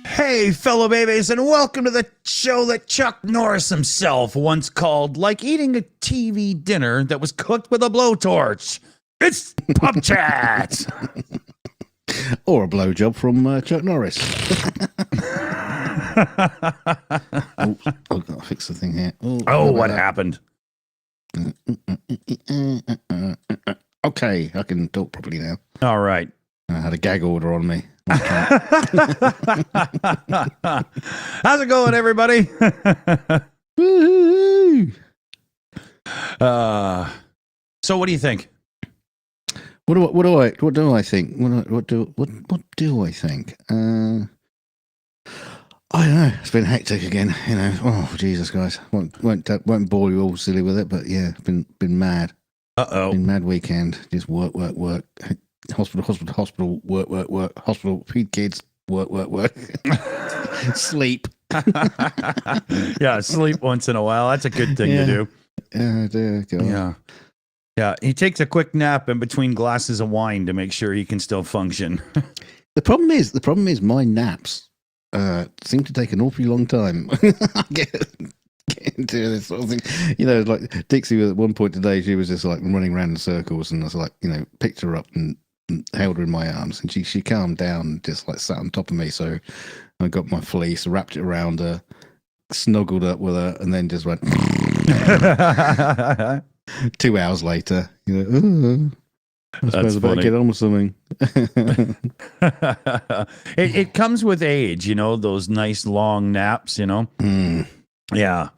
Hey, fellow babies, and welcome to the show that Chuck Norris himself once called like eating a TV dinner that was cooked with a blowtorch. It's PubChat. Or a blowjob from Chuck Norris. I've got to fix the thing here. What happened? Okay, I can talk properly now. All right. I had a gag order on me. How's it going, everybody? So what do you think? What do I think? What do I think? I don't know. It's been hectic again. You know. Oh Jesus, guys. Won't bore you all silly with it, but yeah, been mad. Been mad weekend. Just work. Hospital, work, hospital, feed kids, work, sleep. Yeah, sleep once in a while. That's a good thing to do. Yeah, dear God. Yeah. He takes a quick nap in between glasses of wine to make sure he can still function. The problem is my naps seem to take an awfully long time. Get into this sort of thing. You know, like Dixie at one point today, she was just like running around in circles, and I was like, you know, picked her up and held her in my arms, and she calmed down and just like sat on top of me. So I got my fleece, wrapped it around her, snuggled up with her, and then just went 2 hours later, you know, I suppose I better get on with something. It comes with age, you know, those nice long naps, you know. Yeah.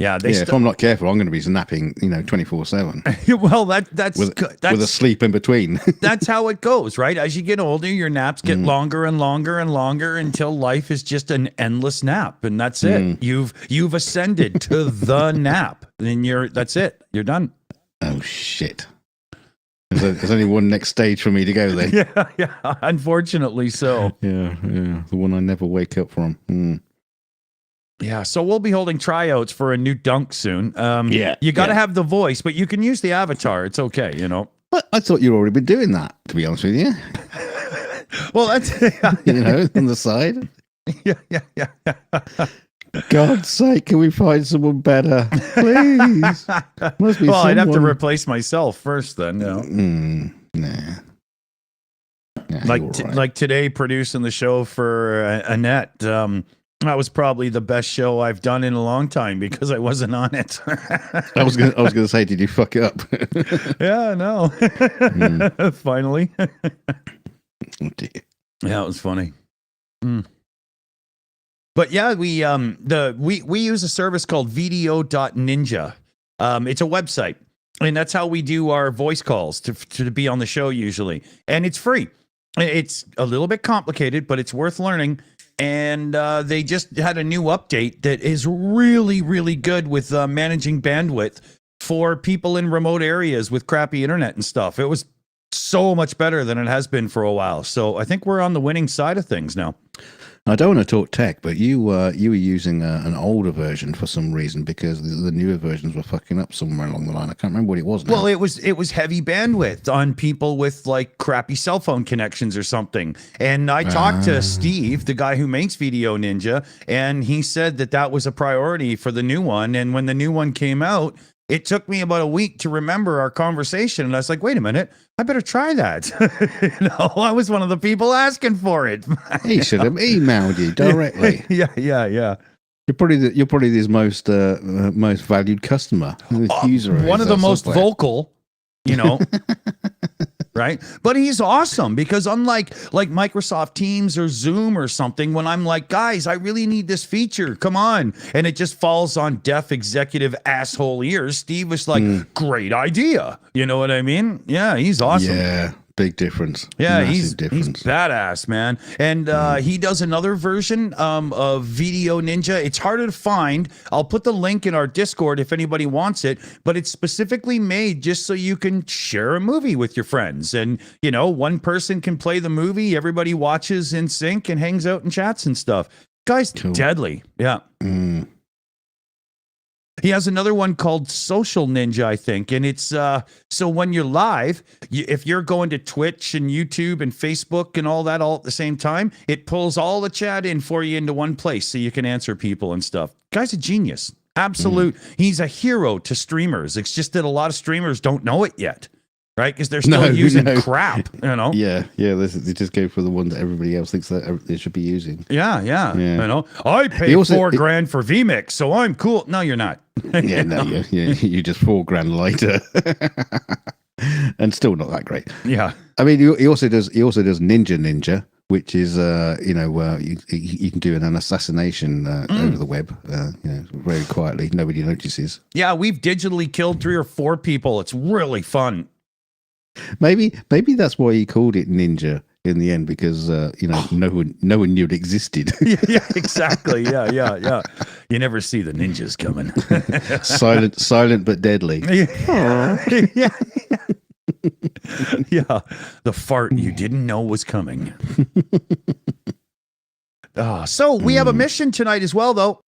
If I'm not careful, I'm going to be napping, you know, 24/7. Well, that's with a sleep in between. That's how it goes, right? As you get older, your naps get longer and longer and longer until life is just an endless nap, and that's it. You've ascended to the nap, and that's it. You're done. Oh shit! There's only one next stage for me to go then. Yeah. Unfortunately, so. Yeah. The one I never wake up from. Yeah, so we'll be holding tryouts for a new dunk soon. You got to have the voice, but you can use the avatar. It's okay, you know. I thought you'd already been doing that, to be honest with you. Well, that's you know, on the side. Yeah. God's sake, can we find someone better, please? Must be I'd have to replace myself first, then. You know? Nah. Like today, producing the show for Annette. That was probably the best show I've done in a long time because I wasn't on it. I was gonna say, did you fuck it up? Yeah, no. Finally. Oh, dear. Yeah, it was funny. But yeah, we use a service called video.ninja. It's a website, and that's how we do our voice calls to be on the show usually. And it's free. It's a little bit complicated, but it's worth learning. And they just had a new update that is really, really good with managing bandwidth for people in remote areas with crappy internet and stuff. It was so much better than it has been for a while. So I think we're on the winning side of things now. I don't want to talk tech, but you were using an older version for some reason because the newer versions were fucking up somewhere along the line. I can't remember what it was now. Well, it was heavy bandwidth on people with like crappy cell phone connections or something. And I talked to Steve, the guy who makes Video Ninja, and he said that was a priority for the new one. And when the new one came out, it took me about a week to remember our conversation. And I was like, wait a minute, I better try that. I was one of the people asking for it. He should have emailed you directly. Yeah. You're probably his most valued customer. User one of the most vocal, right? But he's awesome because unlike like Microsoft Teams or Zoom or something, when I'm like, guys, I really need this feature, come on, and it just falls on deaf executive asshole ears, Steve was like, great idea. You know what I mean? Yeah, he's awesome. Yeah. Big difference. Yeah, Massive he's difference. badass, man. And he does another version of Video Ninja. It's harder to find. I'll put the link in our Discord if anybody wants it, but it's specifically made just so you can share a movie with your friends. And, one person can play the movie, everybody watches in sync and hangs out and chats and stuff. Guy's deadly. Yeah. He has another one called Social Ninja, I think. And it's so when you're live, if you're going to Twitch and YouTube and Facebook and all that all at the same time, it pulls all the chat in for you into one place so you can answer people and stuff. Guy's a genius. Absolute. He's a hero to streamers. It's just that a lot of streamers don't know it yet. Right? Because they're still using crap, Yeah. They just go for the one that everybody else thinks that they should be using. Yeah. I pay $4,000 for vMix, so I'm cool. No, you're not. You just $4,000 later. And still not that great. Yeah. I mean, he also does Ninja, which is you can do an assassination over the web, very quietly. Nobody notices. Yeah, we've digitally killed 3 or 4 people. It's really fun. Maybe that's why he called it Ninja in the end, because no one knew it existed. Yeah, exactly. Yeah. You never see the ninjas coming. silent but deadly. Yeah. The fart you didn't know was coming. So we have a mission tonight as well, though.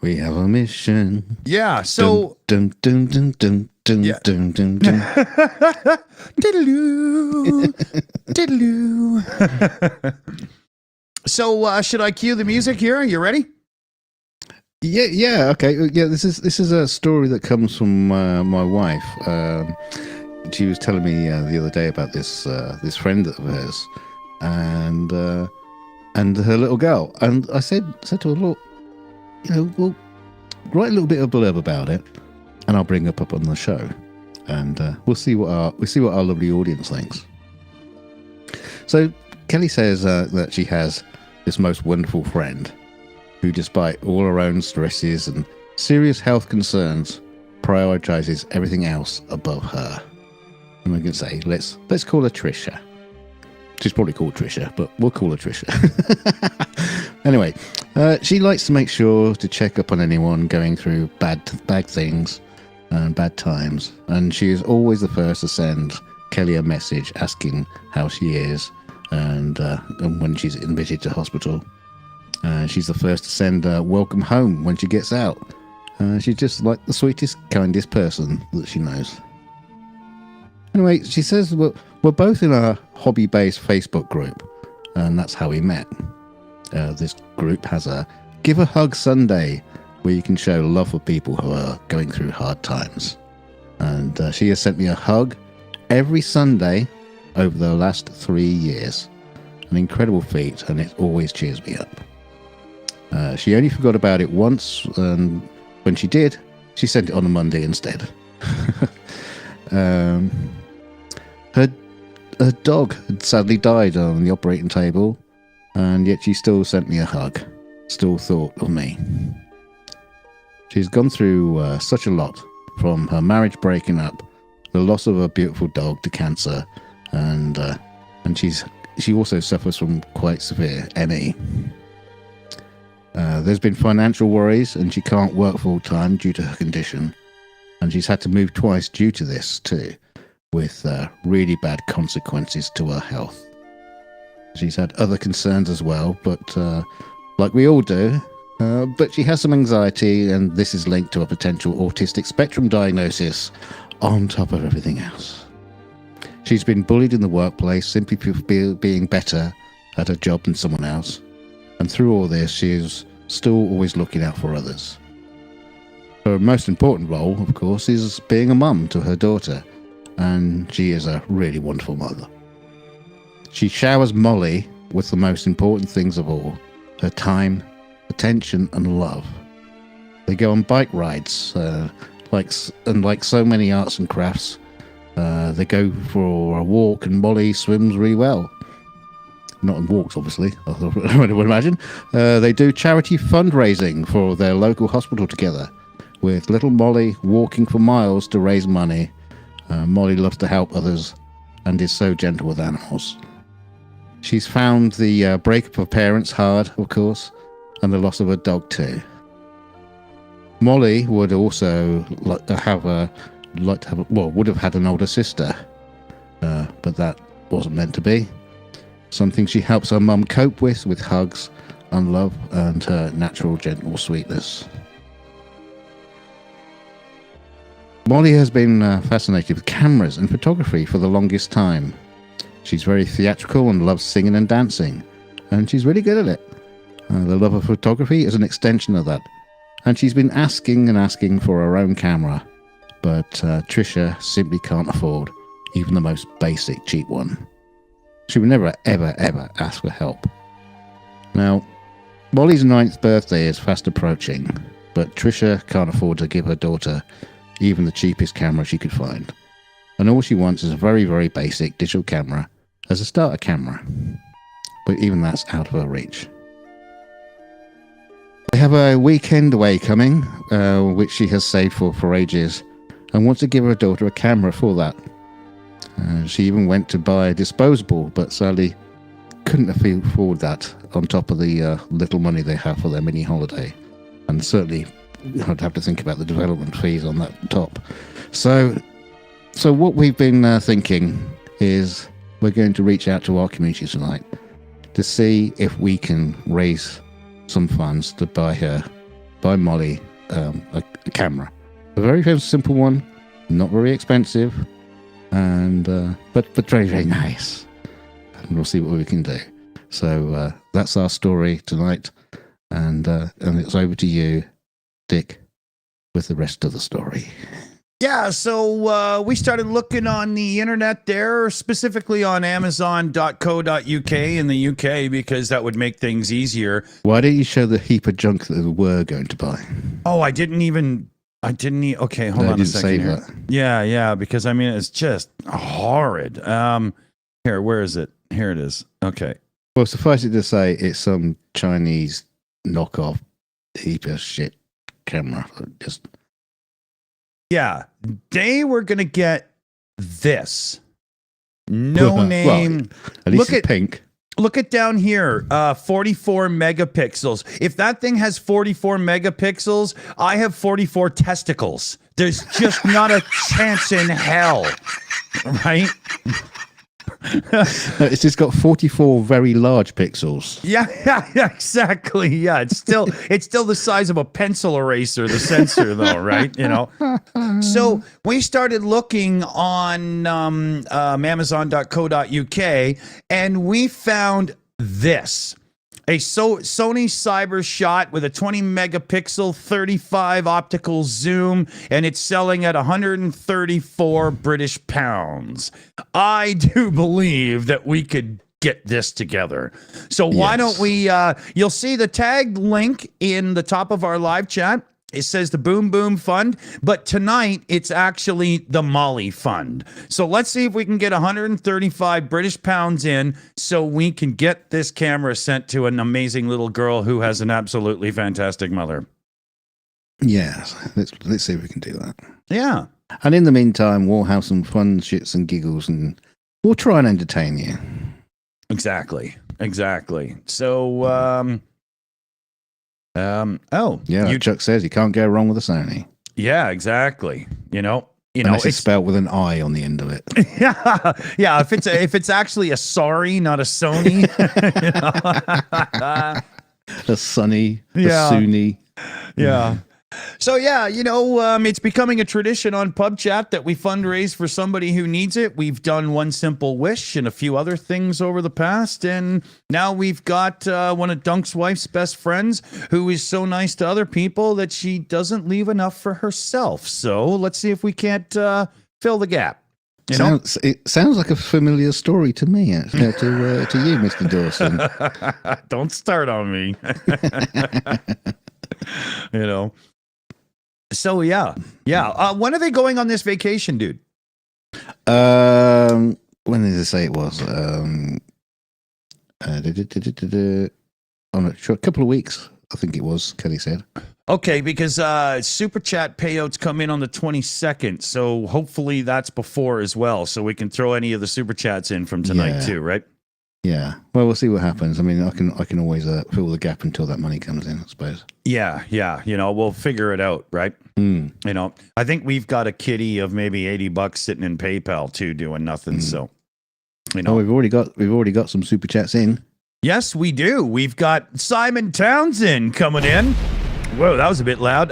We have a mission. Yeah. So. Dun, dun, dun, dun, dun, Yeah. dun, dun, dun. Diddle-oo. Diddle-oo. So should I cue the music here? Are you ready? Yeah. Okay. Yeah. This is a story that comes from my wife. She was telling me the other day about this friend of hers, and her little girl. And I said to her, look, we'll write a little bit of blurb about it, and I'll bring it up on the show, and we'll see what our lovely audience thinks. So Kelly says that she has this most wonderful friend who, despite all her own stresses and serious health concerns, prioritizes everything else above her. And we're going to say, let's call her Trisha. She's probably called Trisha, but we'll call her Trisha. Anyway, she likes to make sure to check up on anyone going through bad things and bad times. And she is always the first to send Kelly a message asking how she is and when she's admitted to hospital. She's the first to send welcome home when she gets out. She's just like the sweetest, kindest person that she knows. Anyway, she says we're both in a hobby-based Facebook group, and that's how we met. This group has a Give a Hug Sunday, where you can show love for people who are going through hard times. And she has sent me a hug every Sunday over the last 3 years. An incredible feat, and it always cheers me up. She only forgot about it once, and when she did, she sent it on a Monday instead. Her dog had sadly died on the operating table, and yet she still sent me a hug, still thought of me. She's gone through such a lot, from her marriage breaking up, the loss of her beautiful dog to cancer, and she also suffers from quite severe ME. There's been financial worries, and she can't work full time due to her condition, and she's had to move twice due to this too, with really bad consequences to her health. She's had other concerns as well, but like we all do, but she has some anxiety, and this is linked to a potential autistic spectrum diagnosis on top of everything else. She's been bullied in the workplace simply for being better at her job than someone else, and through all this, she is still always looking out for others. Her most important role, of course, is being a mum to her daughter, and she is a really wonderful mother. She showers Molly with the most important things of all, her time, attention, and love. They go on bike rides, like so many arts and crafts. They go for a walk, and Molly swims really well. Not on walks, obviously, I would imagine. They do charity fundraising for their local hospital together, with little Molly walking for miles to raise money. Molly loves to help others and is so gentle with animals. She's found the breakup of parents hard, of course, and the loss of her dog too. Molly would also would have had an older sister, but that wasn't meant to be. Something she helps her mum cope with hugs and love and her natural gentle sweetness. Molly has been fascinated with cameras and photography for the longest time. She's very theatrical and loves singing and dancing, and she's really good at it. The love of photography is an extension of that, and she's been asking for her own camera, but Trisha simply can't afford even the most basic cheap one. She would never ever ask for help. Now, Molly's 9th birthday is fast approaching, but Trisha can't afford to give her daughter even the cheapest camera she could find. And all she wants is a very, very basic digital camera as a starter camera. But even that's out of her reach. They have a weekend away coming, which she has saved for ages, and wants to give her daughter a camera for that. She even went to buy a disposable, but sadly couldn't afford that on top of the little money they have for their mini holiday. And certainly I'd have to think about the development fees on that top. So what we've been thinking is we're going to reach out to our community tonight to see if we can raise some funds to buy Molly a camera. A very simple one, not very expensive, and but very, very nice. And we'll see what we can do. So that's our story tonight, and it's over to you, Dick, with the rest of the story. Yeah, so we started looking on the internet there, specifically on Amazon.co.uk in the UK, because that would make things easier. Why don't you show the heap of junk that we were going to buy? Oh, I didn't okay, hold on a second here. That. Yeah, because I mean it's just horrid. Here, where is it? Here it is. Okay. Well, suffice it to say, it's some Chinese knockoff heap of shit camera. Just yeah, they were gonna get this. No name. Well, at least it's pink. Look at down here, 44 megapixels. If that thing has 44 megapixels, I have 44 testicles. There's just not a chance in hell, right? No, it's just got 44 very large pixels. Yeah, exactly. Yeah, it's still the size of a pencil eraser, the sensor, though, right? You know. So we started looking on Amazon.co.uk, and we found this. a Sony Cyber Shot with a 20 megapixel 35 optical zoom, and it's selling at 134 British pounds. I do believe that we could get this together. So why don't we, you'll see the tagged link in the top of our live chat. It says the Boom Boom Fund, but tonight it's actually the Molly Fund. So let's see if we can get 135 British pounds in so we can get this camera sent to an amazing little girl who has an absolutely fantastic mother. Yes, let's see if we can do that. Yeah. And in the meantime, we'll have some fun shits and giggles, and we'll try and entertain you. Exactly. So, yeah, like Chuck says, you can't go wrong with a Sony. Yeah, exactly. Unless it's spelled with an I on the end of it. yeah. If it's actually a sorry, not a Sony. A Sunny, a Sony. Yeah. So yeah, it's becoming a tradition on PubChat that we fundraise for somebody who needs it. We've done One Simple Wish and a few other things over the past, and now we've got one of Dunk's wife's best friends who is so nice to other people that she doesn't leave enough for herself. So let's see if we can't fill the gap. It sounds like a familiar story to me, to you, Mr. Dawson. Don't start on me. So yeah. When are they going on this vacation, dude? When did they say it was? On a couple of weeks, I think it was. Kelly said. Okay, because super chat payouts come in on the 22nd, so hopefully that's before as well, so we can throw any of the super chats in from tonight too, right? Yeah. Well, we'll see what happens. I mean, I can always fill the gap until that money comes in, I suppose. Yeah. We'll figure it out, right? I think we've got a kitty of maybe $80 sitting in PayPal too, doing nothing. So, we've already got some super chats in. Yes, we do. We've got Simon Townsend coming in. Whoa, that was a bit loud.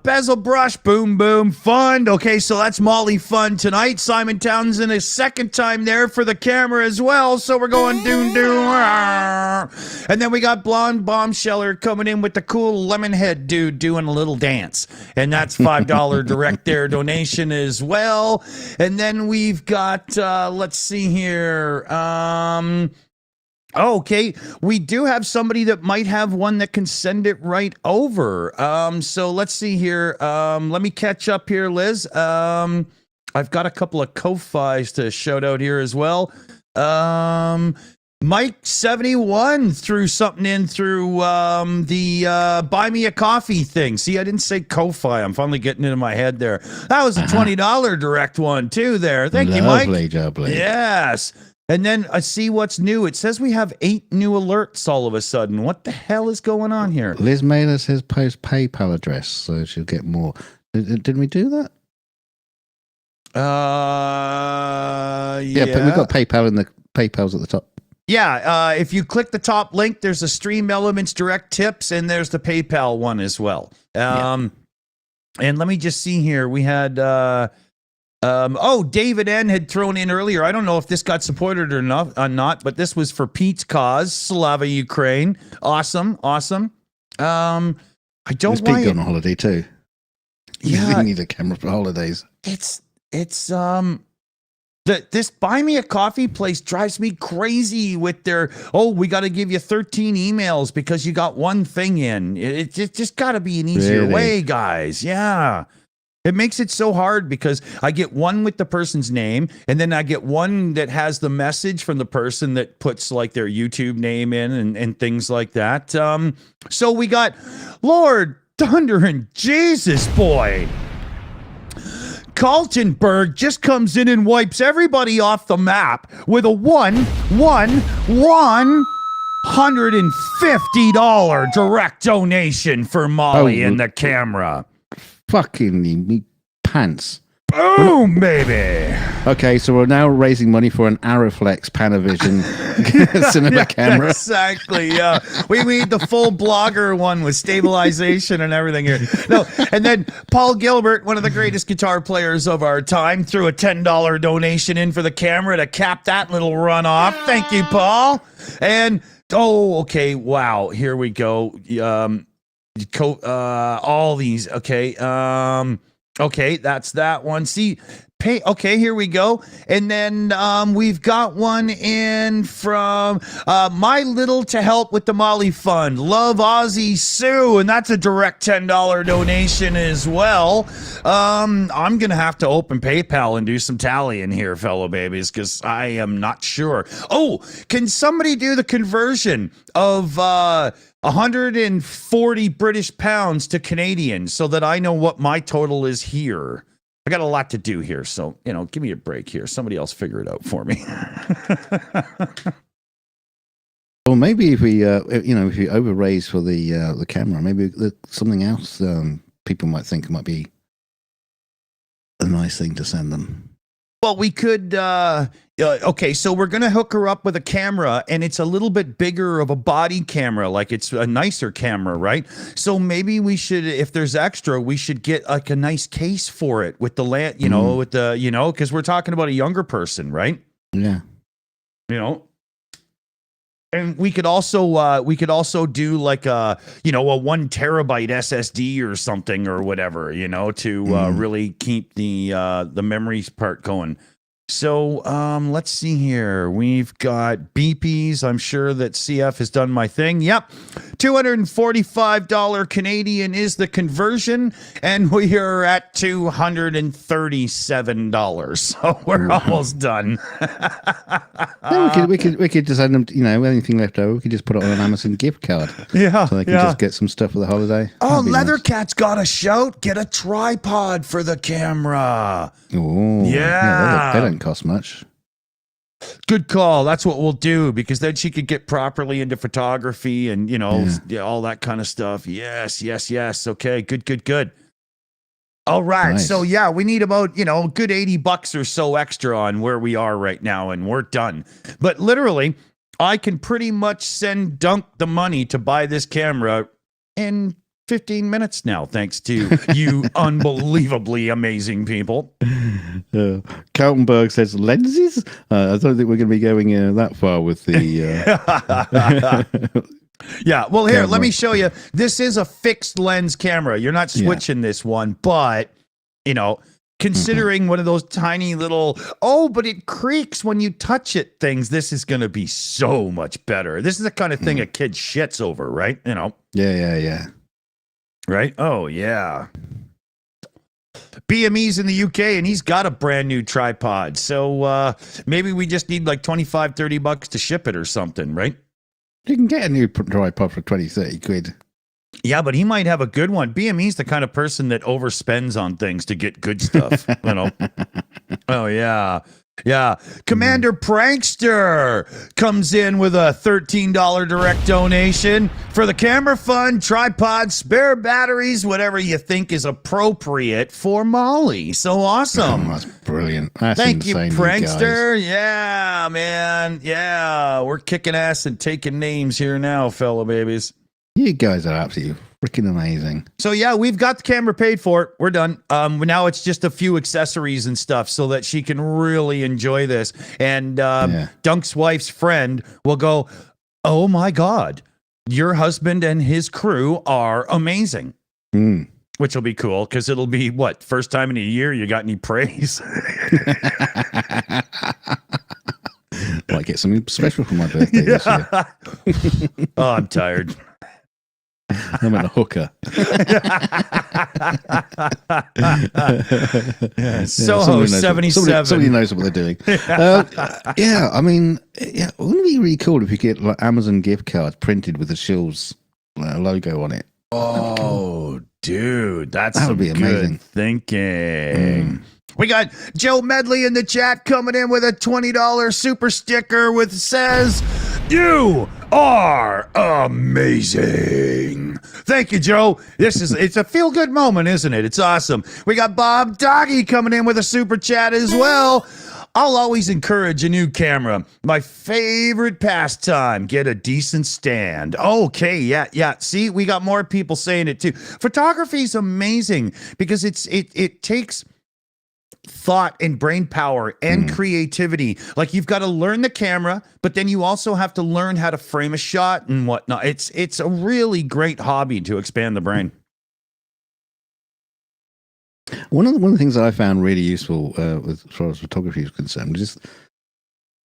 Bezel Brush, Boom Boom Fund. Okay, so that's Molly Fund tonight. Simon Townsend is second time there for the camera as well. So we're going doom. And then we got Blonde Bombsheller coming in with the cool lemon head dude doing a little dance. And that's $5 direct there donation as well. And then we've got, let's see here. Okay, we do have somebody that might have one that can send it right over. So let's see here. Let me catch up here, Liz. I've got a couple of Ko-Fis to shout out here as well. Mike71 threw something in through the Buy Me a Coffee thing. See, I didn't say Ko-Fi. I'm finally getting into my head there. That was a $20 direct one too there. Thank you, Mike. Lovely. Yes. And then I see what's new. It says we have 8 new alerts all of a sudden. What the hell is going on here? Liz made us his post PayPal address, so she'll get more. Didn't we do that? Yeah, but we've got PayPal in the PayPal's at the top. Yeah, if you click the top link, there's a Stream Elements direct tips, and there's the PayPal one as well. And let me just see here. We had David N had thrown in earlier. I don't know if this got supported or not, but this was for Pete's cause, Slava Ukraine. Awesome. I don't Is Pete going on holiday too? Yeah, he needs a camera for holidays. It's this Buy Me a Coffee place drives me crazy with their, we got to give you 13 emails because you got one thing in. It just got to be an easier way, guys. Yeah. It makes it so hard because I get one with the person's name, and then I get one that has the message from the person that puts like their YouTube name in and things like that. So we got Lord Thunder and Jesus Boy. Kaltenberg just comes in and wipes everybody off the map with a $150 direct donation for Molly and the camera. Fucking me pants. Boom, baby. Okay, so we're now raising money for an Ariflex Panavision cinema camera. Exactly, yeah. We need the full blogger one with stabilization and everything here. No, and then Paul Gilbert, one of the greatest guitar players of our time, threw a $10 donation in for the camera to cap that little runoff. Thank you, Paul. And Oh, okay. Wow. Here we go. All these. Okay. Okay, that's that one. See, pay. Okay, here we go. And then we've got one in from My Little to Help with the Molly Fund. Love Aussie Sue, and that's a direct $10 donation as well. I'm gonna have to open PayPal and do some tallying here, fellow babies, because I am not sure. Oh, can somebody do the conversion of 140 British pounds to Canadian so that I know what my total is here? I got a lot to do here, so, give me a break here. Somebody else figure it out for me. Well, maybe if we, if you overraise for the camera, maybe something else people might think might be a nice thing to send them. Well, we could, okay, so we're going to hook her up with a camera, and it's a little bit bigger of a body camera, like it's a nicer camera, right? So maybe we should, if there's extra, we should get like a nice case for it with the with the, because we're talking about a younger person, right? Yeah. And we could also do like a 1 terabyte SSD or something or whatever, to really keep the memories part going. So let's see here. We've got BPs. I'm sure that CF has done my thing. Yep. $245 Canadian is the conversion, and we are at $237. So we're almost done. We could just send them, anything left over, we could just put it on an Amazon gift card. Yeah. So they can just get some stuff for the holiday. Oh, Leathercat's got a shout. Get a tripod for the camera. Oh, yeah. They don't cost much. Good call. That's what we'll do, because then she could get properly into photography and, all that kind of stuff. Yes. Okay. Good. All right. Nice. So, yeah, we need about, good $80 or so extra on where we are right now, and we're done. But literally, I can pretty much send Dunk the money to buy this camera in 15 minutes now, thanks to you unbelievably amazing people. Kaltenberg says lenses. I don't think we're going to be going that far with the. Yeah, well, here, camera. let me show you. This is a fixed lens camera. You're not switching this one, but considering one of those tiny little, but it creaks when you touch it things, this is going to be so much better. This is the kind of thing a kid shits over, right? Yeah. Right? Oh, yeah. BME's in the UK, and he's got a brand new tripod. So maybe we just need like $25-$30 to ship it or something, right? You can get a new tripod for 20-30 quid. Yeah, but he might have a good one. BME's the kind of person that overspends on things to get good stuff, Oh, yeah. Yeah. Commander Prankster comes in with a $13 direct donation for the camera fund, tripod, spare batteries, whatever you think is appropriate for Molly. So awesome. Oh, that's brilliant. That's Thank you, insane, Prankster. Yeah, man. Yeah. We're kicking ass and taking names here now, fellow babies. You guys are absolutely freaking amazing. So yeah, we've got the camera paid for. We're done. Now it's just a few accessories and stuff so that she can really enjoy this. And Dunk's wife's friend will go, "Oh my God, your husband and his crew are amazing." Which will be cool, because it'll be first time in a year you got any praise. Might get something special for my birthday this year. Oh, I'm tired. I'm at a hooker. Soho 77. Somebody knows what they're doing. I mean, wouldn't it be really cool if you get like Amazon gift cards printed with the Shills logo on it? Oh, dude, that would be amazing. Good thinking. We got Joe Medley in the chat coming in with a $20 super sticker with says, "You are amazing." Thank you, Joe. It's a feel good moment, isn't it? It's awesome. We got Bob Doggy coming in with a super chat as well. I'll always encourage a new camera. My favorite pastime. Get a decent stand. Okay, yeah. See, we got more people saying it too. Photography is amazing because it takes thought and brain power and creativity. Like you've got to learn the camera, but then you also have to learn how to frame a shot and whatnot. It's a really great hobby to expand the brain. One of the things that I found really useful as far as photography is concerned was just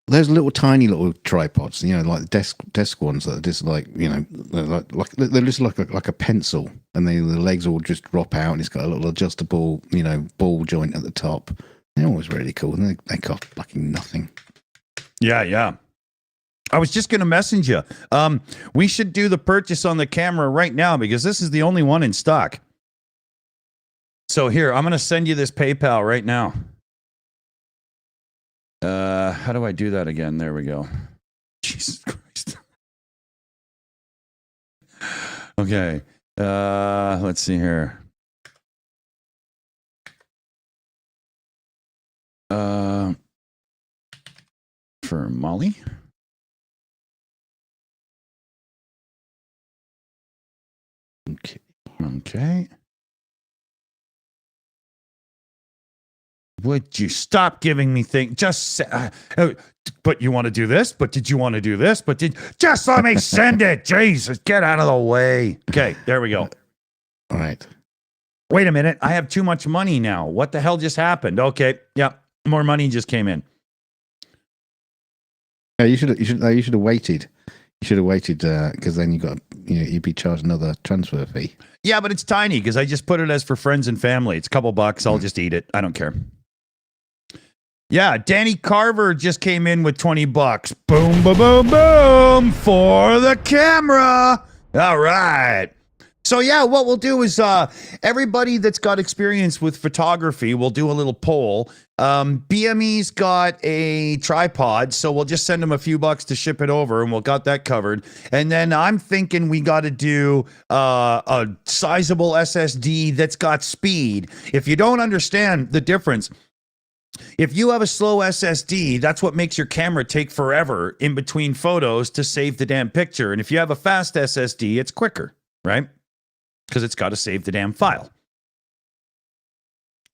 those little tiny little tripods, like desk ones that are just like, they're just like a pencil, and the legs all just drop out, and it's got a little adjustable, ball joint at the top. They're always really cool, and they cost fucking nothing. Yeah. I was just going to message you. We should do the purchase on the camera right now because this is the only one in stock. So here, I'm going to send you this PayPal right now. How do I do that again? There we go. Jesus Christ. Okay. Let's see here. For Molly. Okay. Would you stop giving me things? Just say, but you want to do this? But did you want to do this? But just let me send it. Jesus, get out of the way. Okay, there we go. All right. Wait a minute. I have too much money now. What the hell just happened? Okay. Yep. More money just came in. You should have waited. You should have waited because then you'd be charged another transfer fee. Yeah, but it's tiny because I just put it as for friends and family. It's a couple bucks. I'll just eat it. I don't care. Yeah, Danny Carver just came in with 20 bucks. Boom, boom, boom, boom for the camera. All right. So yeah, what we'll do is everybody that's got experience with photography, we'll do a little poll. BME's got a tripod, so we'll just send them a few bucks to ship it over, and we'll got that covered. And then I'm thinking we got to do a sizable SSD that's got speed. If you don't understand the difference, if you have a slow SSD, that's what makes your camera take forever in between photos to save the damn picture. And if you have a fast SSD, it's quicker, right? Because it's got to save the damn file.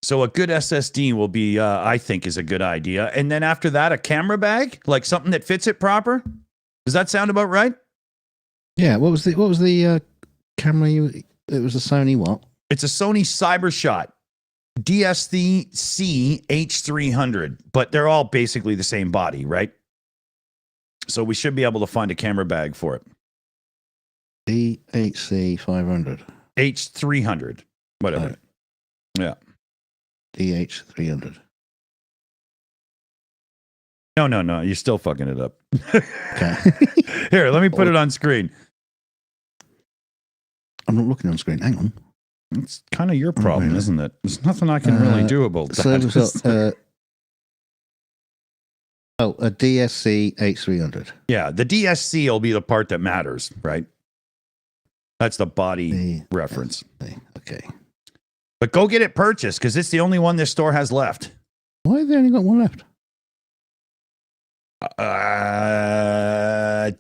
So a good SSD will be, I think, is a good idea. And then after that, a camera bag, like something that fits it proper. Does that sound about right? Yeah. What was the camera it was a Sony what? It's a Sony CyberShot DSC H300, but they're all basically the same body, right? So we should be able to find a camera bag for it. DHC 500. H300, whatever. Yeah. DH300. No. You're still fucking it up. Okay. Here, let me put it on screen. I'm not looking on screen. Hang on. It's kind of your problem, isn't it? There's nothing I can really do about that. A DSC H300. Yeah, the DSC will be the part that matters, right? That's the body reference. Okay. But go get it purchased because it's the only one this store has left. Why have they only got one left?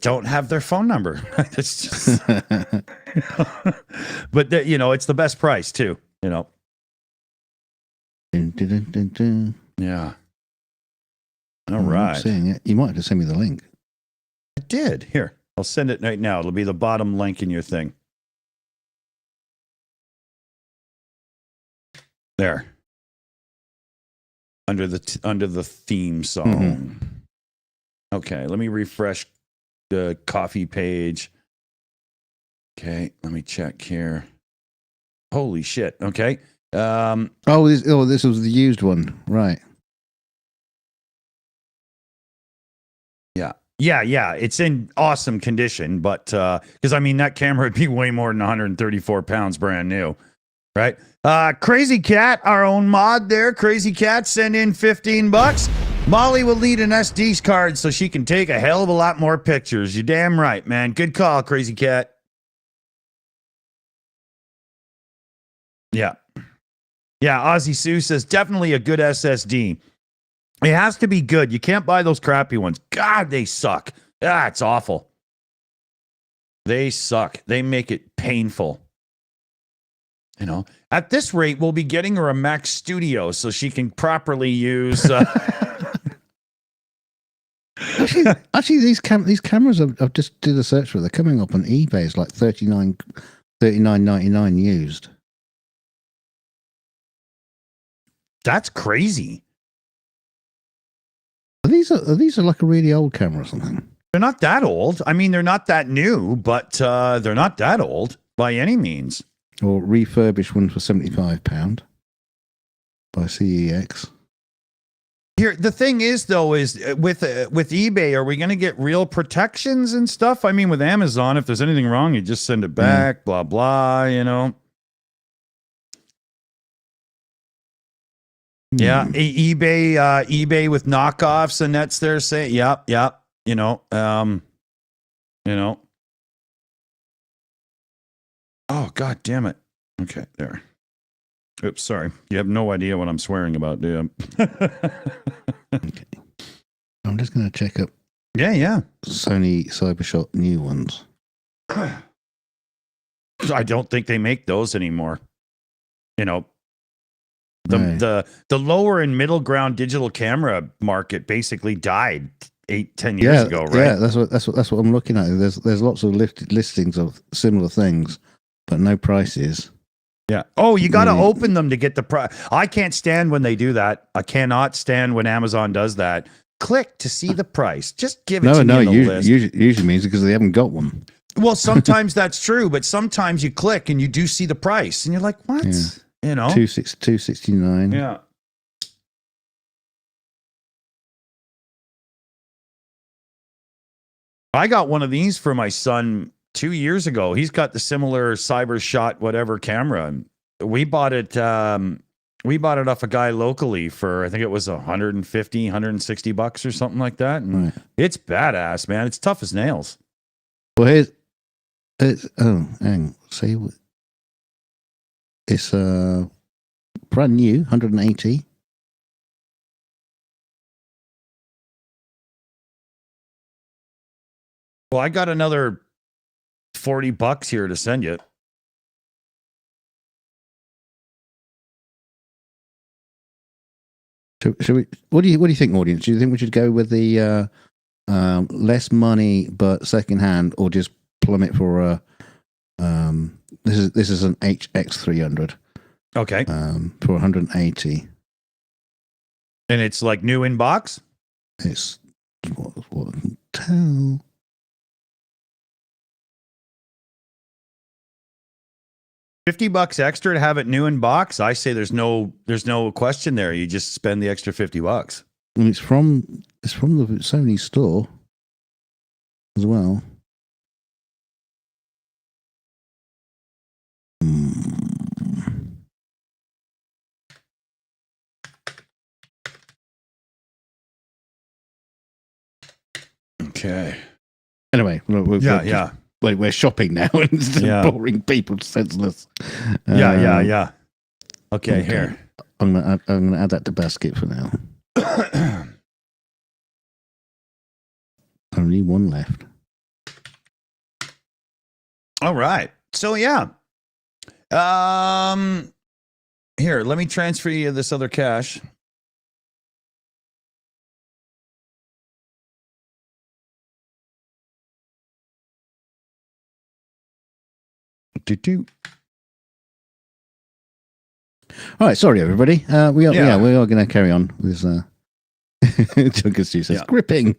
Don't have their phone number. It's just, but it's the best price too. Dun, dun, dun, dun, dun. Yeah. All right. I'm seeing it. You might have to send me the link. I did. Here, I'll send it right now. It'll be the bottom link in your thing. There. Under the theme song. Mm-hmm. Okay, let me refresh the coffee page. Okay, let me check here. Holy shit. Okay. This was the used one. Right. Yeah. It's in awesome condition, but because that camera would be way more than 134 pounds brand new. Right? Crazy Cat, our own mod there. Crazy Cat, send in 15 bucks. Molly will need an SD card so she can take a hell of a lot more pictures. You're damn right, man. Good call, Crazy Cat. Yeah. Yeah, Ozzy Sue says definitely a good SSD. It has to be good. You can't buy those crappy ones. God, they suck. It's awful. They suck. They make it painful. You know, at this rate, we'll be getting her a Mac Studio so she can properly use. Actually, these cameras, I've just did a search for. They're coming up on eBay. It's like $39.99 used. That's crazy. Are these like a really old camera or something? They're not that old. I mean, they're not that new, but they're not that old by any means. Or refurbished one for £75 by CEX. Here, the thing is, though, is with eBay, are we going to get real protections and stuff? I mean, with Amazon, if there's anything wrong, you just send it back, blah, blah, you know. Yeah, eBay with knockoffs, and that's their say. Yep, you know. Oh, God damn it. Okay, there. Oops, sorry. You have no idea what I'm swearing about, do you? Okay. I'm just going to check up. Yeah. Sony CyberShot new ones. I don't think they make those anymore. You know, the lower and middle ground digital camera market basically died 8-10 years ago, right? Yeah, that's what I'm looking at. There's lots of listings of similar things, but no prices. Yeah. Oh, you got to open them to get the price. I can't stand when they do that. I cannot stand when Amazon does that. Click to see the price. Just give it to me on the list. Usually means because they haven't got one. Well, sometimes that's true, but sometimes you click and you do see the price, and you're like, "What?" Yeah. You know, $269. Yeah. I got one of these for my son 2 years ago. He's got the similar CyberShot whatever camera. We bought it off a guy locally for, I think it was $150-$160 or something like that. And It's badass, man. It's tough as nails. Well, it's brand new, 180. Well, I got another $40 here to send you. Should we? What do you think, audience? Do you think we should go with the less money but second hand, or just plummet for a this is an HX300? Okay. For 180. And it's like new in box? It's what I can tell. $50 extra to have it new in box. I say there's no question there. You just spend the extra $50. And it's from the Sony store as well. Okay. Anyway, we're shopping now instead of boring people senseless. Yeah. Okay, here. I'm gonna add that to basket for now. Only one left. All right. So yeah. Here, let me transfer you this other cash. All right, sorry everybody. We are going to carry on with Junker Stu says gripping.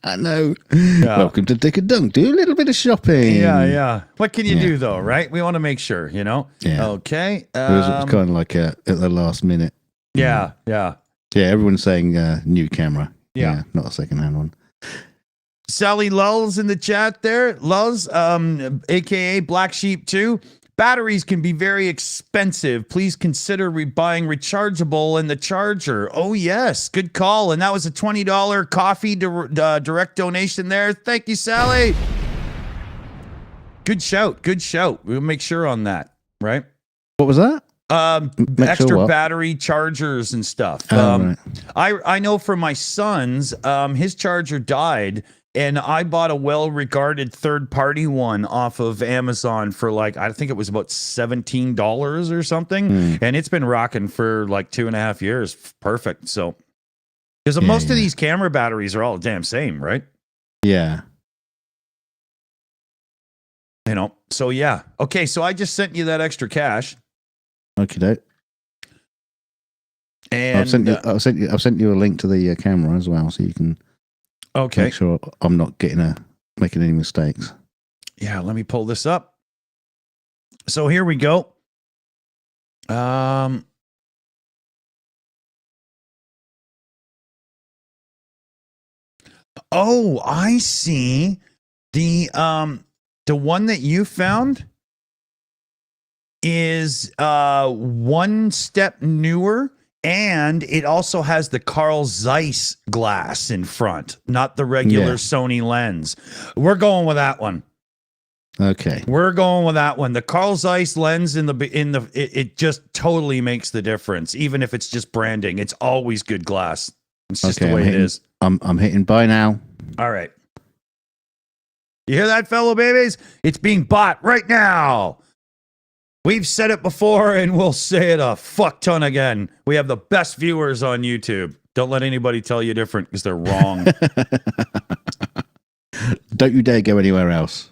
I know. Yeah. Welcome to Dick and Dunk. Do a little bit of shopping. Yeah. What can you do though, right? We want to make sure, you know. Yeah. Okay. It was kind of like at the last minute. Yeah. Everyone's saying new camera. Yeah, not a second-hand one. Sally Lulls in the chat there. Lulls, aka Black Sheep 2. Batteries can be very expensive. Please consider buying rechargeable in the charger. Oh, yes. Good call. And that was a $20 coffee direct donation there. Thank you, Sally. Good shout. We'll make sure on that, right? What was that? Extra battery chargers and stuff. Right. I know for my son's, his charger died. and I bought a well-regarded third-party one off of Amazon for like, I think it was about $17 or something, and it's been rocking for like 2.5 years. Perfect. So, because most of these camera batteries are all the damn same, right? Yeah. You know. So yeah. Okay. So I just sent you that extra cash. Okay. And I've sent you a link to the camera as well, so you can make sure I'm not making any mistakes. Yeah, let me pull this up. So here we go. Oh, I see. The one that you found is one step newer. And it also has the Carl Zeiss glass in front, not the regular Sony lens. We're going with that one. Okay. We're going with that one. The Carl Zeiss lens it just totally makes the difference, even if it's just branding. It's always good glass. It's just the way it is. I'm hitting buy now. All right. You hear that, fellow babies? It's being bought right now. We've said it before, and we'll say it a fuck ton again. We have the best viewers on YouTube. Don't let anybody tell you different, because they're wrong. Don't you dare go anywhere else.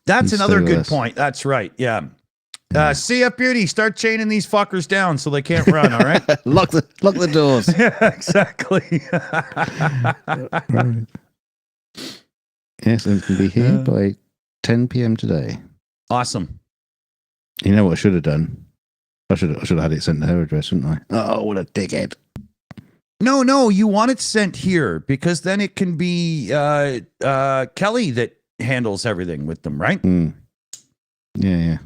That's another good point. That's right. Yeah. See ya, beauty. Start chaining these fuckers down so they can't run. All right. Lock the doors. Yeah, exactly. Right. Yes, and it can be here by 10 p.m. today. Awesome. You know what I should have done? I should have had it sent to her address, shouldn't I? Oh, what a dickhead. No, you want it sent here because then it can be Kelly that handles everything with them, right? Yeah.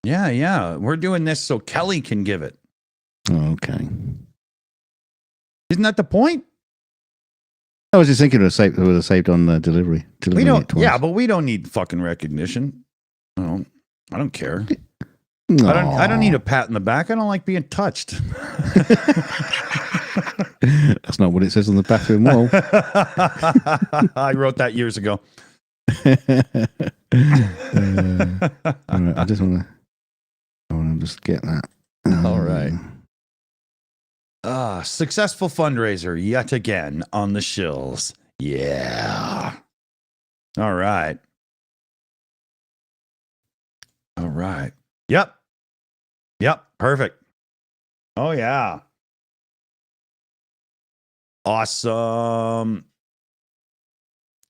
Yeah. We're doing this so Kelly can give it. Oh, okay. Isn't that the point? I was just thinking it would have saved on the delivery. We don't. Yeah, but we don't need fucking recognition. I don't care. Aww. I don't need a pat in the back. I don't like being touched. That's not what it says on the bathroom wall. I wrote that years ago. All right, I want to just get that. All right. Successful fundraiser yet again on the Shills. Yeah. All right. Yep. Perfect. Oh, yeah. Awesome.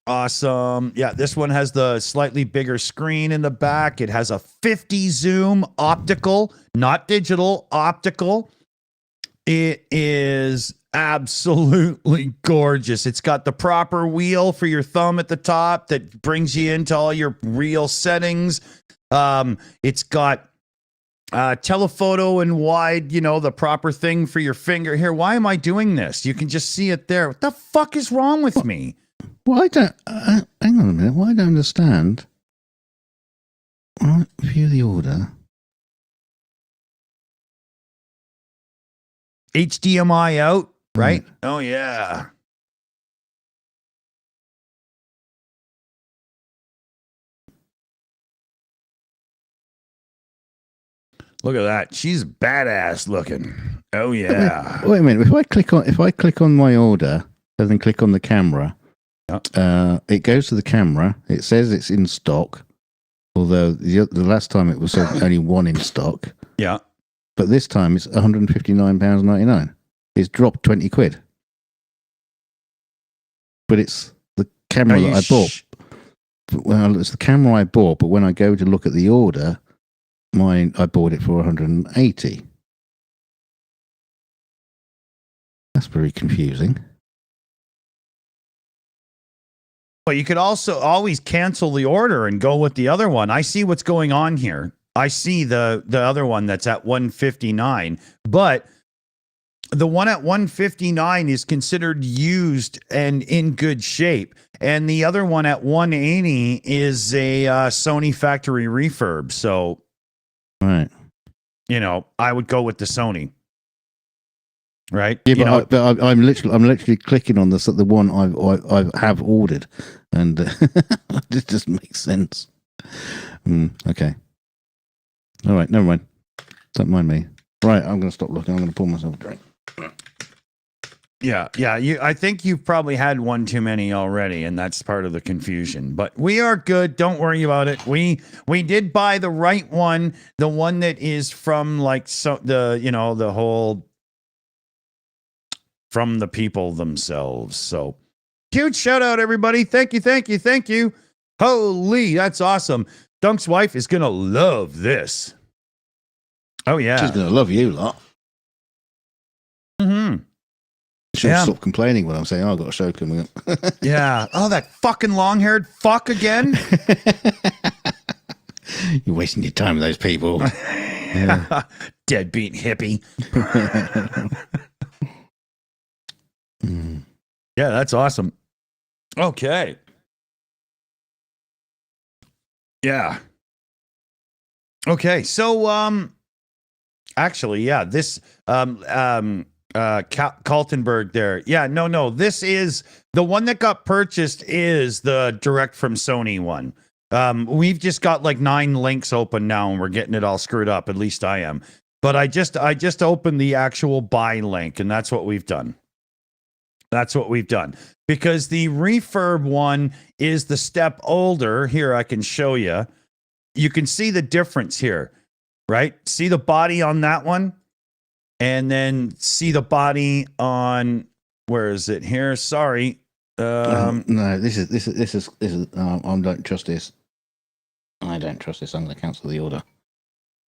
Yeah, this one has the slightly bigger screen in the back. It has a 50 zoom optical, not digital, optical. It is absolutely gorgeous. It's got the proper wheel for your thumb at the top that brings you into all your real settings. It's got telephoto and wide, the proper thing for your finger. Here, why am I doing this? You can just see it there. What the fuck is wrong with me? Well, I don't. Hang on a minute. Well, I don't understand. Right, view the order. HDMI out, right? Oh, yeah. Look at that. She's badass looking. Oh, yeah. Wait a minute. If I click on my order and then click on the camera, it goes to the camera. It says it's in stock, although the last time it was only one in stock. Yeah. But this time it's £159.99. It's dropped 20 quid. But it's the camera that I bought. Well, it's the camera I bought, but when I go to look at the order, I bought it for 180. That's very confusing. But you could also always cancel the order and go with the other one. I see what's going on here. I see the other one that's at 159, but the one at 159 is considered used and in good shape. And the other one at 180 is a Sony factory refurb. So, right. I would go with the Sony. right? Yeah, You know, but I'm literally clicking on the one I have ordered, and this just makes sense. Okay. All right, never mind. Don't mind me. Right, I'm going to stop looking. I'm going to pour myself a drink. yeah. I think you've probably had one too many already, and that's part of the confusion. But we are good. Don't worry about it. We did buy the right one, the one that is from like the whole from the people themselves. So huge shout out, everybody. Thank you. Holy, that's awesome. Dunk's wife is gonna love this. Oh yeah, She's going to love you lot. Mm-hmm. She'll stop complaining when I'm saying, I've got a show coming up. Yeah. Oh, that fucking long-haired fuck again. You're wasting your time with those people. Yeah. Deadbeat hippie. Yeah, that's awesome. Okay. Yeah. Okay, so actually, yeah, this Kaltenberg there. Yeah, no, this is the one that got purchased is the direct from Sony one. We've just got like 9 links open now and we're getting it all screwed up. At least I am. But I just opened the actual buy link and that's what we've done. Because the refurb one is the step older. Here, I can show you. You can see the difference here, right? See the body on that one? And then see the body on, where is it here? Sorry. No, this is I don't trust this. I don't trust this. I'm going to cancel the order.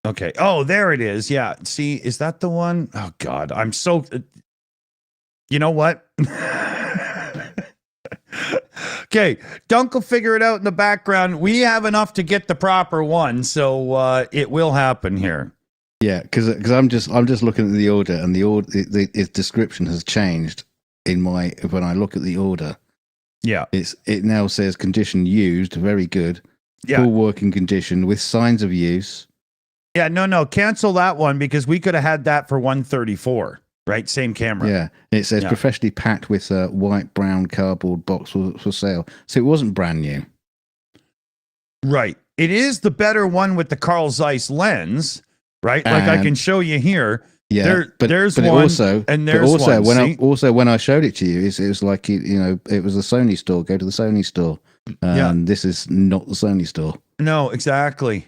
Okay. Oh, there it is. Yeah. See, is that the one? Oh God, I'm so. You know what? Okay, Dunk will figure it out in the background. We have enough to get the proper one, so it will happen here. Yeah, because I'm just looking at the order, and its description has changed when I look at the order. Yeah, it now says condition used, very good, yeah. Full working condition with signs of use. Yeah, no, cancel that one because we could have had that for 134. Right, same camera. Yeah, it says professionally packed with a white brown cardboard box for sale. So it wasn't brand new. Right. It is the better one with the Carl Zeiss lens, right? Like I can show you here. Yeah, there's one. Also, and there's also one. When I showed it to you, it was like it was the Sony store. Go to the Sony store. This is not the Sony store. No, exactly.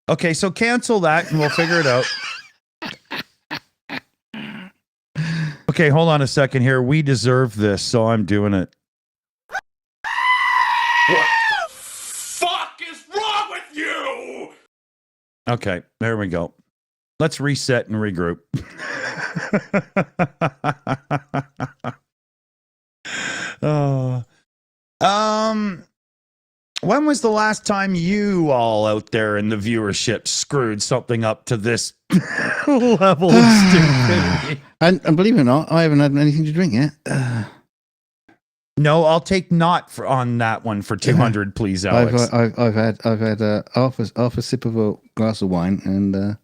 Okay, so cancel that, and we'll figure it out. Okay, hold on a second here. We deserve this, so I'm doing it. What the fuck is wrong with you? Okay, there we go. Let's reset and regroup. When was the last time you all out there in the viewership screwed something up to this level of stupidity? And believe it or not, I haven't had anything to drink yet. No, I'll take not on that one for 200, please, Alex. I've had half a sip of a glass of wine, and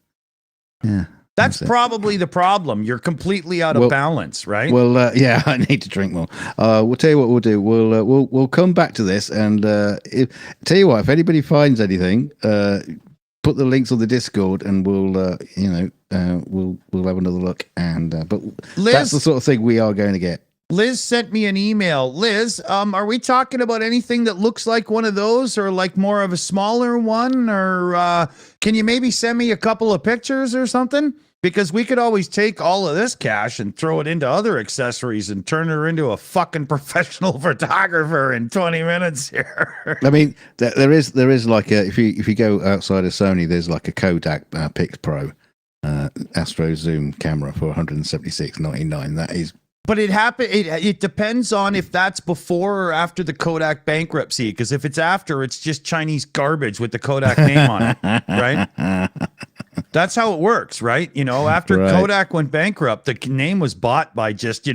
yeah. That's probably the problem. You're completely out of balance, right? Well, yeah, I need to drink more. We'll tell you what we'll do. We'll come back to this, and tell you what, if anybody finds anything, put the links on the Discord, and we'll have another look. And but Liz, that's the sort of thing we are going to get. Liz sent me an email. Liz, are we talking about anything that looks like one of those, or like more of a smaller one, or can you maybe send me a couple of pictures or something? Because we could always take all of this cash and throw it into other accessories and turn her into a fucking professional photographer in 20 minutes here. I mean, there is like if you go outside of Sony, there's like a Kodak Pix Pro Astro Zoom camera for $176.99. That is. But it depends on if that's before or after the Kodak bankruptcy. Because if it's after, it's just Chinese garbage with the Kodak name on it, right? That's how it works, right? After Kodak went bankrupt, the name was bought by just,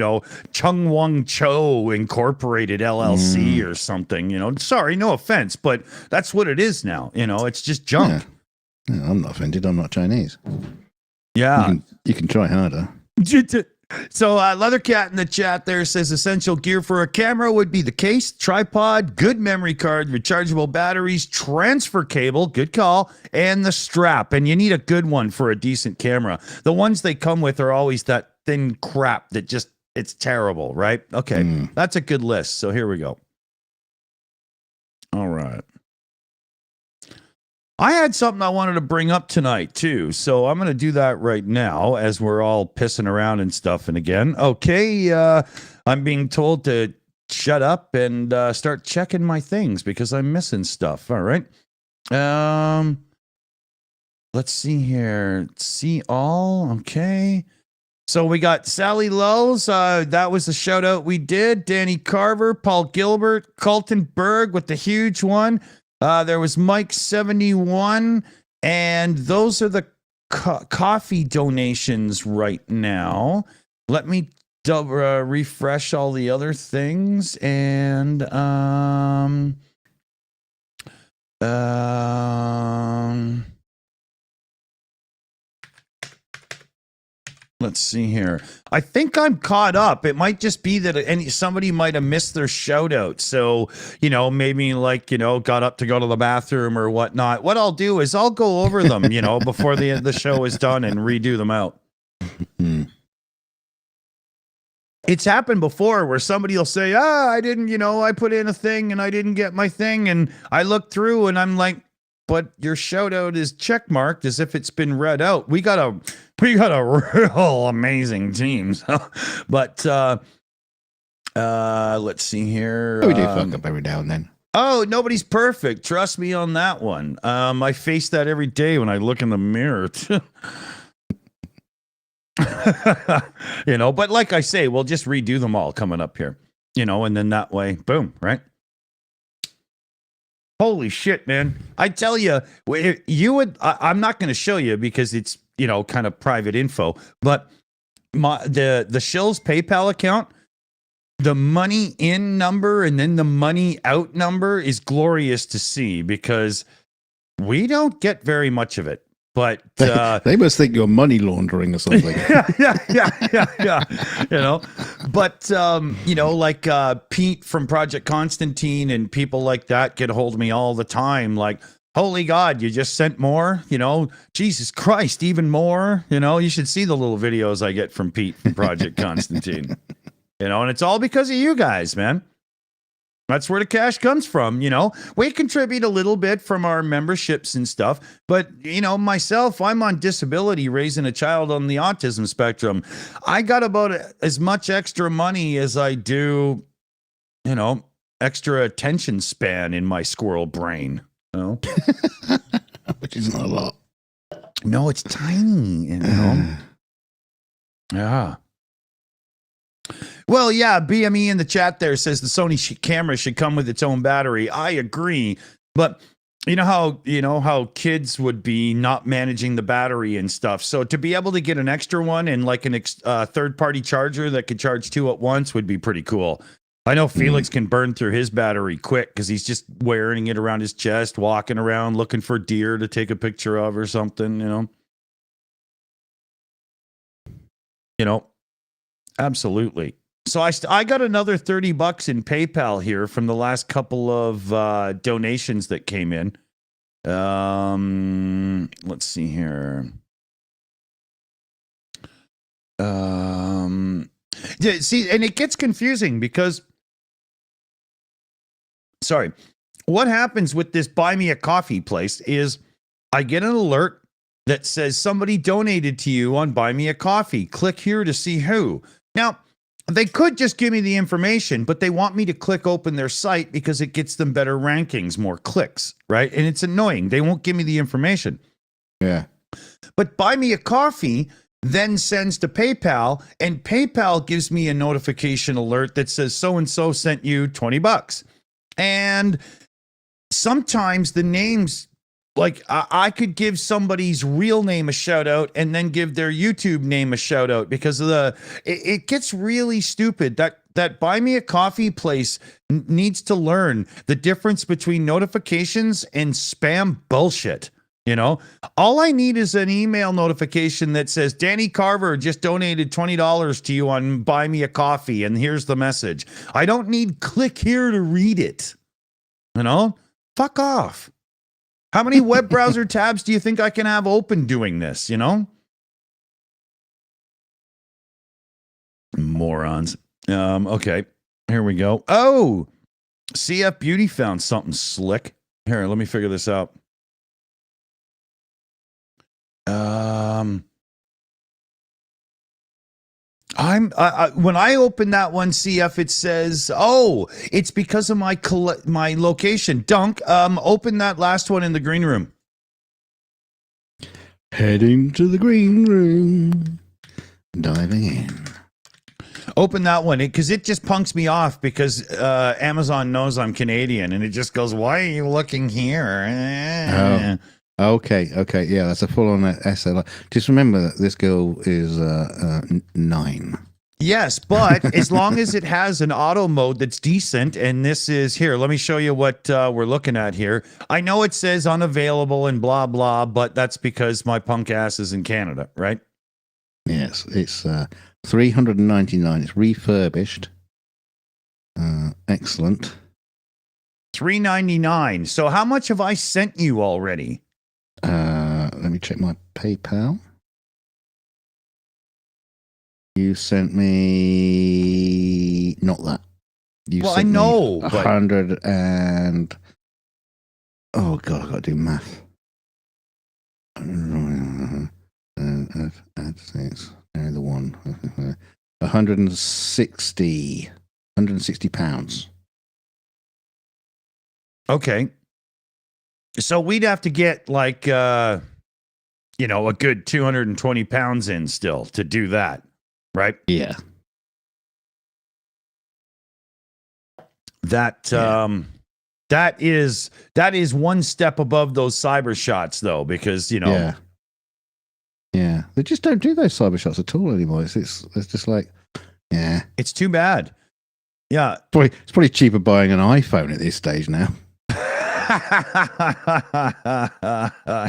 Chung Wong Cho Incorporated LLC or something, Sorry, no offense, but that's what it is now. It's just junk. Yeah. I'm not offended. I'm not Chinese. Yeah. You can try harder. So Leathercat in the chat there says essential gear for a camera would be the case, tripod, good memory card, rechargeable batteries, transfer cable, good call, and the strap. And you need a good one for a decent camera. The ones they come with are always that thin crap that just, it's terrible, right? Okay, that's a good list. So here we go. All right. I had something I wanted to bring up tonight, too. So I'm going to do that right now as we're all pissing around and stuff. And again, okay, I'm being told to shut up and start checking my things because I'm missing stuff. All right. Let's see here. See all. Okay. So we got Sally Lulls. That was the shout out we did. Danny Carver, Paul Gilbert, Colton Berg with the huge one. There was Mike 71, and those are the coffee donations right now. Let me refresh all the other things, and let's see here. I think I'm caught up. It might just be that somebody might have missed their shout out. So, maybe got up to go to the bathroom or whatnot. What I'll do is I'll go over them, before the show is done and redo them out. It's happened before where somebody will say, I didn't, I put in a thing and I didn't get my thing. And I look through and I'm like, but your shout out is check marked as if it's been read out. We got a real amazing team. But let's see here. We do fuck up every now and then. Oh, nobody's perfect. Trust me on that one. I face that every day when I look in the mirror. But like I say, we'll just redo them all coming up here. And then that way, boom, right? Holy shit, man. I tell you, I'm not going to show you because it's, kind of private info, but the Shills PayPal account, the money in number and then the money out number is glorious to see because we don't get very much of it. But they must think you're money laundering or something. yeah. But like Pete from Project Constantine and people like that get a hold of me all the time. Like, holy God, you just sent more. Jesus Christ, even more. You should see the little videos I get from Pete from Project Constantine. And it's all because of you guys, man. That's where the cash comes from, We contribute a little bit from our memberships and stuff, but, myself, I'm on disability raising a child on the autism spectrum. I got about as much extra money as I do, extra attention span in my squirrel brain, Which is not a lot. No, it's tiny, Yeah. Well, yeah, BME in the chat there says the Sony camera should come with its own battery. I agree, but you know how kids would be not managing the battery and stuff. So to be able to get an extra one and like an third-party charger that could charge two at once would be pretty cool. I know Felix can burn through his battery quick because he's just wearing it around his chest, walking around looking for deer to take a picture of or something, Absolutely. So I got another $30 in PayPal here from the last couple of donations that came in. Let's see here. See, and it gets confusing because, what happens with this Buy Me a Coffee place is I get an alert that says somebody donated to you on Buy Me a Coffee. Click here to see who. Now, they could just give me the information, but they want me to click open their site because it gets them better rankings, more clicks, right? And it's annoying. They won't give me the information. Yeah. But Buy Me a Coffee then sends to PayPal, and PayPal gives me a notification alert that says so-and-so sent you $20. And sometimes the names, like I could give somebody's real name a shout out and then give their YouTube name a shout out because of it gets really stupid. That Buy Me a Coffee place needs to learn the difference between notifications and spam bullshit. You know, all I need is an email notification that says Danny Carver just donated $20 to you on Buy Me a Coffee, and here's the message. I don't need click here to read it. You know, fuck off. How many web browser tabs do you think I can have open doing this? You know, morons. Okay, here we go. Oh, CF Beauty found something slick. Here, let me figure this out. When I open that one, CF, it says, "Oh, it's because of my location." Dunk, open that last one in the green room. Heading to the green room, diving in. Open that one because it just punks me off because Amazon knows I'm Canadian and it just goes, "Why are you looking here?" Okay, yeah, that's a full-on SLR. Just remember that this girl is 9. Yes, but as long as it has an auto mode that's decent, and this is here, let me show you what we're looking at here. I know it says unavailable and blah, blah, but that's because my punk ass is in Canada, right? Yes, it's $399. It's refurbished. Excellent. $399. So how much have I sent you already? Let me check my PayPal. You sent me not that. Well, I know, but 100 and oh god, I got to do math. Add 6. The one. 160 pounds. okay. So we'd have to get like, a good 220 pounds in still to do that, right? Yeah. That is one step above those cyber shots though, because Yeah. They just don't do those cyber shots at all anymore. It's just like, yeah. It's too bad. Yeah. It's probably cheaper buying an iPhone at this stage now.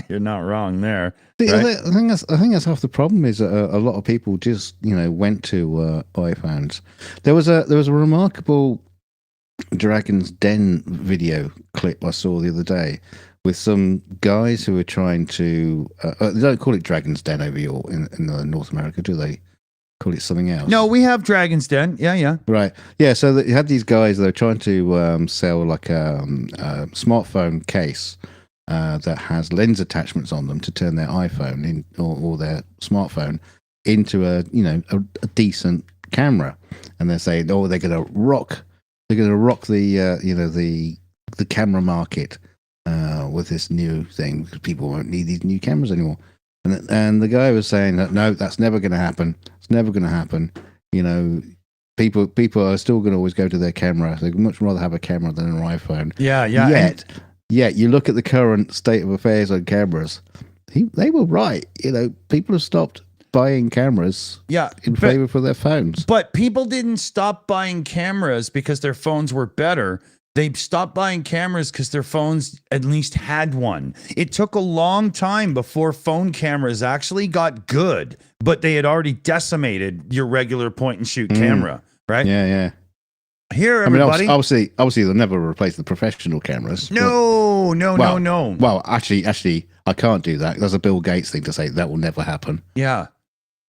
You're not wrong there. See, right? I think that's half the problem is a lot of people just went to iPhones. There was a remarkable Dragon's Den video clip I saw the other day with some guys who were trying to. They don't call it Dragon's Den over here in North America, do they? Call it something else. No, we have Dragon's Den. Yeah. Right. Yeah. So you had these guys that were trying to sell like a smartphone case that has lens attachments on them to turn their iPhone in or their smartphone into a decent camera, and they're saying, oh, they're going to rock the camera market with this new thing because people won't need these new cameras anymore. And the guy was saying that no, that's never going to happen. It's never going to happen. People are still going to always go to their camera. They'd much rather have a camera than an iPhone. Yeah. Yet you look at the current state of affairs on cameras. They were right. People have stopped buying cameras. In favor for their phones. But people didn't stop buying cameras because their phones were better. They stopped buying cameras because their phones at least had one. It took a long time before phone cameras actually got good, but they had already decimated your regular point and shoot camera, right? Yeah. Here, everybody. Obviously, they'll never replace the professional cameras. No. Well, actually, I can't do that. That's a Bill Gates thing to say. That will never happen. Yeah.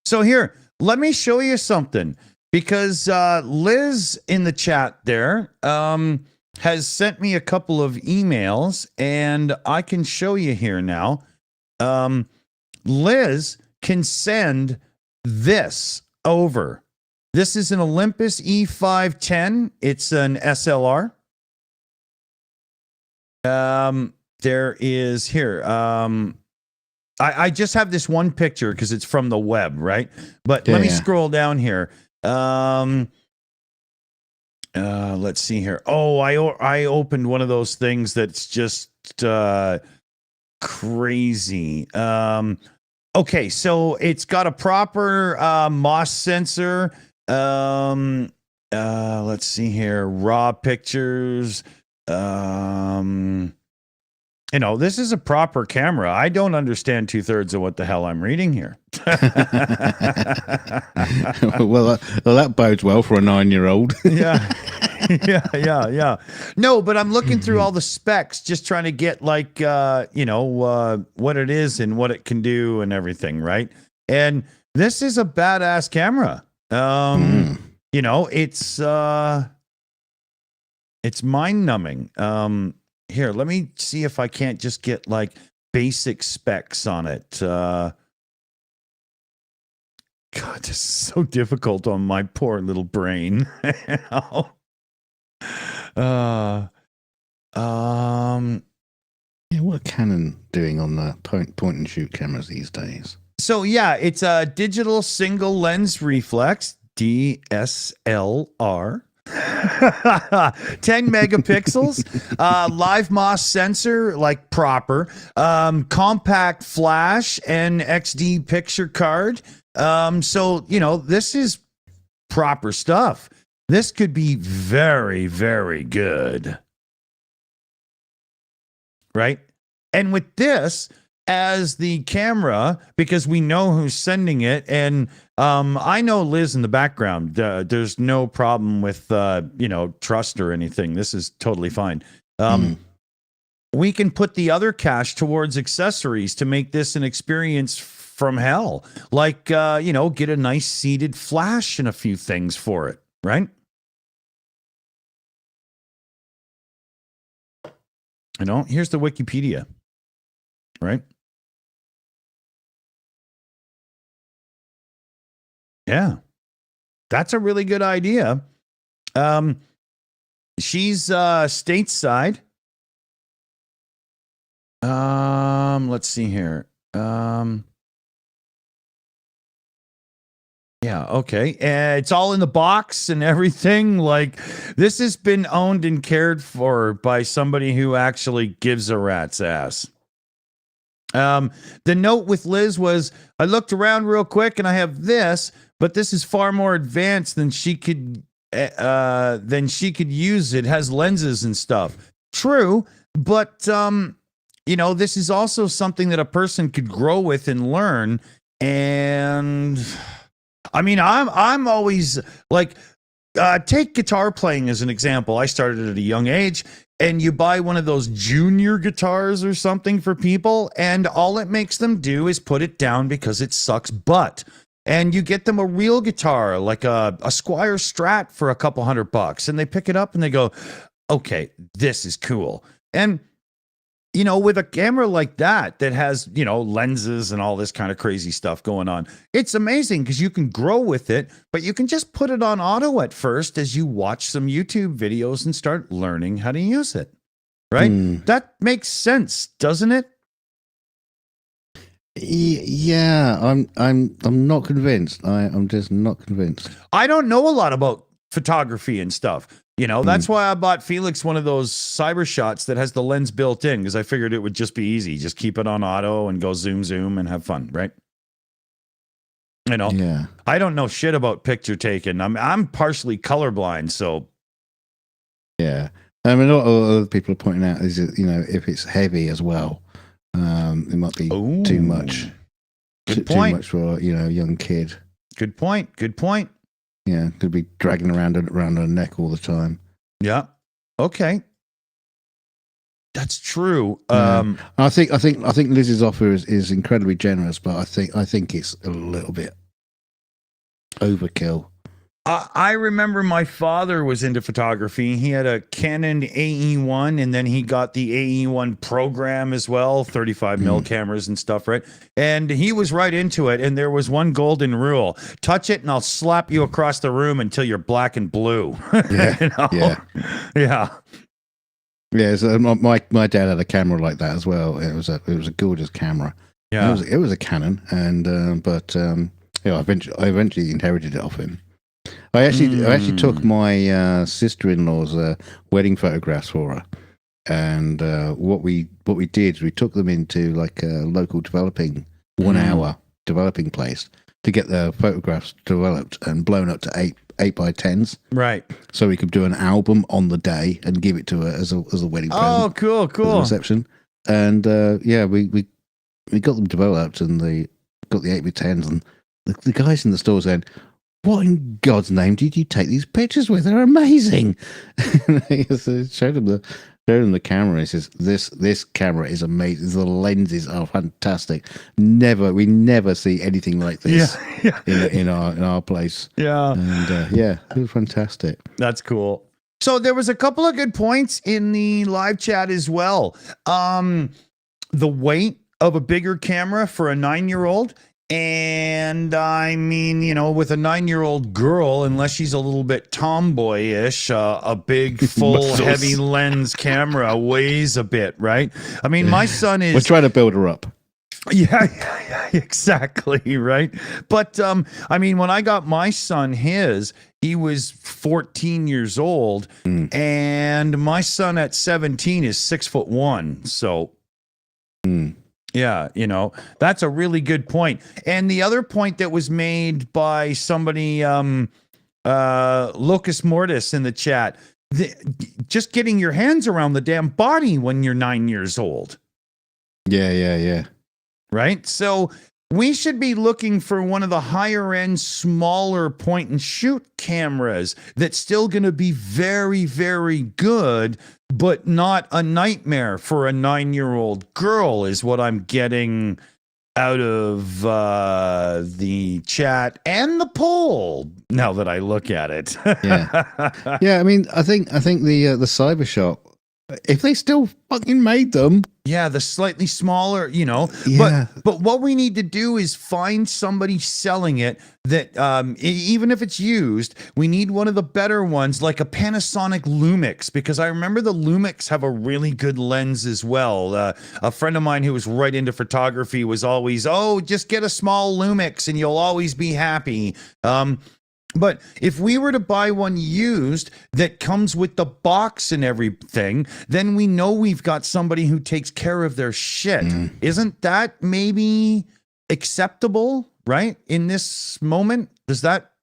So here, let me show you something because Liz in the chat there has sent me a couple of emails, and I can show you here now. Liz can send this over. This is an Olympus E510. It's an SLR. There is here. I just have this one picture because it's from the web, right? But let me scroll down here. Let's see here. Oh, I opened one of those things that's just crazy. Okay, so it's got a proper MOS sensor. Let's see here. Raw pictures. And This is a proper camera. I don't understand 2/3 of what the hell I'm reading here. Well, that bodes well for a 9-year-old. Yeah. Yeah. No, but I'm looking through all the specs, just trying to get like, what it is and what it can do and everything, right? And this is a badass camera. It's mind numbing. Here, let me see if I can't just get like basic specs on it. God, this is so difficult on my poor little brain. Yeah, what are Canon doing on the point and shoot cameras these days? So yeah, it's a digital single lens reflex, DSLR. 10 megapixels, live MOS sensor, like proper, compact flash and XD picture card. So, this is proper stuff. This could be very, very good. Right? And with this as the camera, because we know who's sending it, and I know Liz in the background. There's no problem with trust or anything. This is totally fine. We can put the other cash towards accessories to make this an experience from hell. Like get a nice seated flash and a few things for it, right? Here's the Wikipedia, right? Yeah, that's a really good idea. She's stateside. Let's see here. Yeah, okay. It's all in the box and everything. Like, this has been owned and cared for by somebody who actually gives a rat's ass. The note with Liz was, I looked around real quick and I have this, but this is far more advanced than she could use. It has lenses and stuff. True, but this is also something that a person could grow with and learn. And I mean, I'm always like, take guitar playing as an example. I started at a young age. And you buy one of those junior guitars or something for people, and all it makes them do is put it down because it sucks butt. And you get them a real guitar, like a Squier Strat for a couple $100, and they pick it up and they go, okay, this is cool. And, with a camera like that has, lenses and all this kind of crazy stuff going on, it's amazing because you can grow with it, but you can just put it on auto at first as you watch some YouTube videos and start learning how to use it. Right? That makes sense, doesn't it? Yeah, I'm not convinced. I'm just not convinced. I don't know a lot about photography and stuff. That's why I bought Felix one of those cyber shots that has the lens built in, because I figured it would just be easy. Just keep it on auto and go zoom and have fun, right? Yeah. I don't know shit about picture taking. I'm partially colorblind, so yeah. I mean, a lot of other people are pointing out is that, if it's heavy as well, it might be too much. Good point. Too much for a young kid. Good point. Yeah, could be dragging around her neck all the time. Yeah. Okay. That's true. I think Liz's offer is incredibly generous, but I think it's a little bit overkill. I remember my father was into photography. He had a Canon AE1, and then he got the AE1 program as well, 35 mil cameras and stuff, right? And he was right into it. And there was one golden rule: touch it, and I'll slap you across the room until you're black and blue. Yeah, yeah. Yeah, so my dad had a camera like that as well. It was a gorgeous camera. Yeah, it was a Canon, and but I eventually inherited it off him. I actually took my sister-in-law's wedding photographs for her, and what we did is we took them into like a local developing 1 hour developing place to get the photographs developed and blown up to 8x10s. Right. So we could do an album on the day and give it to her as a wedding present. Oh, cool. Reception. And yeah, we got them developed, and they got the 8x10s, and the guys in the store saying, "What in God's name did you take these pictures with? They're amazing." And I showed him the camera. He says, "This camera is amazing. The lenses are fantastic. We never see anything like this in our place." Yeah, and yeah, it was fantastic. That's cool. So there was a couple of good points in the live chat as well. The weight of a bigger camera for a 9-year-old. And I mean, with a 9-year-old girl, unless she's a little bit tomboyish, a big, full, heavy lens camera weighs a bit, right? I mean, my son is... We're trying to build her up. Yeah, exactly, right? But, I mean, when I got my son he was 14 years old, and my son at 17 is 6'1", so... Yeah, that's a really good point. And the other point that was made by somebody, Locus Mortis in the chat, just getting your hands around the damn body when you're 9 years old. Yeah. Right? So we should be looking for one of the higher end, smaller point and shoot cameras that's still going to be very, very good, but not a nightmare for a 9-year-old girl, is what I'm getting out of the chat and the poll now that I look at it. Yeah. I mean, I think the Cybershot, if they still fucking made them. Yeah, the slightly smaller, Yeah. But what we need to do is find somebody selling it that, even if it's used, we need one of the better ones, like a Panasonic Lumix, because I remember the Lumix have a really good lens as well. A friend of mine who was right into photography was always, just get a small Lumix and you'll always be happy. But if we were to buy one used that comes with the box and everything, then we know we've got somebody who takes care of their shit. Isn't that maybe acceptable, right? In this moment? Does that,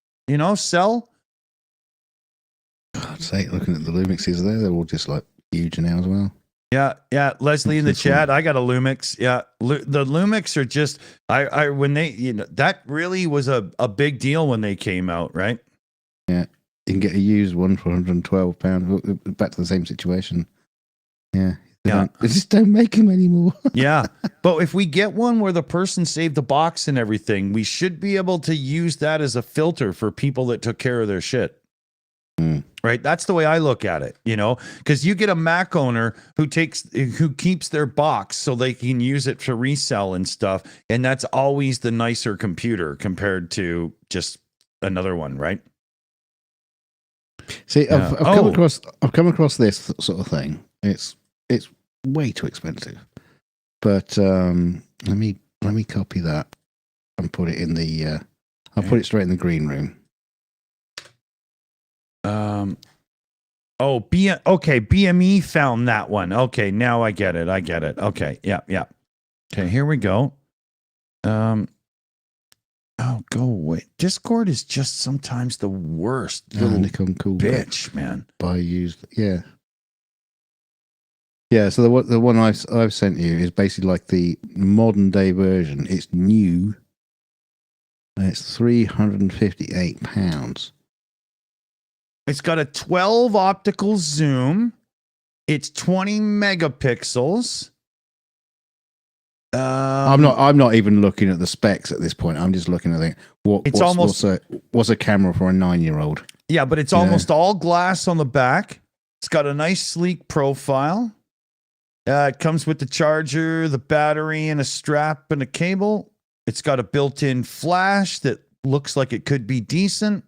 sell? God's sake, looking at the Lumixes there, they're all just like huge now as well. Yeah. Leslie in the chat, I got a Lumix. Yeah, the Lumix are just, I when they, that really was a big deal when they came out, right? Yeah, you can get a used one for £112. Back to the same situation. Yeah. They just don't make them anymore. Yeah, but if we get one where the person saved the box and everything, we should be able to use that as a filter for people that took care of their shit. Right, that's the way I look at it, because you get a Mac owner who keeps their box so they can use it to resell and stuff, and that's always the nicer computer compared to just another one, right? See, I've come across this sort of thing. It's way too expensive, but let me copy that and put it in the. I'll put it straight in the green room. BME found that one. Okay, now I get it. Okay, yeah. Okay, here we go. Go away. Discord is just sometimes the worst little cool bitch, man. Buy used, yeah. So the one I've sent you is basically like the modern day version. It's new. And it's £358. It's got a 12 optical zoom. It's 20 megapixels. I'm not even looking at the specs at this point. I'm just looking at what's a camera for a 9-year-old. Yeah, but it's almost all glass on the back. It's got a nice sleek profile. It comes with the charger, the battery, and a strap and a cable. It's got a built-in flash that looks like it could be decent.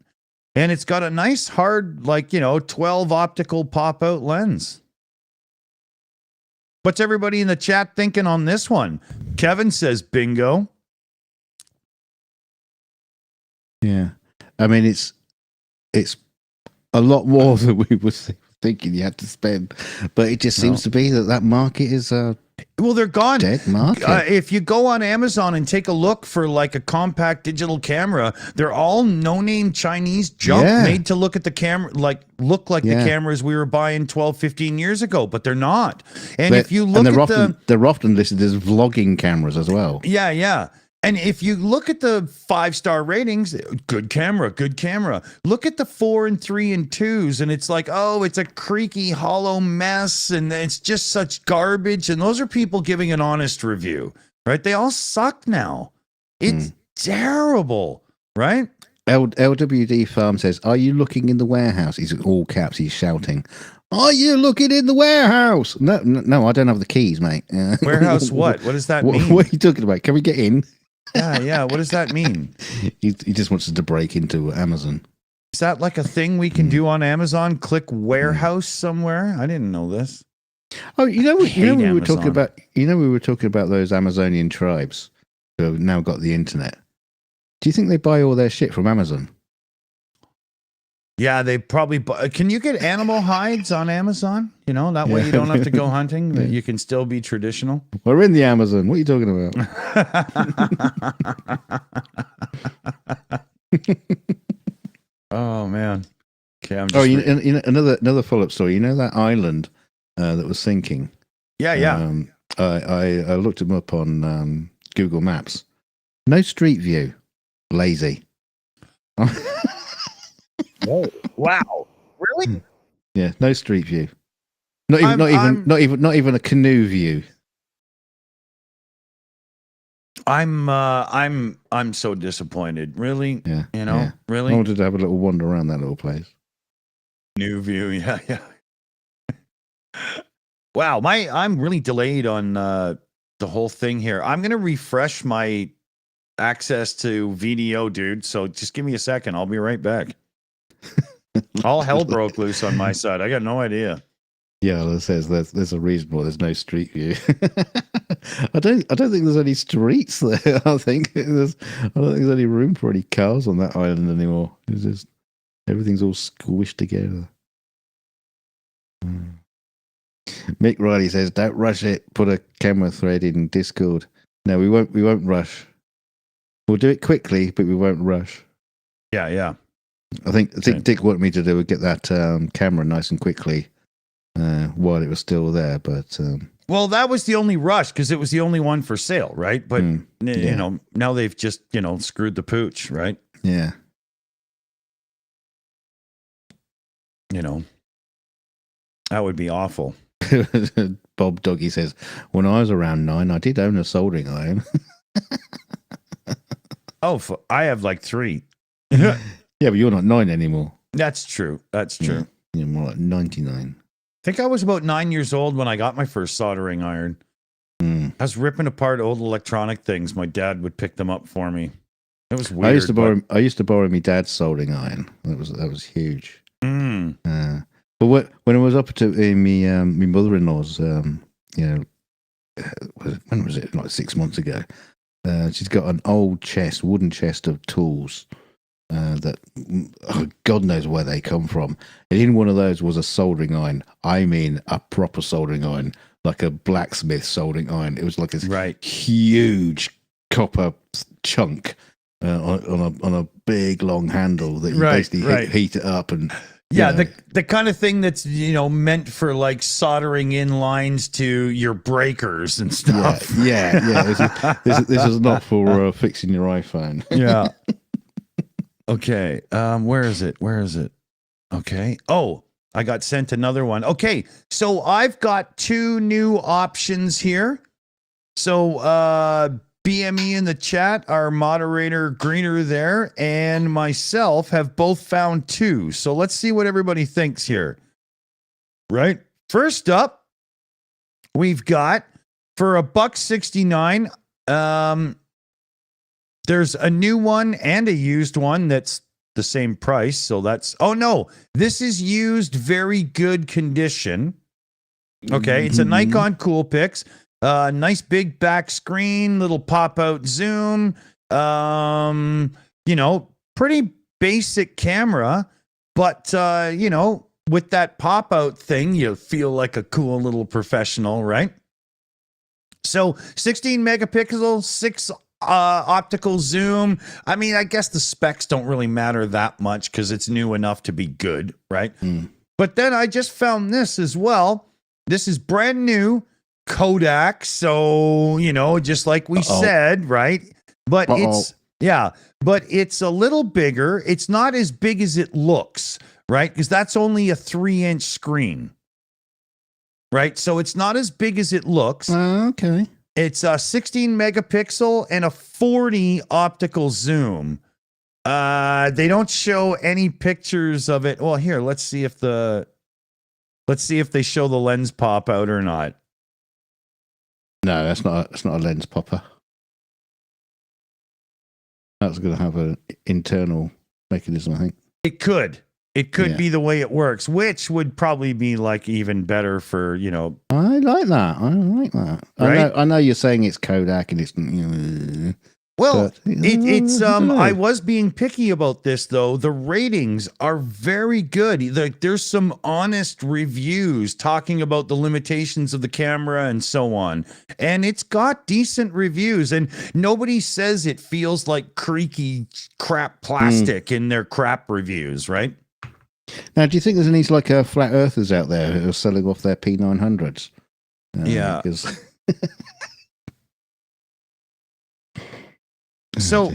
And it's got a nice hard, 12 optical pop-out lens. What's everybody in the chat thinking on this one? Kevin says bingo. Yeah. I mean, it's a lot more than we were thinking you had to spend. But it just seems to be that market is Well, they're gone. Dead market. If you go on Amazon and take a look for like a compact digital camera, they're all no-name Chinese junk made to look at the camera, look like the cameras we were buying 12, 15 years ago, but they're not. And if you look at they're often listed as vlogging cameras as well. Yeah. And if you look at the 5-star ratings, good camera. Look at the 4 and 3 and 2s, and it's like, oh, it's a creaky, hollow mess, and it's just such garbage. And those are people giving an honest review, right? They all suck now. It's terrible, right? LWD Farm says, "Are you looking in the warehouse?" He's in all caps. He's shouting, "Are you looking in the warehouse?" No, I don't have the keys, mate. Warehouse what? What does that mean? What are you talking about? Can we get in? Yeah. What does that mean? He just wants us to break into Amazon. Is that like a thing we can do on Amazon? Click warehouse somewhere? I didn't know this. Oh, we were talking about. We were talking about those Amazonian tribes who have now got the internet. Do you think they buy all their shit from Amazon? Yeah, they probably buy. Can you get animal hides on Amazon? That way you don't have to go hunting. You can still be traditional. We're in the Amazon. What are you talking about? Oh man. Okay, I'm just another follow-up story. You know that island that was sinking? Yeah. I looked them up on Google Maps. No street view. Lazy. Whoa. Wow. Really? Yeah, no street view. Not even a canoe view. I'm so disappointed. Really? Yeah. Really? I wanted to have a little wander around that little place. New view, yeah. Wow, I'm really delayed on the whole thing here. I'm gonna refresh my access to VDO, dude. So just give me a second. I'll be right back. All hell broke loose on my side. I got no idea. Yeah, it says there's a reason why there's no street view. I don't think there's any streets there. I don't think there's any room for any cars on that island anymore. It's just everything's all squished together. Mick Riley says, "Don't rush it. Put a camera thread in Discord." No, we won't rush. We'll do it quickly, but we won't rush. Yeah. I think Dick wanted me to do it, get that camera nice and quickly while it was still there, but well, that was the only rush because it was the only one for sale, right? But now they've just screwed the pooch, right? Yeah. That would be awful. Bob Doggy says, "When I was around 9, I did own a soldering iron." Oh, I have like 3. Yeah, but you're not 9 anymore. That's true. Yeah, you're more like 99. I think I was about 9 years old when I got my first soldering iron. I was ripping apart old electronic things. My dad would pick them up for me. It was weird. I used to borrow my dad's soldering iron. That was huge. But when I was up to my mother-in-law's, when was it? Like 6 months ago. She's got an old wooden chest of tools that God knows where they come from. And in one of those was a soldering iron. I mean, a proper soldering iron, like a blacksmith soldering iron. It was like this huge copper chunk on a big long handle that you basically heat it up and. Yeah, the kind of thing that's meant for like soldering in lines to your breakers and stuff. Yeah. This is not for fixing your iPhone. Yeah. Okay. Where is it? Okay. Oh, I got sent another one. Okay, so I've got 2 new options here. So BME in the chat, our moderator Greener there, and myself have both found 2. So let's see what everybody thinks here. Right? First up, we've got for $1.69, there's a new one and a used one that's the same price. So that's, oh no, this is used, very good condition. Okay, it's a Nikon Coolpix. Nice big back screen, little pop-out zoom. Pretty basic camera, but with that pop-out thing, you feel like a cool little professional, right? So 16 megapixel, 6 optical zoom. I mean, I guess the specs don't really matter that much because it's new enough to be good, right? But then I just found this as well. This is brand new Kodak. So, just like we said, right? But but it's a little bigger. It's not as big as it looks, right? Because that's only a 3-inch screen, right? So it's not as big as it looks. Okay. It's a 16 megapixel and a 40 optical zoom. They don't show any pictures of it. Well, here, let's see if they show the lens pop out or not. No, that's not a lens popper. That's going to have an internal mechanism, I think. It could be the way it works, which would probably be like even better for, I like that. Right? I know you're saying it's Kodak and it's, well, but, it's I was being picky about this though. The ratings are very good. There's some honest reviews talking about the limitations of the camera and so on. And it's got decent reviews, and nobody says it feels like creaky crap plastic in their crap reviews, right? Now, do you think there's any flat earthers out there who are selling off their P900s? Yeah. Because so,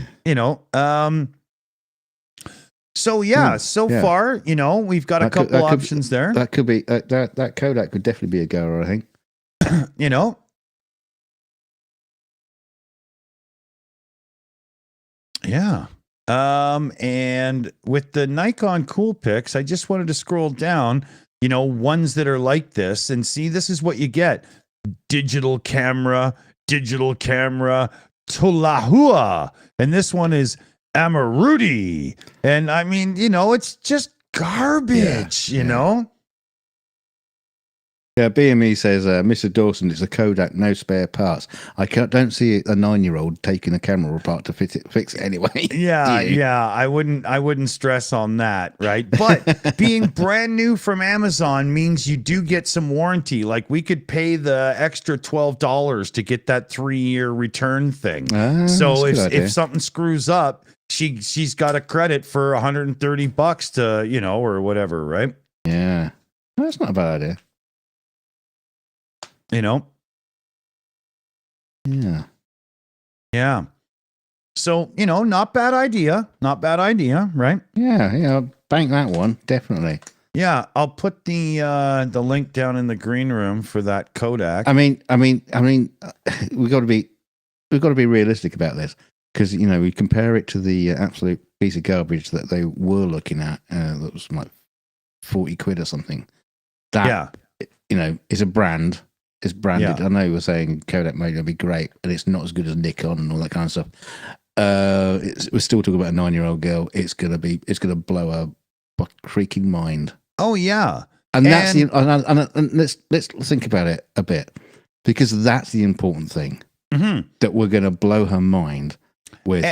far, we've got a couple options there. That could be, that Kodak could definitely be a goer, I think. Yeah. And with the Nikon Coolpix, I just wanted to scroll down, ones that are like this and see, this is what you get. Digital camera, Tulahua. And this one is Amaruti. And I mean, it's just garbage, you know? Yeah, BME says, Mr. Dawson, it's a Kodak, no spare parts. I don't see a 9-year-old taking a camera apart to fix it anyway. Yeah, I wouldn't stress on that, right? But being brand new from Amazon means you do get some warranty. Like we could pay the extra $12 to get that 3-year return thing. So if something screws up, she's got a credit for $130 to, or whatever, right? Yeah. That's not a bad idea. Yeah. Yeah. So, not bad idea. Not bad idea, right? Yeah. Bank that one, definitely. Yeah, I'll put the link down in the green room for that Kodak. I mean, we've got to be realistic about this, because we compare it to the absolute piece of garbage that they were looking at. That was like 40 quid or something. That is a brand. It's branded. Yeah. I know you were saying Kodak may not be great, and it's not as good as Nikon and all that kind of stuff. We're still talking about a 9-year-old girl. It's gonna blow her creaking mind. Oh yeah, and that's and let's think about it a bit, because that's the important thing, that we're gonna blow her mind with.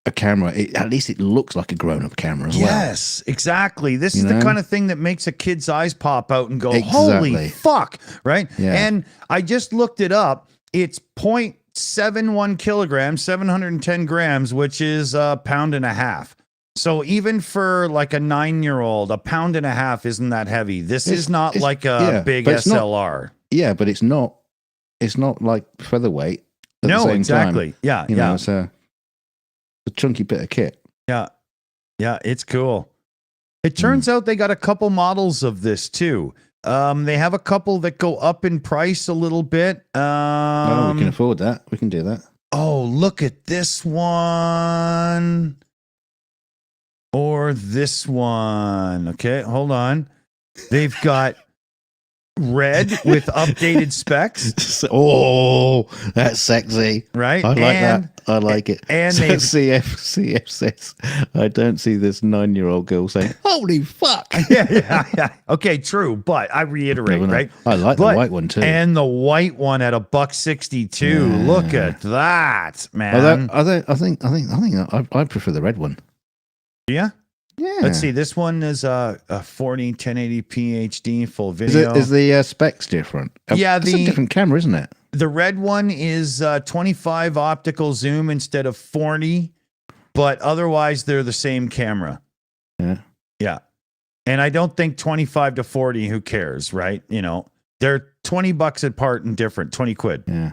A camera, at least it looks like a grown-up camera as well. Yes, exactly. This is the kind of thing that makes a kid's eyes pop out and go, holy fuck, right? Yeah. And I just looked it up. It's 0.71 kilograms, 710 grams, which is a pound and a half. So even for like a 9-year-old, a pound and a half isn't that heavy. This is not like a big SLR. But it's not like featherweight. No, exactly. Time. Yeah. It's a chunky bit of kit. Yeah, it's cool. It turns out they got a couple models of this too. They have a couple that go up in price a little bit. We can afford that. We can do that. Oh, look at this one. Or this one. Okay, hold on. They've got red with updated specs. Oh, that's sexy. Right? I like that. I like it. And so CF says, I don't see this 9-year-old girl saying, holy fuck. Yeah. Okay, true. But I reiterate, right? I like the white one too. And the white one at $1.62. Yeah. Look at that, man. I think I prefer the red one. Yeah? Yeah. Let's see. This one is a 40 1080p HD full video. Is the specs different? Yeah, it's a different camera, isn't it? The red one is 25 optical zoom instead of 40, but otherwise they're the same camera. Yeah. Yeah. And I don't think 25 to 40, who cares, right? You know, they're $20 apart and different, 20 quid. Yeah.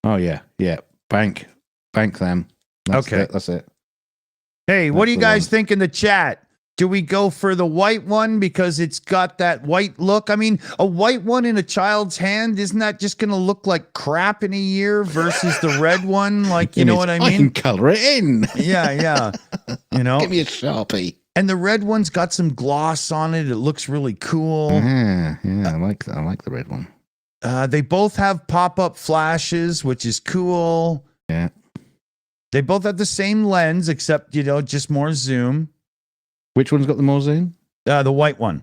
Oh, yeah. Yeah. Bank them. Okay. That's it. Hey, what That's do you the guys one. think in the chat? Do we go for the white one because it's got that white look? I mean, a white one in a child's hand, isn't that just going to look like crap in a year versus the red one? Like, you know what I I can mean? color it in. Yeah. You know? Give me a Sharpie. And the red one's got some gloss on it. It looks really cool. Yeah. I like that. I like the red one. They both have pop-up flashes, which is cool. Yeah. They both have the same lens, except, you know, just more zoom. Which one's got the more zoom? The white one.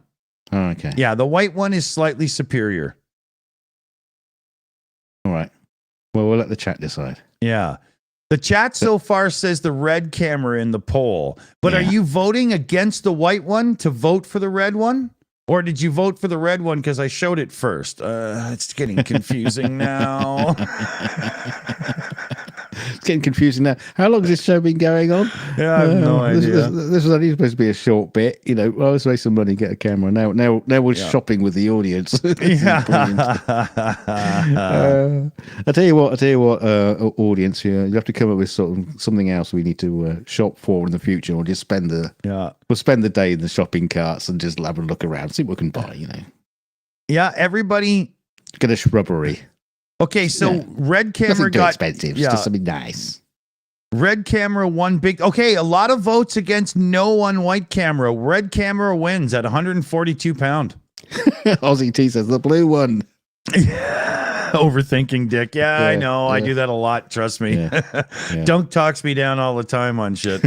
Oh, okay. Yeah, the white one is slightly superior. All right. Well, we'll let the chat decide. Yeah. The chat so far says the red camera in the poll. But are Yeah. you voting against the white one to vote for the red one? Or did you vote for the red one because I showed it first? It's getting confusing now. It's getting confusing now. How long has this show been going on? Yeah, I have no idea. This was only supposed to be a short bit. You know, well, let's raise some money, get a camera. Now we're shopping with the audience. Yeah. I tell you what, audience here, you have to come up with sort of something else we need to shop for in the future, or just we'll spend the day in the shopping carts and just have a look around, see what we can buy. You know, Yeah, everybody. get a shrubbery. Okay, so Yeah. red camera Nothing too got expensive. yeah. Just something nice. Red camera won big. Okay, a lot of votes against no on white camera. Red camera wins at 142 pound. Aussie T says the blue one. Overthinking, Dick. Yeah, I know. I do that a lot. Trust me. Yeah. Dunk talks me down all the time on shit.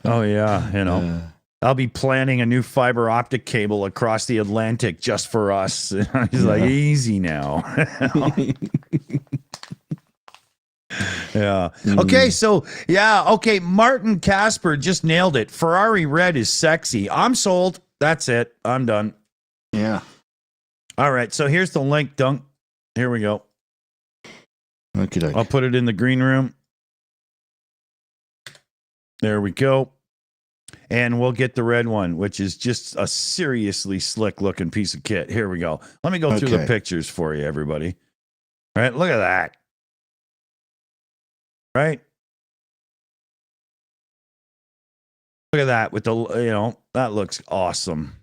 Oh yeah, you know. I'll be planning a new fiber optic cable across the Atlantic just for us. He's like, easy now. Yeah. Okay, so okay. Martin Casper just nailed it. Ferrari red is sexy. I'm sold. That's it. I'm done. Yeah. All right. So here's the link, Dunk. Here we go. Okay. I'll put it in the green room. There we go. And we'll get the red one, which is just a seriously slick looking piece of kit. Here we go. Let me go through the pictures for you, everybody. All right. Look at that. Right. Look at that with the, you know, that looks awesome.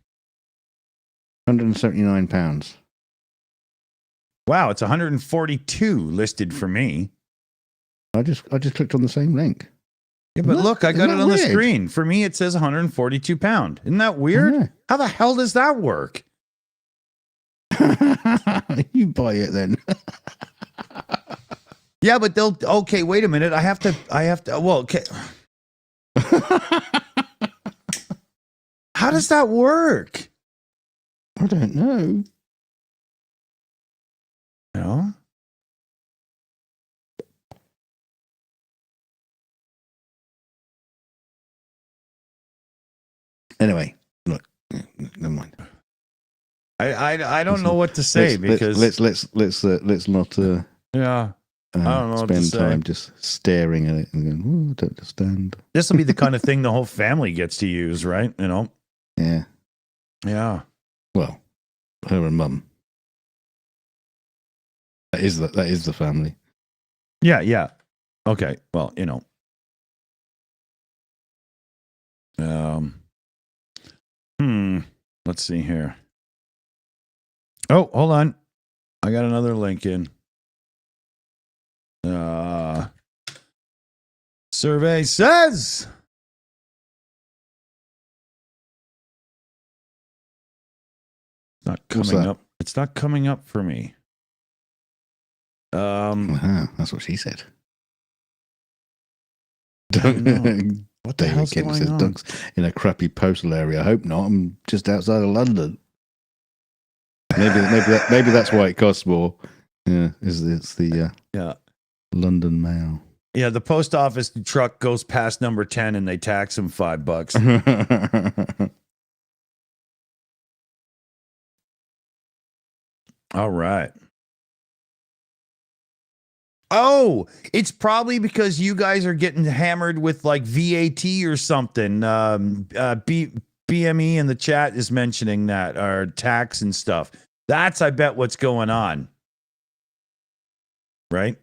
£179. Wow. It's 142 listed for me. I just clicked on the same link. Yeah, but look, I got it on the weird? screen. For me, it says 142 pound. Isn't that weird? Yeah. How the hell does that work? You buy it then. Yeah, but they'll, okay, wait a minute. I have to, well, okay. How does that work? I don't know. No. Anyway, look, never mind. I don't know what to say because let's not yeah. I don't know what to spend say. time just staring at it and going, oh, I don't understand. This will be the kind of thing the whole family gets to use, right? You know? Yeah. Yeah. Well, her and mum. That is the family. Yeah. Okay. Well, you know. Let's see here. Oh, hold on. I got another link in. Survey says not coming up. It's not coming up for me. That's what she said. What the hell's David Kent going says on? Dunk's in a crappy postal area. I hope not. I'm just outside of London. Maybe that's why it costs more. Yeah, it's the London Mail. Yeah, the post office truck goes past number 10 and they tax him $5. All right. Oh, it's probably because you guys are getting hammered with like VAT or something. BME in the chat is mentioning that, or tax and stuff. That's, I bet, what's going on. Right?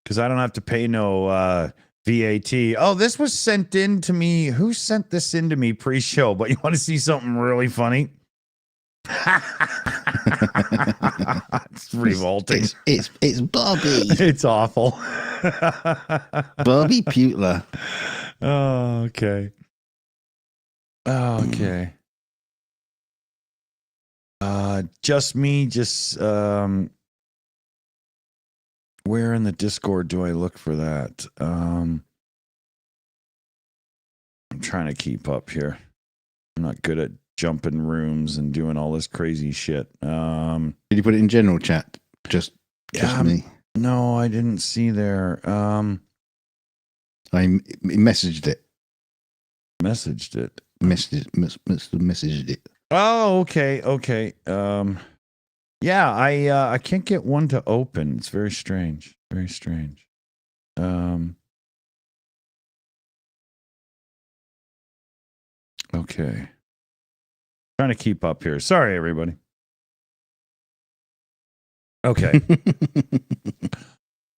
Because I don't have to pay no VAT. Oh, this was sent in to me. Who sent this in to me pre-show? But you want to see something really funny? It's revolting. It's Bobby. It's awful. Bobby Putler. Oh, okay. Oh, okay. Just me, where in the Discord do I look for that? I'm trying to keep up here. I'm not good at jumping rooms and doing all this crazy shit. Did you put it in general chat? Just me? No, I didn't see there. I messaged it. Messaged it. Messaged it. Oh, okay. Yeah, I can't get one to open. It's very strange. Very strange. Okay. Trying to keep up here. Sorry, everybody. Okay.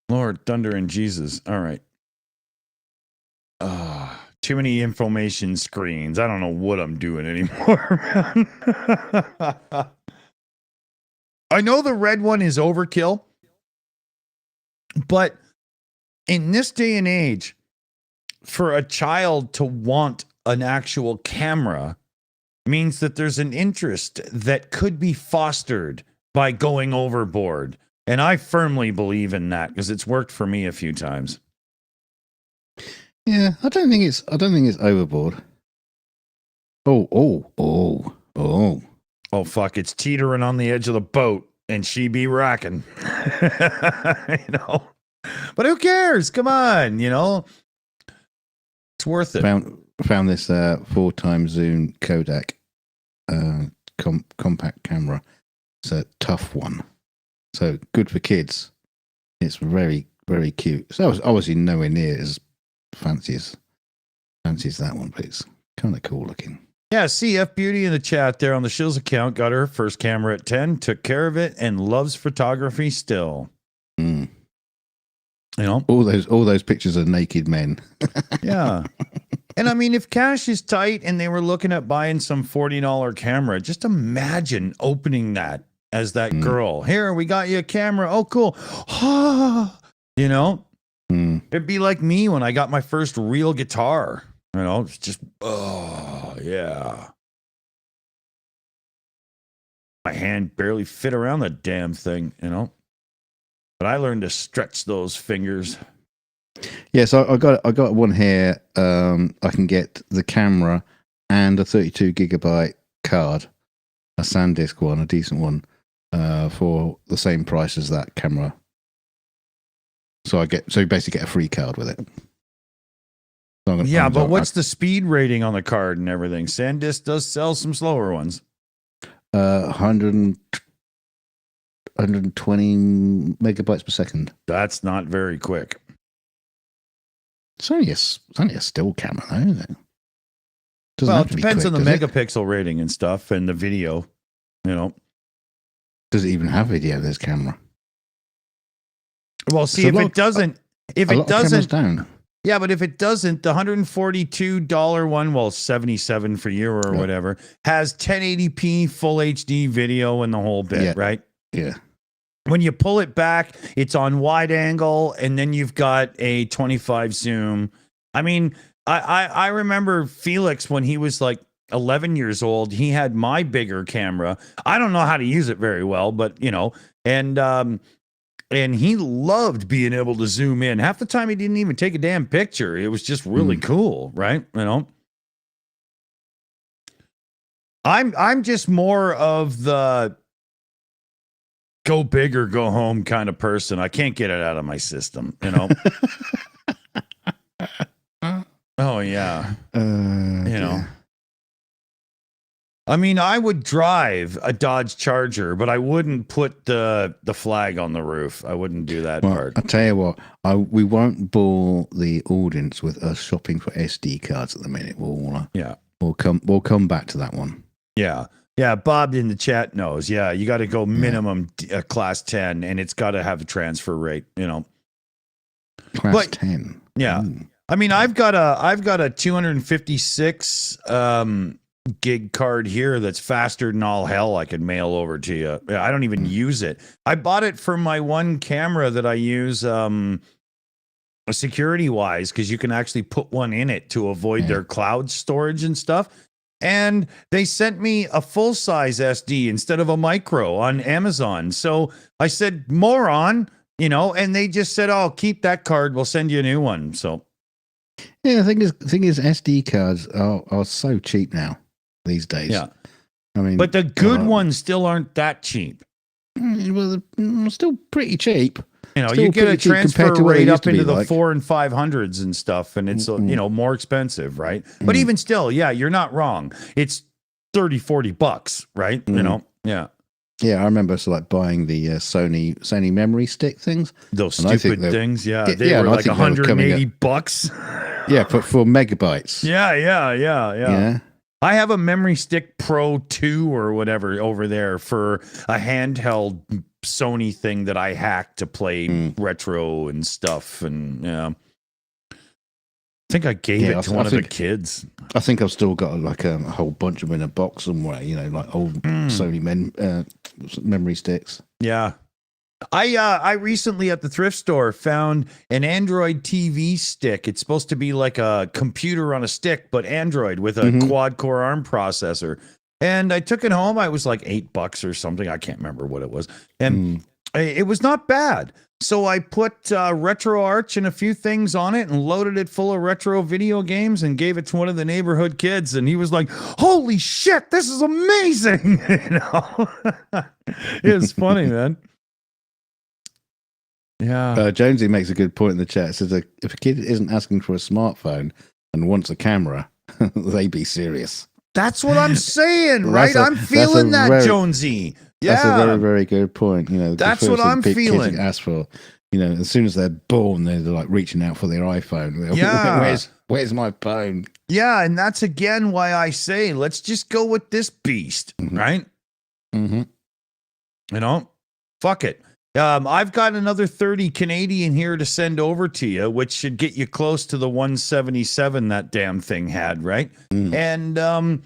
Lord, thunder and Jesus. All right. Too many information screens. I don't know what I'm doing anymore. I know the red one is overkill, but in this day and age, for a child to want an actual camera means that there's an interest that could be fostered by going overboard. And I firmly believe in that because it's worked for me a few times. Yeah, I don't think it's overboard. Oh, fuck, it's teetering on the edge of the boat and she be rocking. But who cares? Come on, it's worth it. Found this 4x zoom Kodak compact camera. It's a tough one, so good for kids. It's very, very cute. So I was obviously nowhere near as fancy as that one, but it's kind of cool looking. Yeah, CF Beauty in the chat there on the Shills account got her first camera at 10, took care of it, and loves photography still. All those pictures of naked men. Yeah. And I mean, if cash is tight and they were looking at buying some $40 camera, just imagine opening that as that girl. Here, we got you a camera. Oh, cool. It'd be like me when I got my first real guitar. It's just, oh, yeah. My hand barely fit around the damn thing, But I learned to stretch those fingers. Yeah, so I got one here. I can get the camera and a 32 gigabyte card, a SanDisk one, a decent one, for the same price as that camera. So you basically get a free card with it. But what's the speed rating on the card and everything? SanDisk does sell some slower ones. 120 megabytes per second. That's not very quick. It's only a still camera, though, isn't it? Well, it depends on the megapixel rating and stuff and the video, Does it even have video, this camera? Well, see, if it doesn't, down. Yeah, but if it doesn't, the $142 one, well, 77 for you or whatever, has 1080p full HD video and the whole bit, right? Yeah. When you pull it back, it's on wide angle, and then you've got a 25 zoom. I mean, I remember Felix when he was like 11 years old. He had my bigger camera. I don't know how to use it very well, but and he loved being able to zoom in. Half the time he didn't even take a damn picture. It was just really cool, right? I'm just more of the go big or go home kind of person. I can't get it out of my system, Oh yeah. I mean, I would drive a Dodge Charger, but I wouldn't put the flag on the roof. I wouldn't do that part. I'll tell you what, we won't bore the audience with us shopping for SD cards at the minute. We'll come back to that one. Yeah. Yeah, Bob in the chat knows. Yeah, you got to go minimum class 10, and it's got to have a transfer rate, Class 10. Yeah. Ooh. I mean, I've got a 256 gig card here that's faster than all hell. I could mail over to you. I don't even use it. I bought it for my one camera that I use security wise, because you can actually put one in it to avoid their cloud storage and stuff. And they sent me a full-size SD instead of a micro on Amazon. So I said, moron, and they just said, oh, keep that card. We'll send you a new one. So, yeah, the thing is, SD cards are so cheap now these days. Yeah. I mean, but the good ones still aren't that cheap. Well, they're still pretty cheap. You get a transfer rate up into the like 400s and 500s and stuff, and it's more expensive, right? But even still, yeah, you're not wrong. It's $30-$40, right? Yeah. Yeah, I remember buying the Sony memory stick things. Those stupid things, they were like $180. Yeah, for megabytes. Yeah. I have a Memory Stick Pro 2 or whatever over there for a handheld Sony thing that I hacked to play retro and stuff. And I think I gave it to one of the kids. I think I've still got a whole bunch of them in a box somewhere, like old Sony memory sticks. Yeah. I recently at the thrift store found an Android TV stick. It's supposed to be like a computer on a stick, but Android with a quad-core ARM processor. And I took it home. I was like $8 or something. I can't remember what it was. And it was not bad. So I put RetroArch and a few things on it and loaded it full of retro video games and gave it to one of the neighborhood kids. And he was like, holy shit, this is amazing. It was funny, man. Yeah. Jonesy makes a good point in the chat. Says that if a kid isn't asking for a smartphone and wants a camera, they be serious. That's what I'm saying, right? I'm feeling that, Jonesy. Yeah. That's a very, very good point. That's what I'm feeling. Kids ask for, as soon as they're born, they're like reaching out for their iPhone. Yeah. Where's my phone? Yeah, and that's again why I say let's just go with this beast, right? Fuck it. I've got another 30 Canadian here to send over to you, which should get you close to the 177 that damn thing had, right? And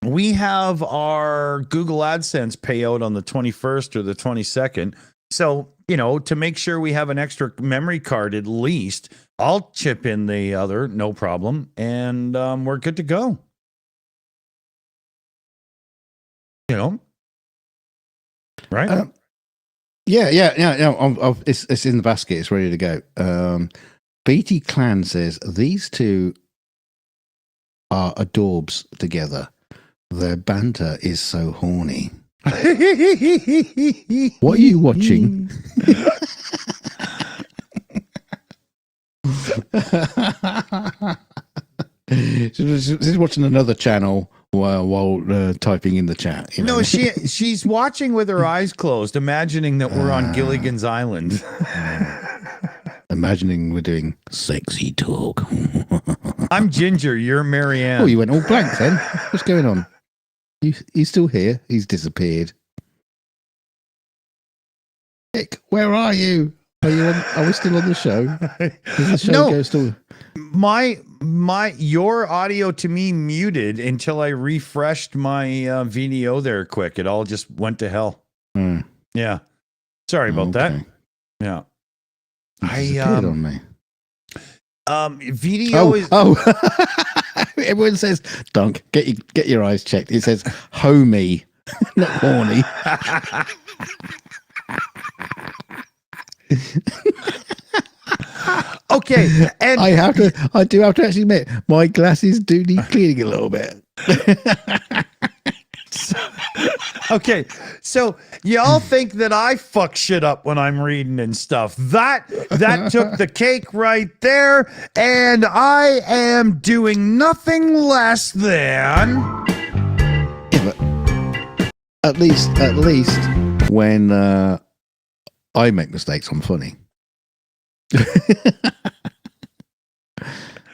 we have our Google AdSense payout on the 21st or the 22nd. So, to make sure we have an extra memory card at least, I'll chip in the other, no problem. And we're good to go. Right? Yeah. It's in the basket. It's ready to go. BT Clan says these two are adorbs together. Their banter is so horny. What are you watching? She's watching another channel while typing in the chat. No, she's watching with her eyes closed, imagining that we're on Gilligan's Island. Imagining we're doing sexy talk. I'm Ginger, you're Marianne. Oh, you went all blank then. What's going on? He's still here. He's disappeared. Nick, where are you? Are we still on the show? Does the show go still? Your audio to me muted until I refreshed my video there quick. It all just went to hell. Yeah. Sorry about that. Yeah. Disappeared on me. Video is Everyone says, Dunk, get your eyes checked. It says homie, not horny. Okay, and I do have to actually admit, my glasses do need cleaning a little bit. Okay, so y'all think that I fuck shit up when I'm reading and stuff. That took the cake right there, and I am doing nothing less than At least when I make mistakes, I'm funny.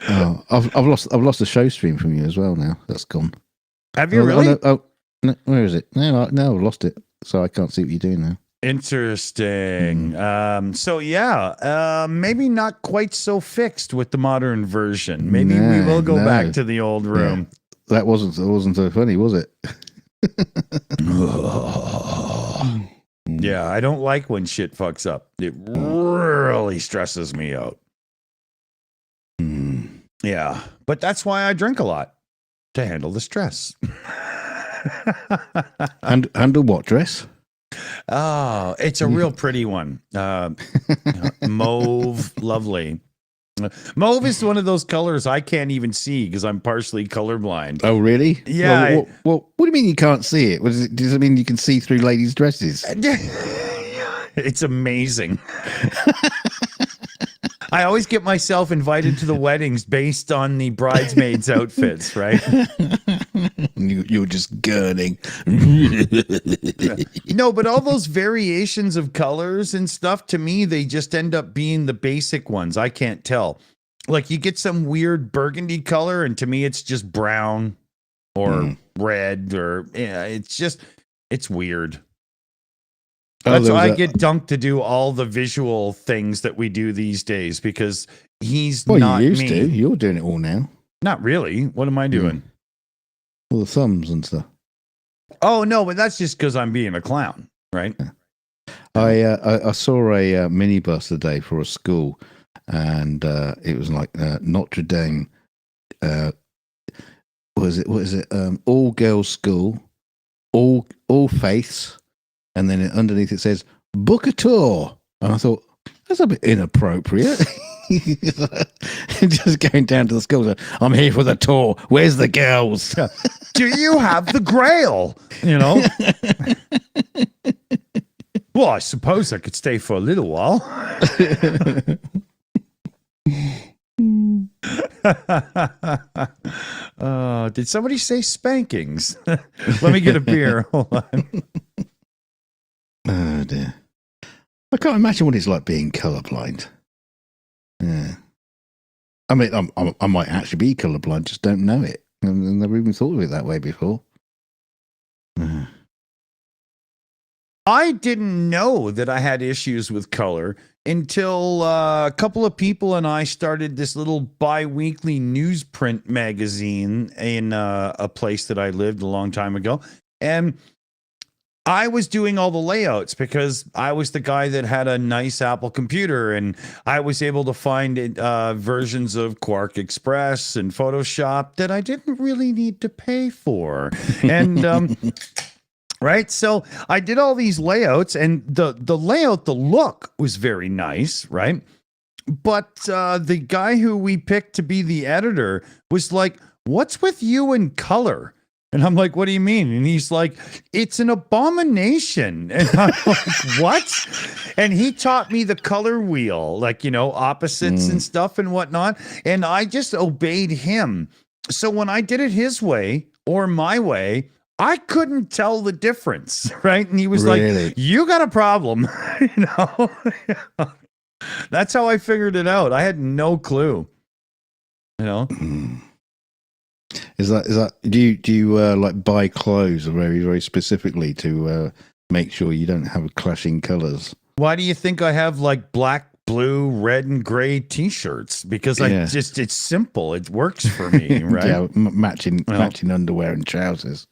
Oh, I've lost the show stream from you as well now. That's gone. Have you really? No, where is it? No, I've lost it. So I can't see what you're doing now. Interesting. So yeah, maybe not quite so fixed with the modern version. Maybe we will go back to the old room. Yeah. That wasn't so funny, was it? Yeah, I don't like when shit fucks up. It really stresses me out. Yeah, but that's why I drink a lot, to handle the stress. Handle what dress? Oh, it's a real pretty one. Mauve, lovely. Mauve is one of those colors I can't even see because I'm partially colorblind. Oh, really? Yeah. Well, what do you mean you can't see it? Does it mean you can see through ladies' dresses? It's amazing. I always get myself invited to the weddings based on the bridesmaids' outfits, right? You're just gurning. No, but all those variations of colors and stuff, to me, they just end up being the basic ones. I can't tell. Like you get some weird burgundy color, and to me, it's just brown or red, or it's weird. That's why I get Dunk to do all the visual things that we do these days because he's not you used me. to. You're doing it all now. Not really. What am I doing? All the thumbs and stuff. Oh, no, but that's just because I'm being a clown, right? Yeah. I saw a minibus today for a school, and it was like Notre Dame. What is it? All girls school, all faiths. And then underneath it says, book a tour. And I thought, that's a bit inappropriate. Just going down to the school, saying, I'm here for the tour. Where's the girls? Do you have the Grail? You know? Well, I suppose I could stay for a little while. Did somebody say spankings? Let me get a beer. Hold on. Oh dear. I can't imagine what it's like being colorblind. Yeah. I mean, I might actually be colorblind, just don't know it. I've never even thought of it that way before. I didn't know that I had issues with color until a couple of people and I started this little bi-weekly newsprint magazine in a place that I lived a long time ago. And I was doing all the layouts because I was the guy that had a nice Apple computer, and I was able to find versions of Quark Express and Photoshop that I didn't really need to pay for. And right, so I did all these layouts, and the layout, the look was very nice, right? But the guy who we picked to be the editor was like, "What's with you and color?" And I'm like, what do you mean? And he's like, it's an abomination. And I'm like, what? And he taught me the color wheel, like, opposites and stuff and whatnot. And I just obeyed him. So when I did it his way or my way, I couldn't tell the difference, right? And he was like, you got a problem, That's how I figured it out. I had no clue, Is that do you like buy clothes very, very specifically to make sure you don't have clashing colors? Why do you think I have like black, blue, red, and gray t-shirts? Because it's simple. It works for me, right? Yeah, matching underwear and trousers.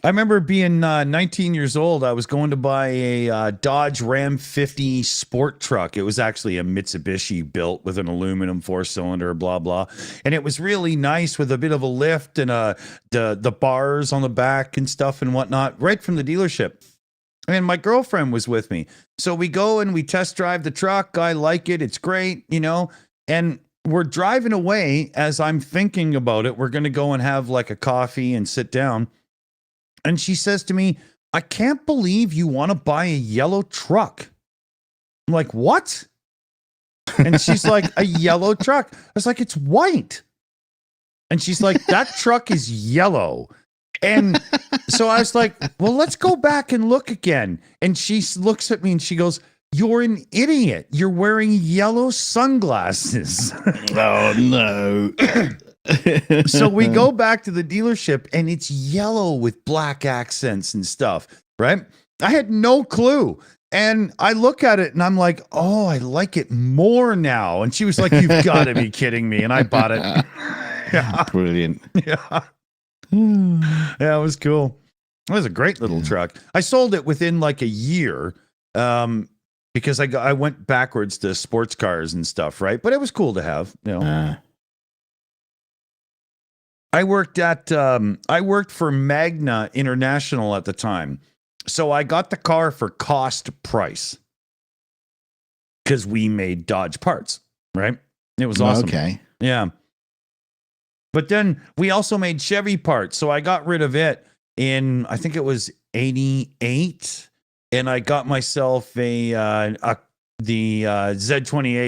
I remember being 19 years old. I was going to buy a Dodge Ram 50 sport truck. It was actually a Mitsubishi built with an aluminum 4-cylinder, blah, blah. And it was really nice with a bit of a lift and the bars on the back and stuff and whatnot, right from the dealership. And my girlfriend was with me. So we go and we test drive the truck. I like it. It's great, and we're driving away as I'm thinking about it. We're going to go and have like a coffee and sit down. And she says to me, I can't believe you want to buy a yellow truck. I'm like, what? And she's like, a yellow truck. I was like, it's white. And she's like, that truck is yellow. And so I was like, well, let's go back and look again. And she looks at me and she goes, you're an idiot. You're wearing yellow sunglasses. Oh, no. So we go back to the dealership and it's yellow with black accents and stuff, right? I had no clue. And I look at it and I'm like, oh, I like it more now. And she was like, you've got to be kidding me. And I bought it. Yeah. Brilliant. Yeah. Yeah, it was cool. It was a great little truck. I sold it within like a year because I went backwards to sports cars and stuff, right? But it was cool to have, you know. I worked for Magna International at the time. So I got the car for cost price because we made Dodge parts, right? It was awesome. Okay. Yeah. But then we also made Chevy parts. So I got rid of it in, I think it was 88. And I got myself the Z28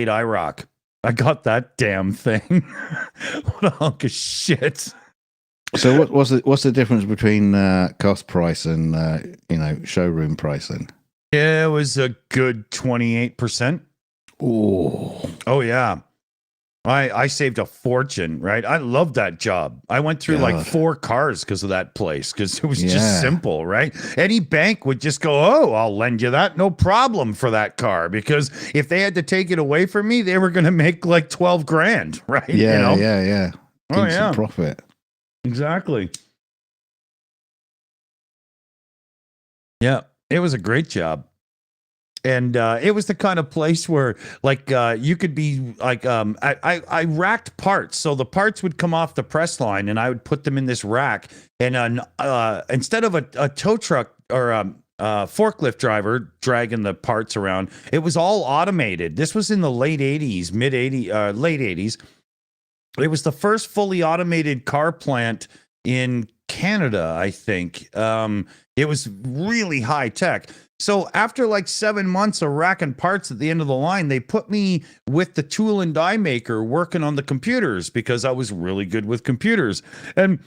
IROC. I got that damn thing. What a hunk of shit. So what's the difference between cost price and showroom pricing? It was a good 28%. Oh yeah. I saved a fortune, right? I loved that job. I went through like 4 cars because of that place, because it was just simple, right? Any bank would just go, oh, I'll lend you that. No problem for that car. Because if they had to take it away from me, they were going to make like 12 grand, right? Yeah, you know? yeah. Decent profit. Exactly. Yeah, it was a great job. And it was the kind of place where, like, you could be like, I racked parts. So the parts would come off the press line and I would put them in this rack. And instead of a tow truck or a forklift driver dragging the parts around, it was all automated. This was in the late 80s, late 80s. It was the first fully automated car plant in Canada, I think. It was really high tech. So after like 7 months of racking parts at the end of the line, they put me with the tool and die maker working on the computers because I was really good with computers. And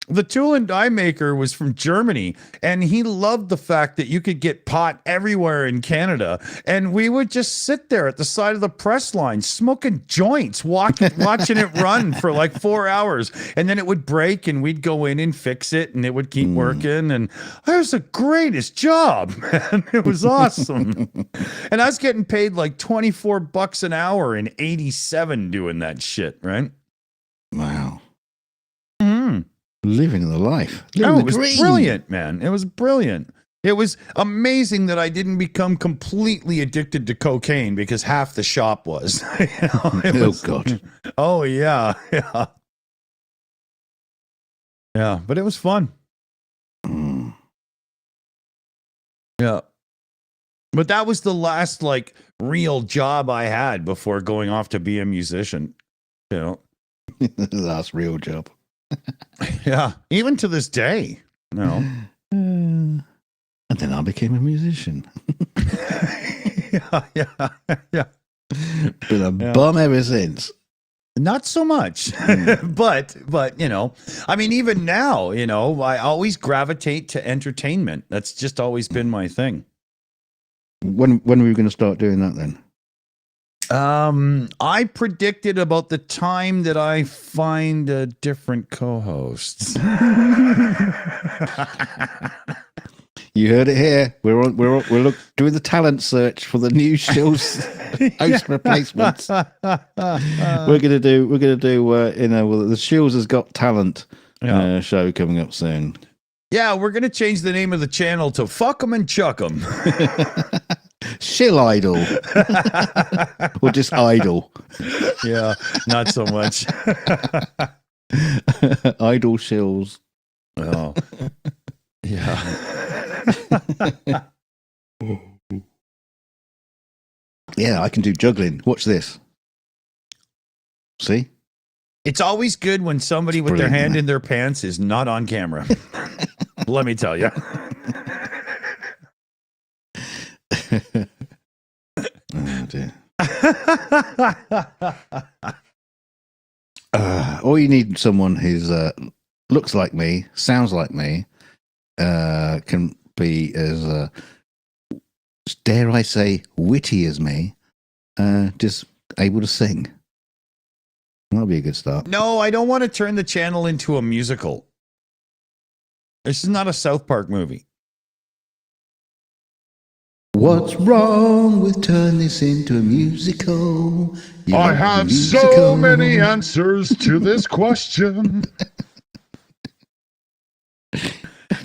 the tool and die maker was from Germany, and he loved the fact that you could get pot everywhere in Canada. And we would just sit there at the side of the press line smoking joints, watching it run for like 4 hours. And then it would break and we'd go in and fix it and it would keep working. And it was the greatest job, man. It was awesome. And I was getting paid like $24 an hour in 87 doing that shit, right? Wow. Living the life. It was brilliant, man. It was brilliant. It was amazing that I didn't become completely addicted to cocaine because half the shop was. God. Oh, yeah. Yeah. Yeah, but it was fun. Yeah. But that was the last, like, real job I had before going off to be a musician. You know? The last real job. Yeah, even to this day. No. And then I became a musician. Yeah. Been a bum ever since. Not so much, but you know, I mean, even now, you know, I always gravitate to entertainment. That's just always been my thing. When were you going to start doing that then? I predicted about the time that I find a different co-host. You heard it here. We're doing the talent search for the new Shills host replacements. We're gonna do the Shills has got talent show coming up soon. Yeah, we're gonna change the name of the channel to Fuck 'em and Chuck 'em. Shill Idol. Or just Idol. Yeah, not so much. Idol Shills. Oh. Yeah. Yeah, I can do juggling. Watch this. See? It's always good when somebody with their hand in their pants is not on camera. Let me tell you. Oh dear. Or you need someone who's looks like me, sounds like me, can be as, dare I say, witty as me, just able to sing. That'll be a good start. No, I don't want to turn the channel into a musical. This is not a South Park movie. What's wrong with turning this into a musical? You I like the have musical? so many answers to this question.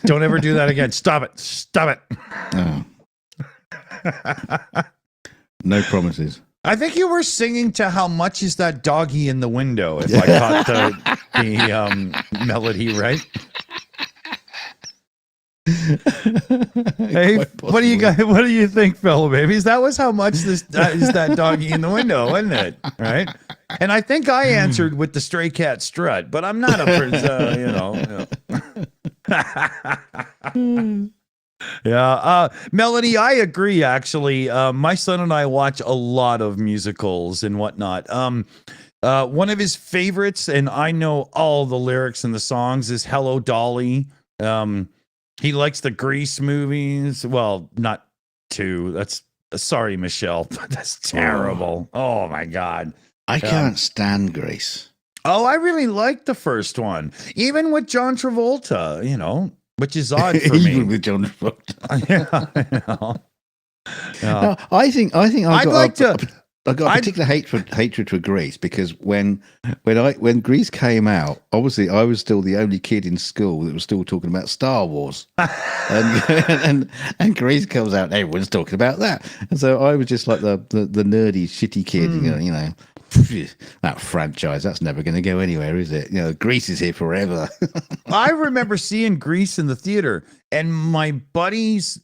Don't ever do that again. Stop it. Stop it. Oh. No promises. I think you were singing to How Much Is That Doggy in the Window, if I caught the melody right. Hey, what do you guys? What do you think, fellow babies? That was how much this is that doggy in the window, wasn't it? Right? And I think I answered with the stray cat strut, but I'm not a Yeah, Melody, I agree. Actually, my son and I watch a lot of musicals and whatnot. One of his favorites, and I know all the lyrics and the songs, is "Hello, Dolly." He likes the Grease movies. Well, not two. That's sorry, Michelle, but that's terrible. Oh my God, I can't stand Grease. Oh, I really like the first one, even with John Travolta. You know, which is odd for me. Even with John Travolta. Yeah, I know. Yeah. No, I think I'd like to. I got a particular hatred for Grease because when Grease came out, obviously I was still the only kid in school that was still talking about Star Wars, and Grease comes out, and everyone's talking about that, and so I was just like the nerdy shitty kid, you know, that franchise that's never going to go anywhere, is it? You know, Grease is here forever. I remember seeing Grease in the theater, and my buddy's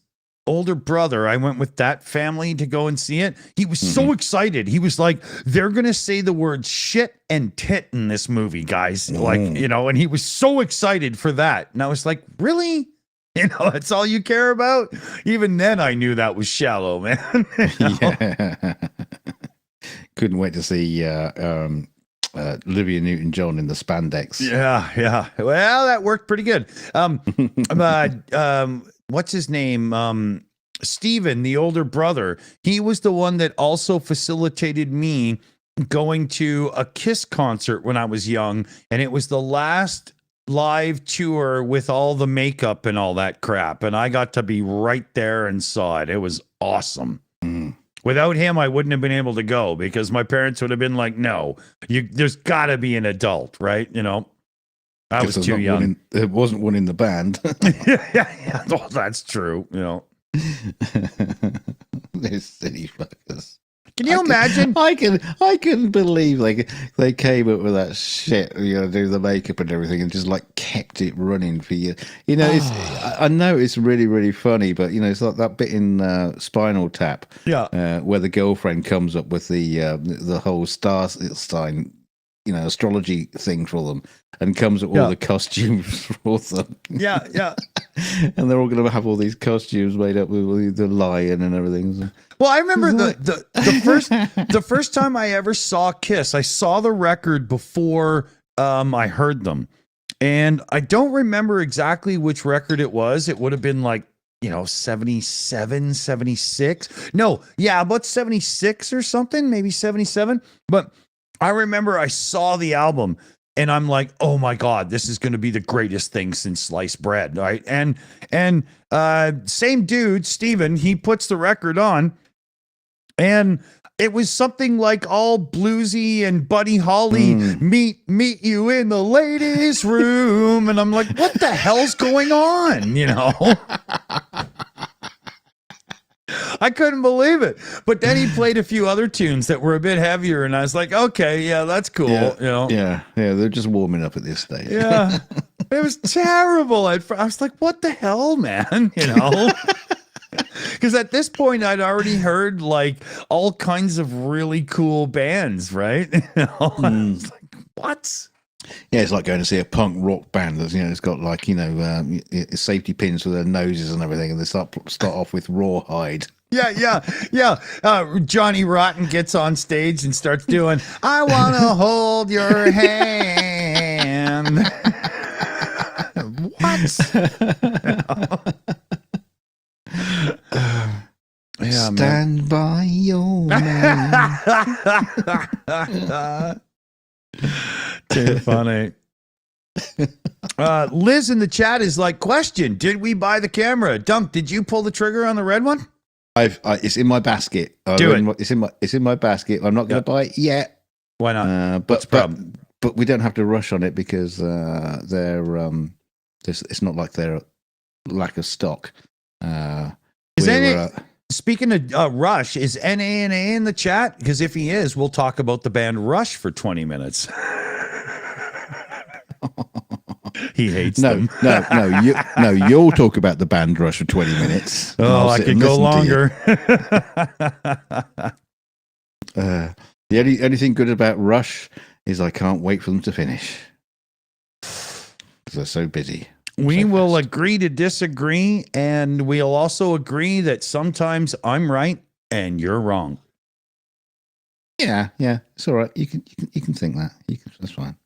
older brother, I went with that family to go and see it. He was so excited. He was like, they're going to say the words shit and tit in this movie, guys. Like, you know, and he was so excited for that. And I was like, really? You know, that's all you care about? Even then I knew that was shallow, man. Yeah. Couldn't wait to see Olivia Newton-John in the spandex. Yeah. Well, that worked pretty good. What's his name? Steven, the older brother. He was the one that also facilitated me going to a Kiss concert when I was young. And it was the last live tour with all the makeup and all that crap. And I got to be right there and saw it. It was awesome. Without him, I wouldn't have been able to go because my parents would have been like, no, there's got to be an adult, right? You know, I was too young. There wasn't one in the band. yeah. Oh, that's true. You know, they're silly fuckers. Can you imagine? I can believe they came up with that shit, you know, do the makeup and everything, and just like kept it running for you. You know, I know it's really, really funny, but you know, it's like that bit in Spinal Tap, where the girlfriend comes up with the whole star sign, you know, astrology thing for them, and comes up with all the costumes for them. Yeah. And they're all going to have all these costumes made up with the lion and everything. Well, I remember the first time I ever saw Kiss, I saw the record before I heard them. And I don't remember exactly which record it was. It would have been like, you know, 77, 76. No, yeah, about 76 or something, maybe 77. But I remember I saw the album and I'm like, oh my God, this is going to be the greatest thing since sliced bread, right? And same dude, Steven, he puts the record on and it was something like all bluesy and Buddy Holly, meet you in the ladies' room. And I'm like, what the hell's going on? You know? I couldn't believe it. But then he played a few other tunes that were a bit heavier, and I was like, okay, yeah, that's cool. Yeah, you know? Yeah, they're just warming up at this stage. Yeah. It was terrible. I was like, what the hell, man? You know? Because at this point, I'd already heard like all kinds of really cool bands, right? You know? I was like, what? Yeah, it's like going to see a punk rock band that's, you know, it's got like, you know, safety pins for their noses and everything, and they start off with Rawhide. Yeah. Johnny Rotten gets on stage and starts doing, I want to hold your hand. box. Yeah, Stand by your man. Too funny. Liz in the chat is like, question, did we buy the camera? Dunk, did you pull the trigger on the red one? It's in my basket. It's in my basket. I'm not going to buy it yet. Why not? But we don't have to rush on it because it's not like they're lack of stock. Speaking of Rush, is NANA in the chat? Because if he is, we'll talk about the band Rush for 20 minutes. He hates them. No, you'll talk about the band Rush for 20 minutes. Oh, I could go longer. The only thing good about Rush is I can't wait for them to finish. Because they're so busy. We will agree to disagree, and we'll also agree that sometimes I'm right and you're wrong. Yeah, it's all right. You can think that. That's fine.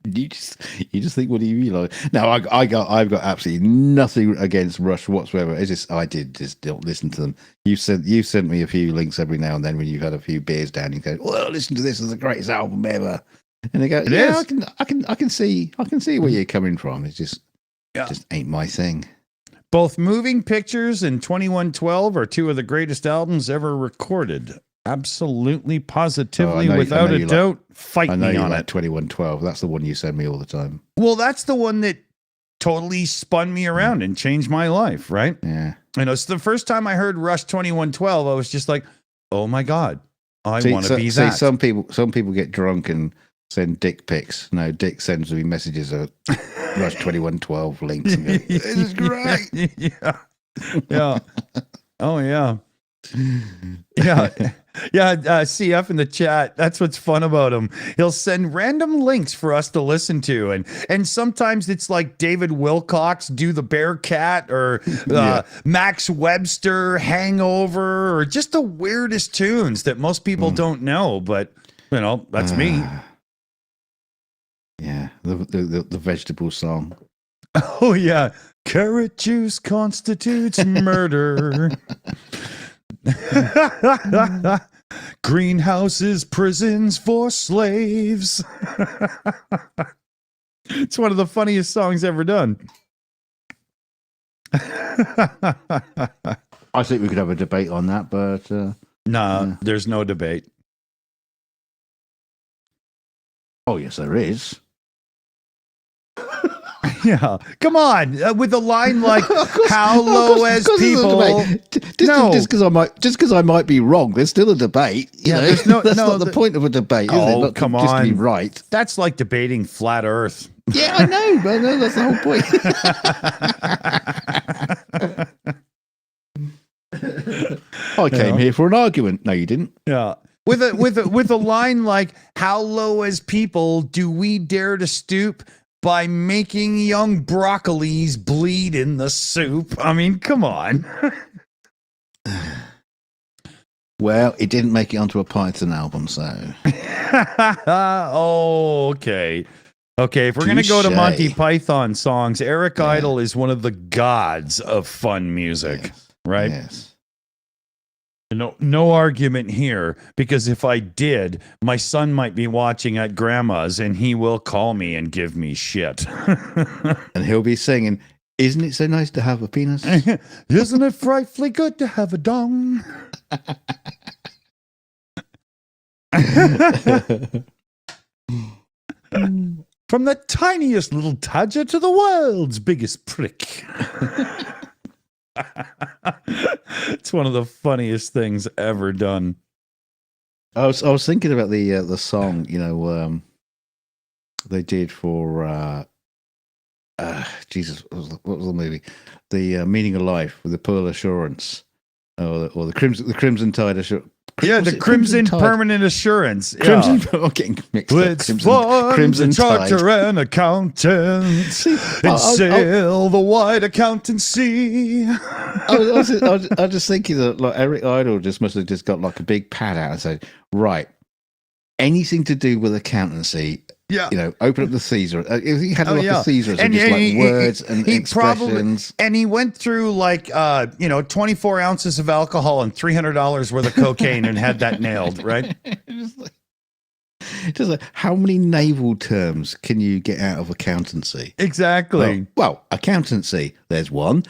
you just think, what do you realize? No, I've got absolutely nothing against Rush whatsoever. It's just I don't listen to them. You sent me a few links every now and then when you've had a few beers down. You go, well, listen to this. It's the greatest album ever. And they go, I can see where you're coming from. It's just ain't my thing. Both Moving Pictures and 2112 are two of the greatest albums ever recorded. Absolutely, positively, without a doubt. Fight me on it. 2112. That's the one you send me all the time. Well, that's the one that totally spun me around and changed my life, right? Yeah. And it's the first time I heard Rush 2112, I was just like, oh my God, I want to be that. Some people get drunk and send dick pics. No, Dick sends me messages of Rush 2112 links. And go, this is great. Yeah. Oh, yeah. Yeah. CF in the chat. That's what's fun about him. He'll send random links for us to listen to. And sometimes it's like David Wilcox, Do the Bearcat, or Max Webster, Hangover, or just the weirdest tunes that most people don't know. But, that's me. Yeah, the vegetable song. Oh, yeah. Carrot juice constitutes murder. Greenhouses, prisons for slaves. It's one of the funniest songs ever done. I think we could have a debate on that, but there's no debate. Oh, yes, there is. Yeah, come on, with a line like "How low as people." Just because I might be wrong, there's still a debate. That's not the point of a debate, is it? Not come just on, to be right. That's like debating flat Earth. Yeah, I know, but that's the whole point. I came here for an argument. No, you didn't. Yeah. With a line like "How low as people do we dare to stoop by making young broccolis bleed in the soup?" I mean, come on. Well, it didn't make it onto a Python album, so. Oh, okay. Okay, if we're going to go to Monty Python songs, Eric Idle is one of the gods of fun music, right? Yes. No argument here, because if I did, my son might be watching at grandma's and he will call me and give me shit. And he'll be singing, "Isn't it so nice to have a penis? Isn't it frightfully good to have a dong?" From the tiniest little tadger to the world's biggest prick. It's one of the funniest things ever done. I was thinking about the song, they did for Jesus, what was the movie? The Meaning of Life with the Pearl Assurance, or the Crimson Tide Assurance. Yeah, the Crimson Permanent Assurance. Crimson, I'm getting mixed Let's up. Crimson charter Tide. and accountants and sail the wide accountancy. I was just thinking that like Eric Idle must have got like a big pad out and said, right, anything to do with accountancy, Yeah. You know, open up the Caesar. He had like yeah. a Caesars And and just he- like words and he expressions. and he went through like 24 ounces of alcohol and $300 worth of cocaine and had that nailed, right? Just like, how many naval terms can you get out of accountancy? Exactly. Well, accountancy, there's one.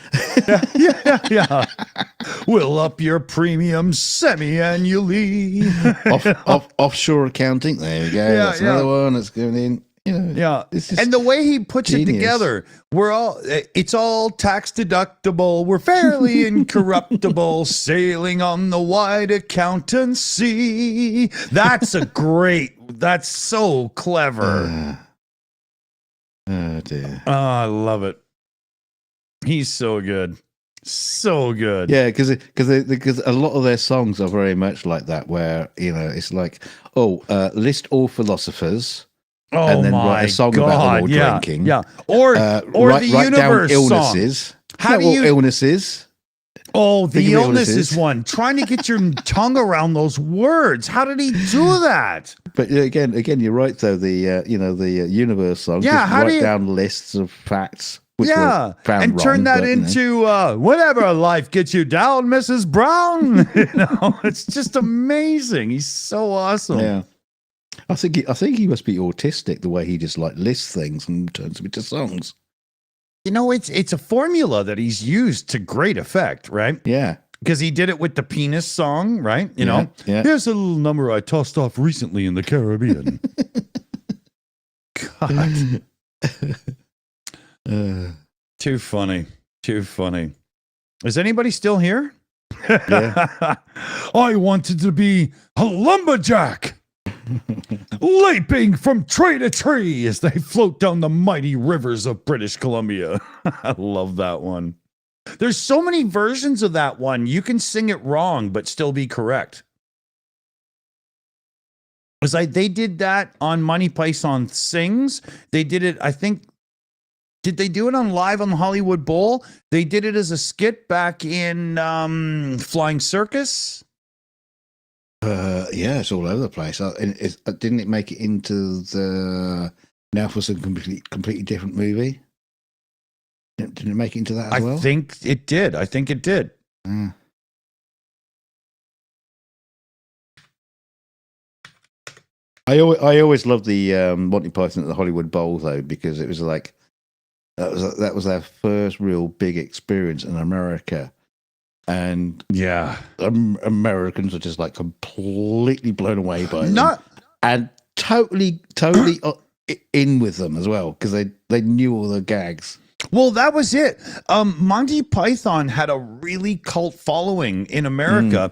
Yeah. We'll up your premium semi-annually. Offshore accounting, there we go. Yeah, That's another one that's going in. You know, Yeah. it's just And the way he puts it genius. together, it's all tax deductible. We're fairly incorruptible, sailing on the wide accountancy. That's so clever. Oh dear. Oh, I love it. He's so good. So good. Yeah, because a lot of their songs are very much like that, where you know it's like, list all philosophers. Oh, and then my write a song God. about them all yeah. drinking. Yeah. Or write the down universe illnesses. song. How do you illnesses? Oh, the Think of illnesses illnesses. one. Trying to get your tongue around those words. How did he do that? But again, you're right though. The universe song. Yeah, just how do write you- down lists of facts. Which Yeah. were found And turn wrong, that but, you know. into whatever life gets you down, Mrs. Brown. It's just amazing. He's so awesome. Yeah. I think he must be autistic the way he just like lists things and turns them into songs. It's a formula that he's used to great effect, right? Yeah. Because he did it with the penis song, right? You know, Yeah. here's a little number I tossed off recently in the Caribbean. God, too funny. Too funny. Is anybody still here? Yeah. I wanted to be a lumberjack, leaping from tree to tree as they float down the mighty rivers of British Columbia. I love that one. There's so many versions of that one. You can sing it wrong, but still be correct. They did that on Monty Python Sings. They did it, I think. Did they do it on Live on the Hollywood Bowl? They did it as a skit back in Flying Circus. Yeah, it's all over the place. Didn't it make it into the Now for some completely different movie? Didn't it make it into that as well? I think it did. Mm. I always loved the Monty Python at the Hollywood Bowl though, because it was like that was their first real big experience in America, and Yeah. Americans are just like completely blown away by them. Not And totally in with them as well, because they knew all the gags. Well, that was it. Monty Python had a really cult following in America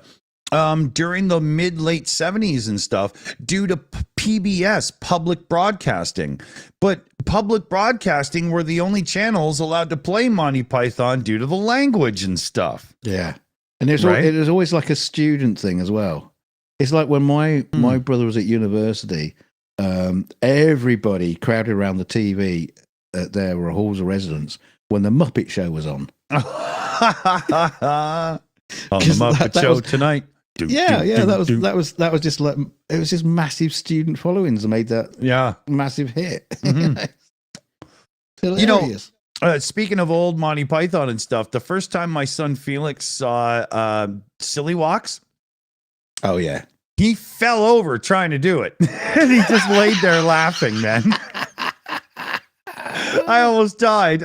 during the mid-late 70s and stuff due to PBS, public broadcasting. But public broadcasting were the only channels allowed to play Monty Python due to the language and stuff. Yeah, and it Right. was always like a student thing as well. It's like when my brother was at university, everybody crowded around the TV at their halls of residence when the Muppet Show was on. On the 'Cause Muppet that Show was- tonight. Yeah, that was just like it was just massive student followings that made that Yeah. massive hit. Mhm. Hilarious. Speaking of old Monty Python and stuff, the first time my son Felix saw Silly Walks, Oh yeah. he fell over trying to do it. And he just laid there laughing, man. I almost died.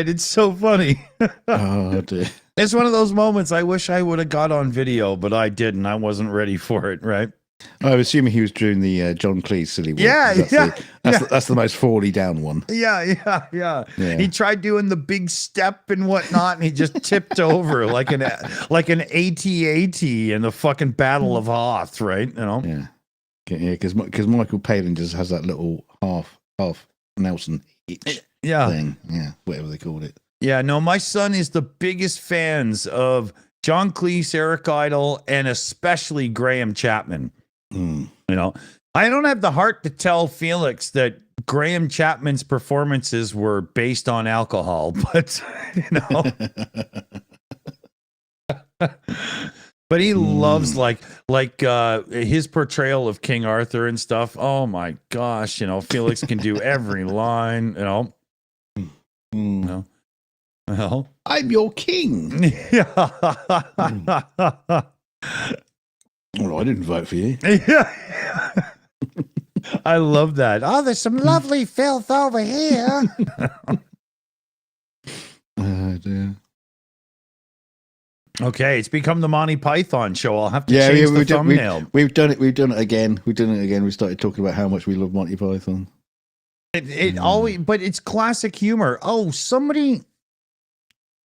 It's so funny. Oh dear. It's one of those moments I wish I would have got on video, but I didn't. I wasn't ready for it, right? I'm assuming he was doing the John Cleese silly walk. Yeah, That's the most fally down one. Yeah. Yeah. He tried doing the big step and whatnot, and he just tipped over like an AT-AT in the fucking Battle of Hoth, right? You know? Yeah, because Michael Palin just has that little half Nelson hitch Yeah. thing. Yeah, whatever they called it. Yeah, no, my son is the biggest fans of John Cleese, Eric Idle, and especially Graham Chapman. Mm. You know, I don't have the heart to tell Felix that Graham Chapman's performances were based on alcohol, but you know, But he loves like his portrayal of King Arthur and stuff. Oh my gosh, Felix can do every line, Well, I'm your king. yeah. Well, I didn't vote for you. Yeah. I love that. Oh, there's some lovely filth over here. Oh dear. Okay, it's become the Monty Python show. I'll have to change the thumbnail. We've done it again. We started talking about how much we love Monty Python. It always, but it's classic humor. Oh,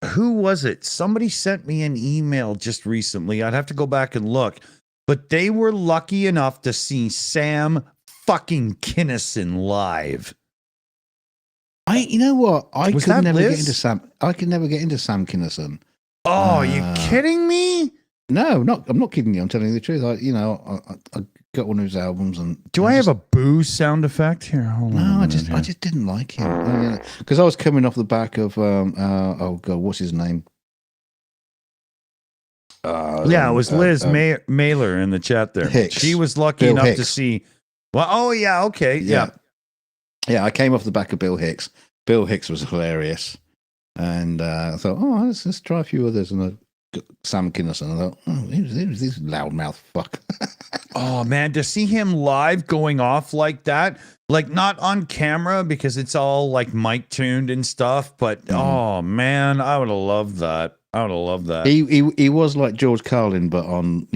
who was it? Somebody sent me an email just recently. I'd have to go back and look, but they were lucky enough to see Sam fucking Kinison live. You know what? I Was could that never Liz? get into Sam. I could never get into Sam Kinison. Oh, are you kidding me? No, I'm not kidding you. I'm telling you the truth. I got one of his albums, and Do I have a boo sound effect here? Hold on a No, I minute just didn't like him because I was coming off the back of oh god, what's his name? Yeah, it was Liz Mailer in the chat there. Hicks. She was lucky Bill enough to Hicks. see. Well, oh yeah, okay, yeah. I came off the back of Bill Hicks. Bill Hicks was hilarious, and I thought, oh, let's try a few others, and I got Sam Kinison. I thought, oh, who's this loudmouth fuck? Oh man, to see him live going off like that, like not on camera because it's all like mic tuned and stuff, but oh man, I would have loved that. I would have loved that. He was like George Carlin, but on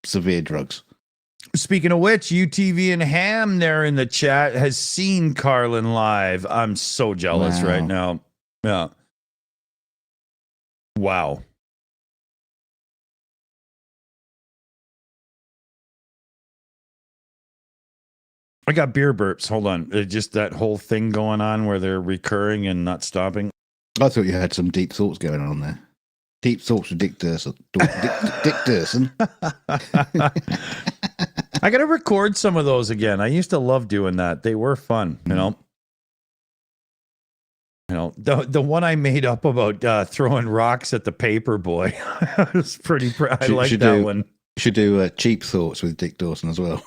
severe drugs. Speaking of which, UTV and Ham there in the chat has seen Carlin live. I'm so jealous right now. Yeah. Wow. I got beer burps. Hold on. Just that whole thing going on where they're recurring and not stopping. I thought you had some deep thoughts going on there. Deep thoughts with Dick Durson. Dick Durson. I got to record some of those again. I used to love doing that. They were fun, the one I made up about throwing rocks at the paper boy. was pretty. I like that one. You should do cheap thoughts with Dick Dawson as well.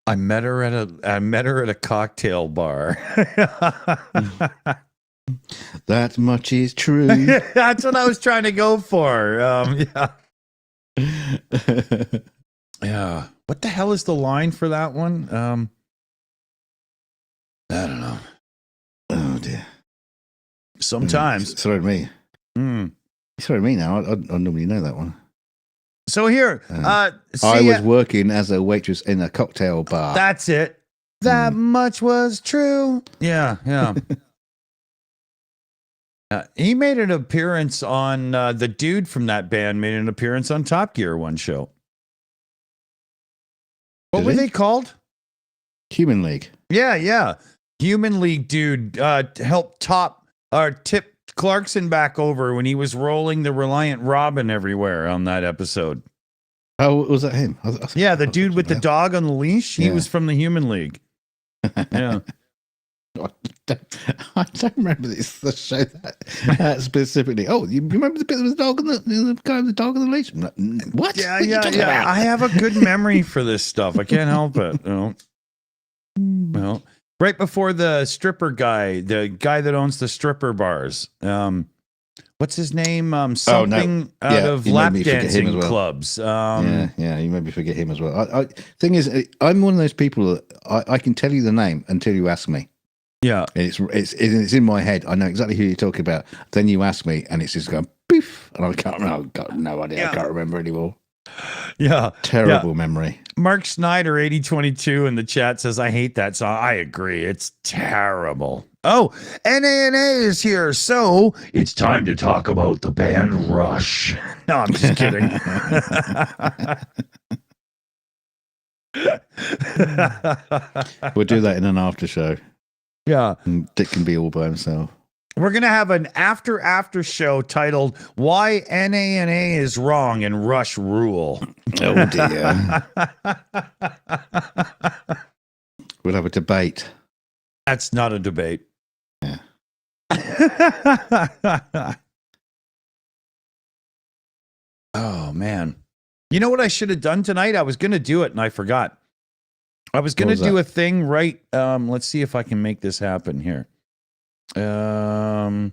I met her at a cocktail bar. That much is true. That's what I was trying to go for. Yeah. What the hell is the line for that one? I don't know. Oh dear. Sometimes. It's throwing me. It's throwing me now. I normally know that one. So here, I was working as a waitress in a cocktail bar. That's it. That much was true. Yeah. He made an appearance on the dude from that band made an appearance on Top Gear one show. What were they called? Human League. Yeah. Human League dude helped tip Clarkson back over when he was rolling the Reliant Robin everywhere on that episode. Oh, was that him? Yeah, the dude with the dog on the leash. He was from the Human League. Yeah. I don't remember the show that specifically. Oh, you remember the bit with the dog and the guy with the dog on the leash? What? Yeah. What are you talking about? I have a good memory for this stuff. I can't help it. Well, right before the stripper guy, the guy that owns the stripper bars. What's his name? Something out of lap dancing clubs. Yeah, you made me forget him as well. Thing is, I'm one of those people that I can tell you the name until you ask me. Yeah, it's in my head. I know exactly who you're talking about. Then you ask me, and it's just going poof, and I can't remember. I've got no idea. I can't remember anymore. Yeah, terrible memory. Mark Snyder 8022 in the chat says, "I hate that song." I agree. It's terrible. Oh, NANA is here, so It's time to talk about the band Rush. No, I'm just kidding. We'll do that in an after show. Yeah. Dick can be all by himself. We're going to have an after show titled Why NANA is Wrong and Rush Rule. Oh, dear. We'll have a debate. That's not a debate. Yeah. Oh man. You know what I should have done tonight? I was gonna do it and I forgot. I was gonna do a thing right. Let's see if I can make this happen here. You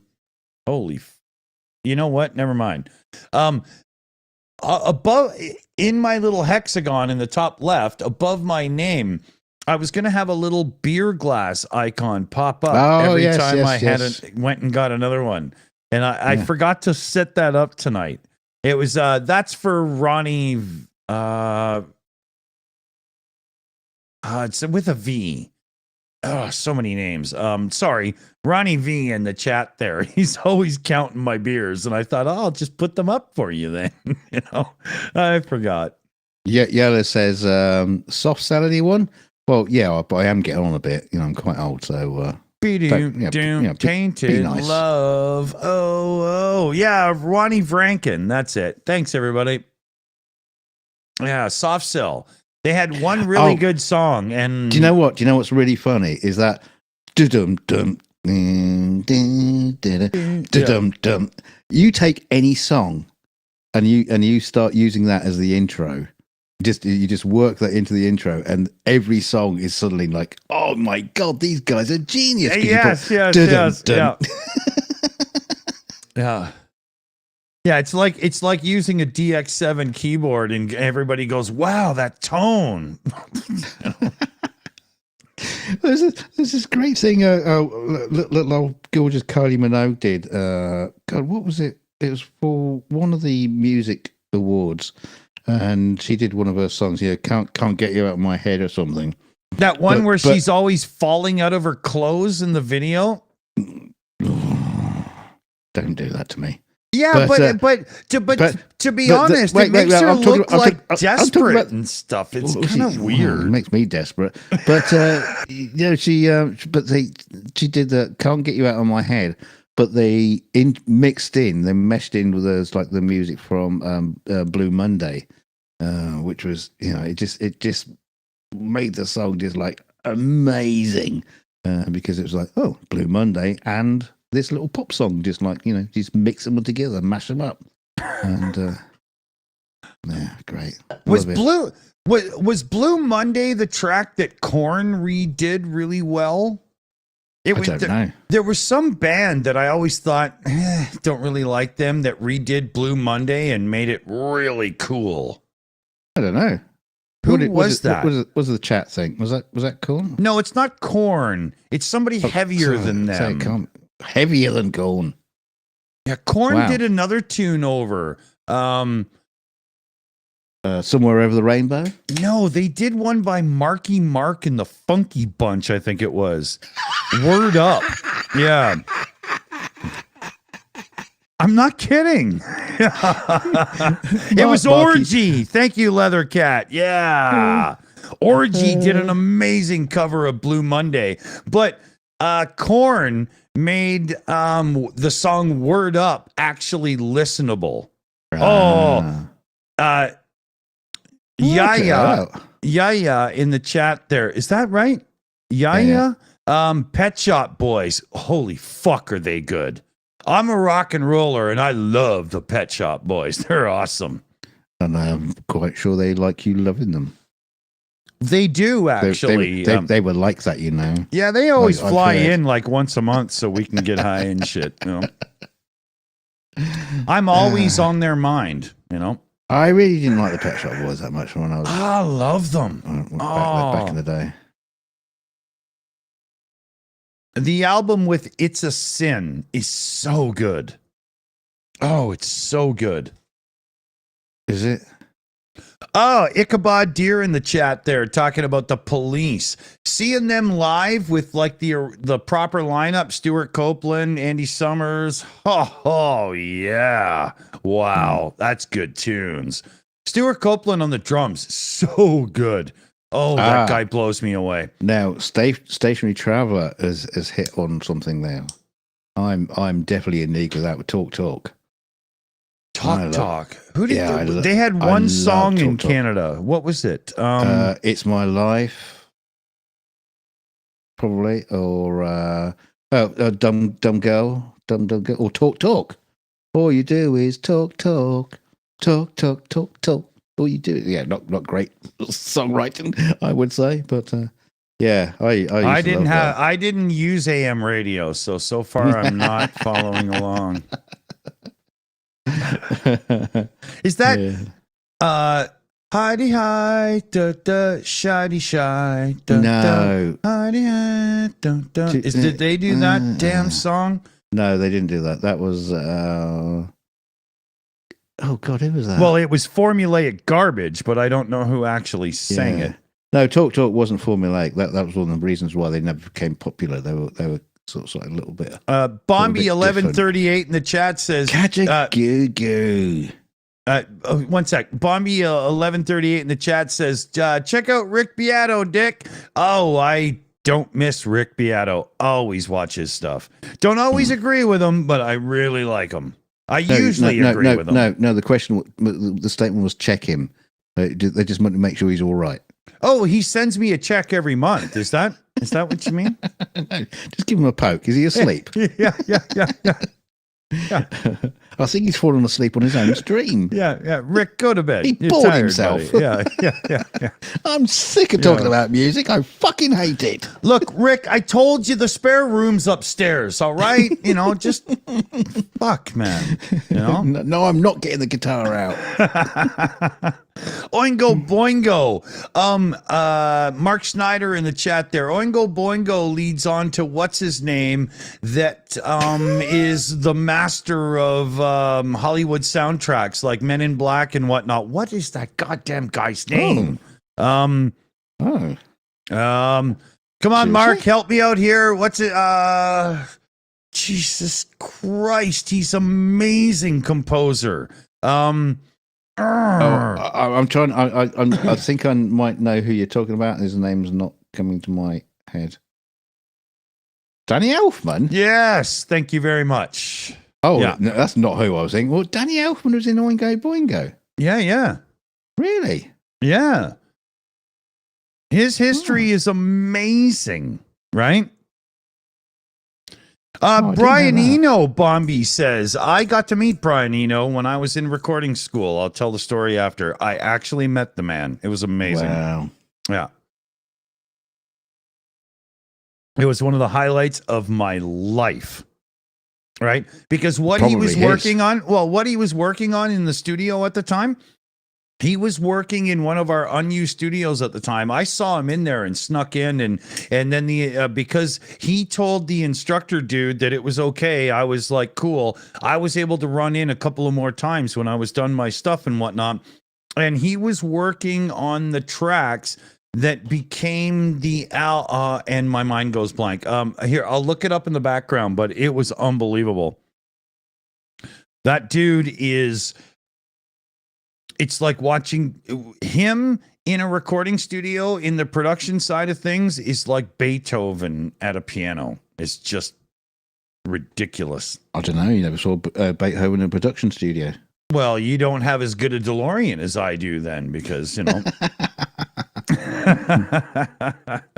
know what? Never mind. Above in my little hexagon in the top left, above my name, I was gonna have a little beer glass icon pop up every time I went and got another one. And I forgot to set that up tonight. It was that's for Ronnie. It's with a V. Oh, so many names. Sorry, Ronnie V in the chat there. He's always counting my beers, and I thought, oh, I'll just put them up for you then. You know, I forgot. Yeah, Yella says soft salady one. Well, yeah, but I am getting on a bit. You know, I'm quite old, so. Tainted nice. love. Oh, yeah, Ronnie Vranken. That's it. Thanks, everybody. Yeah, soft cell. They had one really good song, and do you know what? Do you know what's really funny is that dum. You take any song and you start using that as the intro. You just work that into the intro, and every song is suddenly like, oh my god, these guys are genius. Yes. Yeah. Yeah, it's like using a DX7 keyboard, and everybody goes, "Wow, that tone." There's this great thing. Little old gorgeous Kylie Minogue did. God, what was it? It was for one of the music awards, and she did one of her songs. Yeah, can't get you out of my head or something. That one where she's always falling out of her clothes in the video. Don't do that to me. Yeah, but to be honest, it makes her look like desperate and stuff. It's kind of weird. It makes me desperate. But she did the "Can't Get You Out of My Head," but they meshed in with the music from Blue Monday, which was it just made the song just like amazing because it was like, oh, Blue Monday and this little pop song, just like, just mix them all together, mash them up. And great. Was Blue Monday the track that Korn redid really well? I don't know. There was some band that I always thought, don't really like them, that redid Blue Monday and made it really cool. I don't know. Who was that? What was the chat thing? Was that Korn? No, it's not Korn. It's somebody heavier than them. Heavier than Korn. Yeah, Korn did another tune over. Somewhere Over the Rainbow? No, they did one by Marky Mark and the Funky Bunch, I think it was. Word Up. Yeah. I'm not kidding. It was Orgy. Thank you, Leathercat. Yeah. Orgy did an amazing cover of Blue Monday. But Korn made the song Word Up actually listenable. Yaya in the chat there. Is that right? Yaya? Pet Shop Boys. Holy fuck, are they good. I'm a rock and roller, and I love the Pet Shop Boys. They're awesome. And I'm quite sure they like you loving them. They do, actually. They were like that, Yeah, they always fly in like once a month so we can get high and shit. I'm always on their mind, I really didn't like the Pet Shop Boys that much when I was... I love them. Back in the day. The album with It's a Sin is so good. Oh, it's so good. Is it? Oh, Ichabod Deer in the chat there talking about the Police. Seeing them live with like the proper lineup, Stuart Copeland, Andy Summers. Oh yeah. Wow, that's good tunes. Stuart Copeland on the drums, so good. Oh, that guy blows me away. Now, Stationary Traveller has hit on something there. I'm definitely in league with that with Talk Talk. Talk. Who did they had one song in Canada. What was it? It's My Life, probably, or Dumb Girl, or Talk Talk. All you do is talk. talk, talk, talk, talk. All you do, yeah, not great songwriting, I would say, but yeah, I used to love that. I didn't use AM radio, so far I'm not following along. Is that Heidi hi da da shiny shy da No. da Heidi hi da da. Did they do that damn song? No, they didn't do that. That was oh God, who was that? Well, it was formulaic garbage, but I don't know who actually sang it. No, Talk Talk wasn't formulaic. That was one of the reasons why they never became popular. They were sort of a little bit. Bombi 1138 in the chat says, "Catch a goo goo." One sec. Bombi 1138 in the chat says, check out Rick Beato, Dick. Oh, I don't miss Rick Beato. Always watch his stuff. Don't always agree with him, but I really like him. I usually agree with him. No. The statement was check him. They just want to make sure he's all right. Oh, he sends me a check every month. Is that what you mean? No, just give him a poke. Is he asleep? Yeah. I think he's fallen asleep on his own stream. Yeah. Rick, go to bed. He You're bored tired, himself. buddy. Yeah. I'm sick of talking about music. I fucking hate it. Look, Rick, I told you the spare room's upstairs, all right? Just fuck, man. No, I'm not getting the guitar out. Oingo Boingo. Mark Schneider in the chat there. Oingo Boingo leads on to what's his name that is the master of Hollywood soundtracks like Men in Black and whatnot. What is that goddamn guy's name? Oh. Come on, Seriously? Mark, help me out here. What's it? Jesus Christ, he's amazing composer. I'm trying. I think I might know who you're talking about. His name's not coming to my head. Danny Elfman? Yes, thank you very much. Oh, Yeah. no, that's not who I was thinking. Well, Danny Elfman was in Oingo Boingo. Yeah. Really? Yeah. His history is amazing, right? I didn't Brian know that. Eno, Bombi says, I got to meet Brian Eno when I was in recording school. I'll tell the story after. I actually met the man. It was amazing. Wow. Yeah. It was one of the highlights of my life. Right? Because what he was working on in the studio at the time, he was working in one of our unused studios at the time. I saw him in there and snuck in, and then because he told the instructor dude that it was okay, I was like, cool. I was able to run in a couple of more times when I was done my stuff and whatnot. And he was working on the tracks that became the and my mind goes blank. Here, I'll look it up in the background, but it was unbelievable. That dude is. It's like watching him in a recording studio in the production side of things is like Beethoven at a piano. It's just ridiculous. I don't know. You never saw Beethoven in a production studio. Well, you don't have as good a DeLorean as I do then, because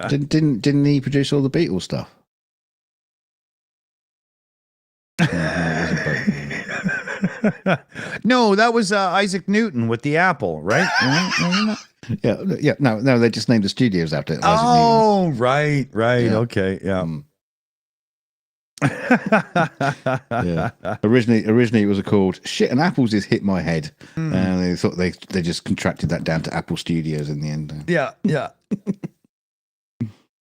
Didn't he produce all the Beatles stuff? No, that was Isaac Newton with the Apple, right? Yeah. No, they just named the studios after it. Oh, right. Yeah. Okay, yeah. Yeah. Originally, it was called "Shit and Apples is Hit My Head," and they thought they just contracted that down to Apple Studios in the end. Yeah.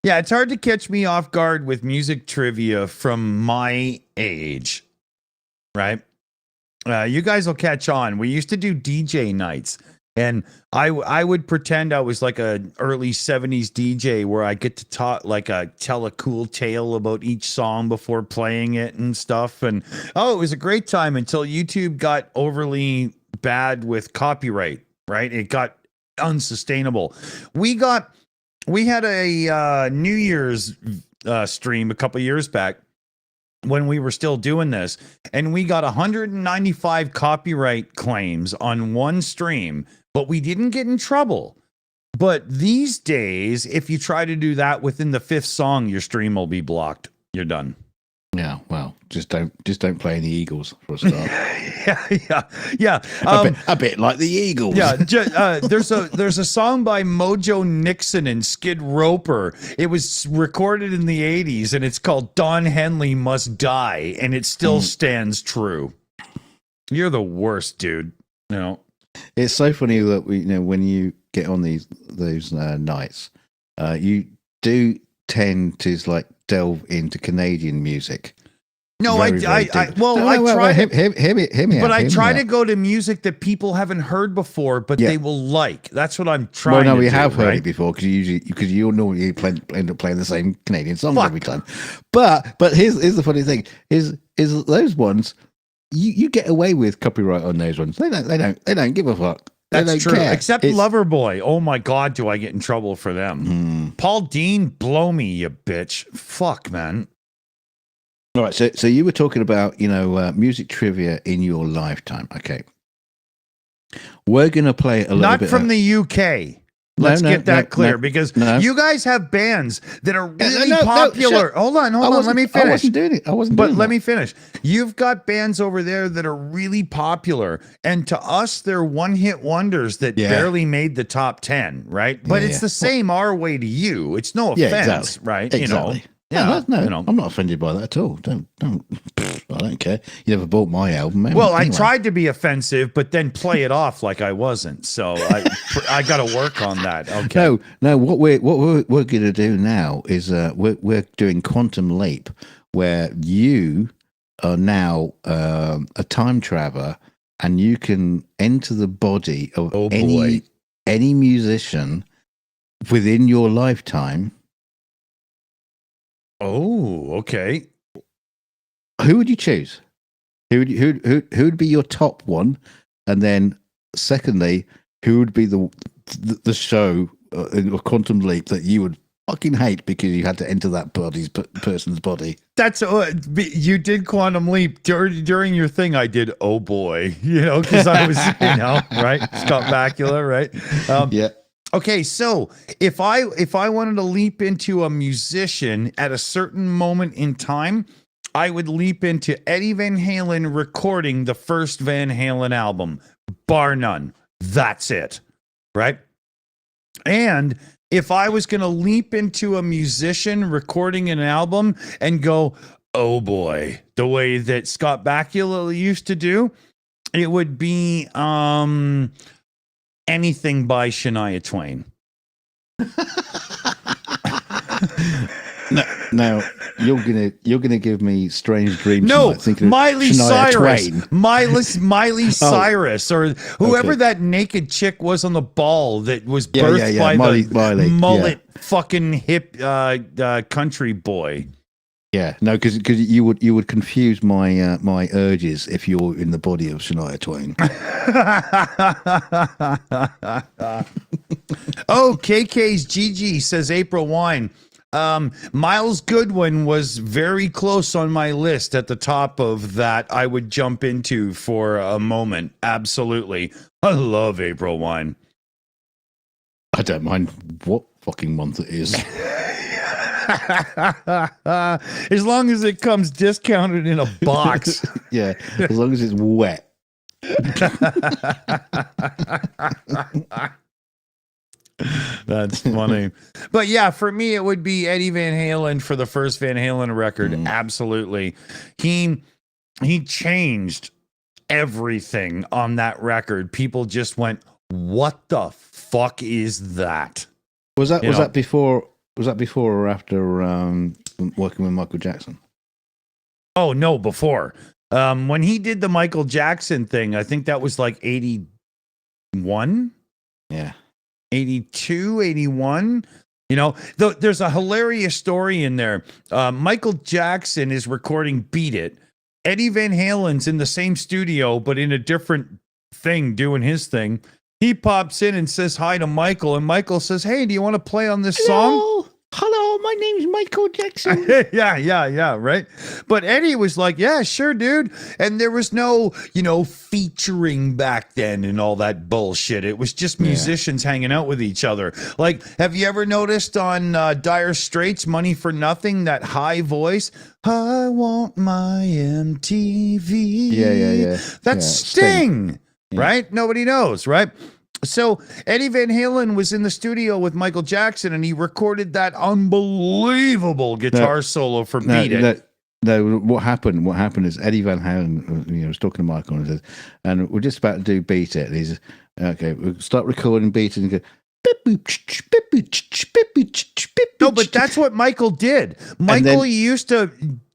Yeah, it's hard to catch me off guard with music trivia from my age, right? You guys will catch on. We used to do DJ nights, and I would pretend I was like a early 70s DJ where I get to tell a cool tale about each song before playing it and stuff. And it was a great time until YouTube got overly bad with copyright, right? It got unsustainable. We had a New Year's stream a couple years back when we were still doing this, and we got 195 copyright claims on one stream, but we didn't get in trouble. But these days, if you try to do that within the fifth song, your stream will be blocked. You're done. Yeah, well, just don't play any Eagles for a start. yeah. A bit like the Eagles. Yeah, there's a song by Mojo Nixon and Skid Roper. It was recorded in the 80s, and it's called Don Henley Must Die, and it still stands true. You're the worst, dude. It's so funny that when you get on those nights, you do tend to like delve into Canadian music. No, I try to go to music that people haven't heard before, but they will like. That's what I'm trying. Well, no, we do, have heard right? it before because you normally end up playing the same Canadian songs every time. But here's the funny thing: is those ones you get away with copyright on those ones. They don't give a fuck. That's true. Care. Except Loverboy. Oh my God, do I get in trouble for them? Paul Dean, blow me, you bitch. Fuck, man. All right, so you were talking about music trivia in your lifetime. Okay, we're gonna play a little bit. Not from the UK. Let's get that clear because you guys have bands that are really popular. Hold on. Let me finish. I wasn't doing it. But let me finish. You've got bands over there that are really popular, and to us, they're one-hit wonders that barely made the top 10, right? But it's the same our way to you. It's no offense, right? Exactly. No, I'm not offended by that at all. Don't. I don't care. You never bought my album. Well, anyway. I tried to be offensive, but then play it off like I wasn't. So I got to work on that. Okay. No. What we're going to do now is we're doing Quantum Leap, where you are now a time traveler, and you can enter the body of any musician within your lifetime. Oh, okay. Who would you choose? Who would be your top one? And then, secondly, who would be the show in Quantum Leap that you would fucking hate because you had to enter that person's body? That's you did Quantum Leap during your thing. I did. Oh boy, because I was, right, Scott Bakula, right? Yeah. Okay, so if I wanted to leap into a musician at a certain moment in time, I would leap into Eddie Van Halen recording the first Van Halen album, bar none. That's it, right? And if I was going to leap into a musician recording an album and go, oh boy, the way that Scott Bakula used to do, it would be anything by Shania Twain. No, you're gonna give me strange dreams. No, Miley Cyrus, Twain. Miley Cyrus, or whoever that naked chick was on the ball that was birthed by the mullet fucking hip country boy. Yeah, no, because you would confuse my my urges if you're in the body of Shania Twain. Oh, KK's GG says April Wine. Miles Goodwin was very close on my list at the top of that I would jump into for a moment. Absolutely. I love April Wine. I don't mind what fucking month it is. As long as it comes discounted in a box. Yeah, as long as it's wet. That's funny. But yeah, for me, it would be Eddie Van Halen for the first Van Halen record. Absolutely. He changed everything on that record. People just went, what the fuck is that? Was that before or after working with Michael Jackson? Oh, no, before. When he did the Michael Jackson thing, I think that was like 81. Yeah. 82, 81. There's a hilarious story in there. Michael Jackson is recording Beat It. Eddie Van Halen's in the same studio, but in a different thing, doing his thing. He pops in and says hi to Michael, and Michael says, hey, do you want to play on this song? Hello, my name's Michael Jackson. yeah, right. But Eddie was like, yeah, sure, dude. And there was no, featuring back then and all that bullshit. It was just musicians hanging out with each other. Like, have you ever noticed on Dire Straits, Money for Nothing, that high voice? I want my MTV. Yeah. That's Sting, right? Nobody knows, right? So Eddie Van Halen was in the studio with Michael Jackson, and he recorded that unbelievable guitar solo for Beat It. No, what happened is Eddie Van Halen, was talking to Michael and says, and we're just about to do Beat It. And he says, okay, we'll start recording Beat It and go, no, but that's what Michael did. Michael used to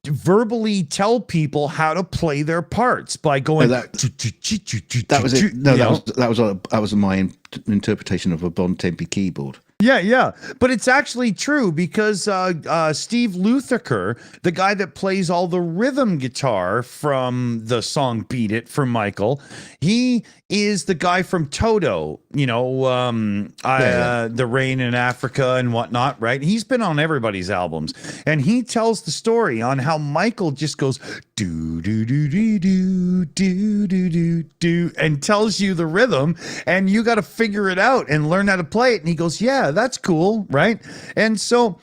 verbally tell people how to play their parts by going. That was it. No, that was my interpretation of a Bon Tempi keyboard. Yeah. But it's actually true because Steve Lukather, the guy that plays all the rhythm guitar from the song Beat It for Michael, he is the guy from Toto, The Rain in Africa and whatnot, right? He's been on everybody's albums. And he tells the story on how Michael just goes do do do do do do do do do and tells you the rhythm, and you got to figure it out and learn how to play it. And he goes, yeah, that's cool, right? And so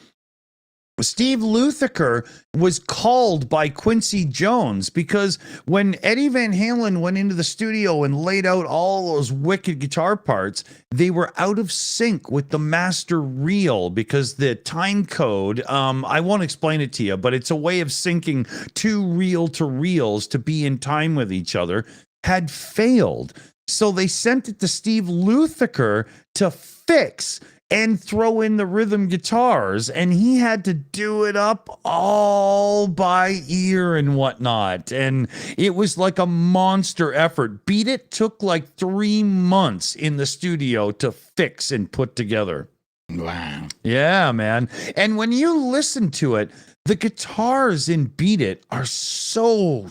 Steve Lukather was called by Quincy Jones because when Eddie Van Halen went into the studio and laid out all those wicked guitar parts, they were out of sync with the master reel because the time code, I won't explain it to you, but it's a way of syncing two reel to reels to be in time with each other, had failed. So they sent it to Steve Lukather to fix and throw in the rhythm guitars, and he had to do it up all by ear and whatnot, and it was like a monster effort. Beat It took like 3 months in the studio to fix and put together. Wow. Yeah, man. And when you listen to it, the guitars in Beat It are so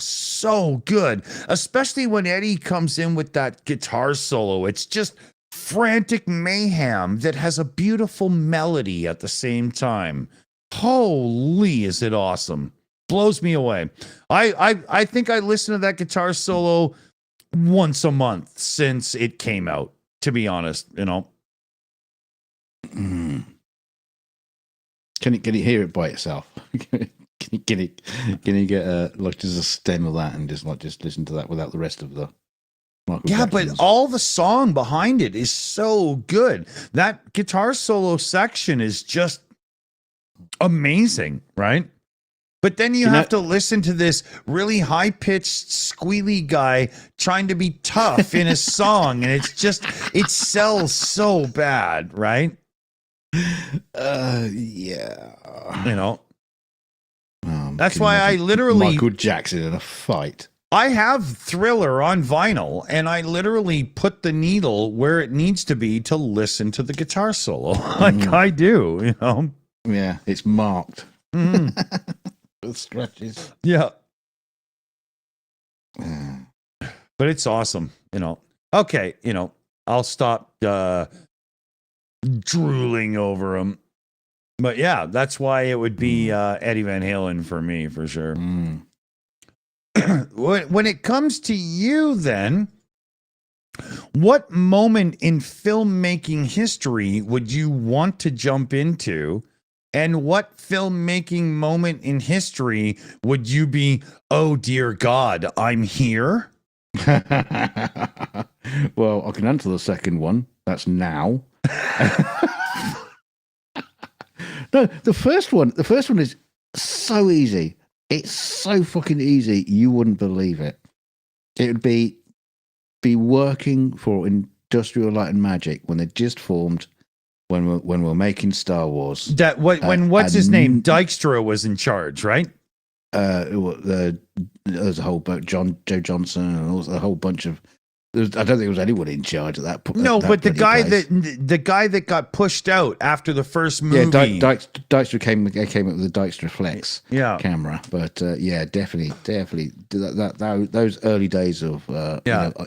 good, especially when Eddie comes in with that guitar solo. It's just frantic mayhem that has a beautiful melody at the same time. Holy, is it awesome. Blows me away. I think I listen to that guitar solo once a month since it came out, to be honest, Can you hear it by itself? Can you get like just a stem of that and just listen to that without the rest of the Michael Jackson's? But all the song behind it is so good. That guitar solo section is just amazing, right? But then you have to listen to this really high-pitched, squealy guy trying to be tough in a song, and it sells so bad, right? Yeah. That's why I literally Michael Jackson in a fight. I have Thriller on vinyl, and I literally put the needle where it needs to be to listen to the guitar solo. Like I do, Yeah, it's marked. Mm. With stretches. Yeah. But it's awesome, Okay, I'll stop drooling over them. But yeah, that's why it would be Eddie Van Halen for me, for sure. When it comes to you, then, what moment in filmmaking history would you want to jump into? And what filmmaking moment in history would you be, oh dear God, I'm here? Well, I can answer the second one. That's now. No, the first one is so easy. It's so fucking easy. You wouldn't believe it. It would be working for Industrial Light and Magic when they just formed, when we're making Star Wars. What's his name? Dykstra was in charge, right? There's a whole bunch, Joe Johnson, and also a whole bunch of I don't think there was anyone in charge at that point. No, but the guy place. the guy that got pushed out after the first movie. Yeah, Dykstra came up with the Dykstra Flex camera, but definitely those early days of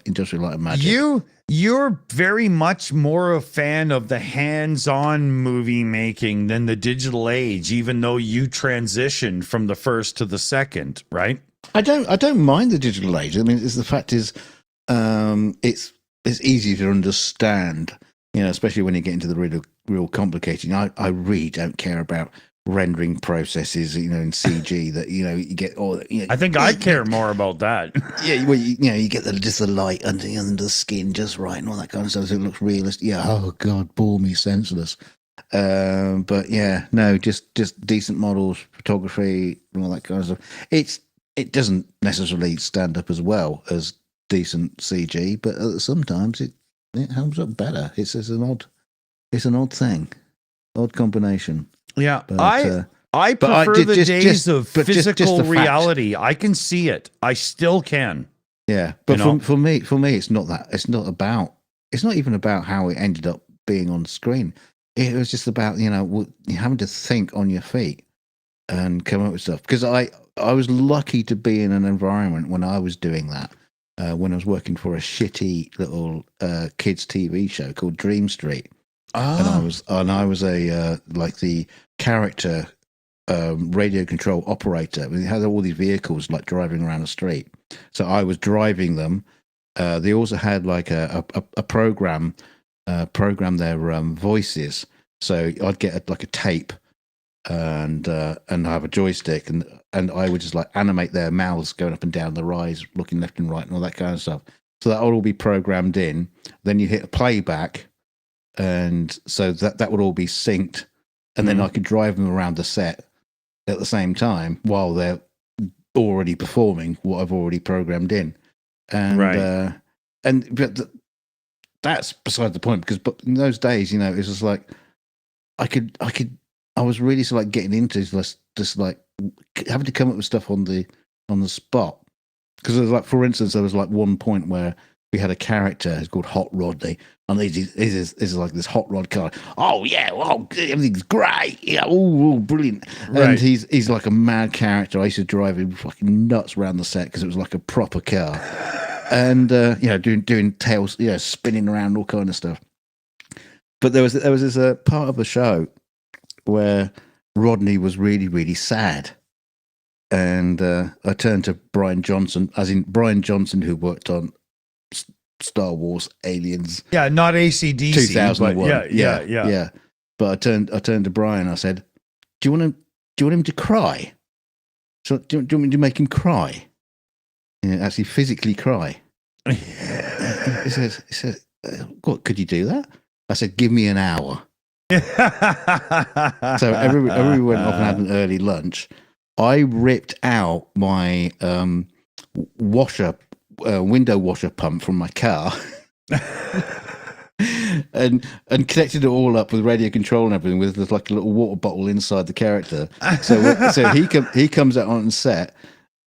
Industrial Light and Magic. You're very much more a fan of the hands-on movie making than the digital age, even though you transitioned from the first to the second, right? I don't mind the digital age. I mean, the fact is, it's easy to understand, especially when you get into the real complicating. I really don't care about rendering processes, in CG that you get all. I think I care more about that. Yeah, well, you get just the light under the skin just right and all that kind of stuff, so it looks realistic. Yeah, oh god, bore me senseless. But yeah, no, just decent models, photography, and all that kind of stuff. It doesn't necessarily stand up as well as decent CG, but sometimes it holds up better. It's an odd thing, odd combination. Yeah, but, I prefer the days of physical the reality. I can see it. I still can. Yeah, but for me, it's not that. It's not even about how it ended up being on screen. It was just about having to think on your feet and come up with stuff. Because I was lucky to be in an environment when I was doing that. When I was working for a shitty little kids TV show called Dream Street. And I was a like the character radio control operator. I mean, they had all these vehicles like driving around the street. So I was driving them. They also had like a program their voices. So I'd get like a tape and have a joystick and I would just like animate their mouths going up and down the rise, looking left and right and all that kind of stuff. So that would all be programmed in. Then you hit a playback. And so that would all be synced, and then I could drive them around the set at the same time while they're already performing what I've already programmed in. And but that's beside the point because in those days, it was just like I was really sort of like getting into just like having to come up with stuff on the spot because there was like, for instance, there was like one point where we had a character who's called Hot Rodney, and this is like this hot rod car. Oh yeah, everything's great. Yeah, oh brilliant. Right. And he's like a mad character. I used to drive him fucking nuts around the set because it was like a proper car, and doing tails, spinning around all kind of stuff. But there was this part of the show where Rodney was really really sad, and I turned to Brian Johnson, as in Brian Johnson, who worked on Star Wars, Aliens. Yeah, not AC/DC. 2001. But yeah. But I turned to Brian. I said, "Do you want him to cry? So do you want me to make him cry? Actually, physically cry?" He says, "What? Could you do that?" I said, "Give me an hour." So everybody went off and had an early lunch. I ripped out my window washer pump from my car and connected it all up with radio control and everything with like a little water bottle inside the character. So he comes out on set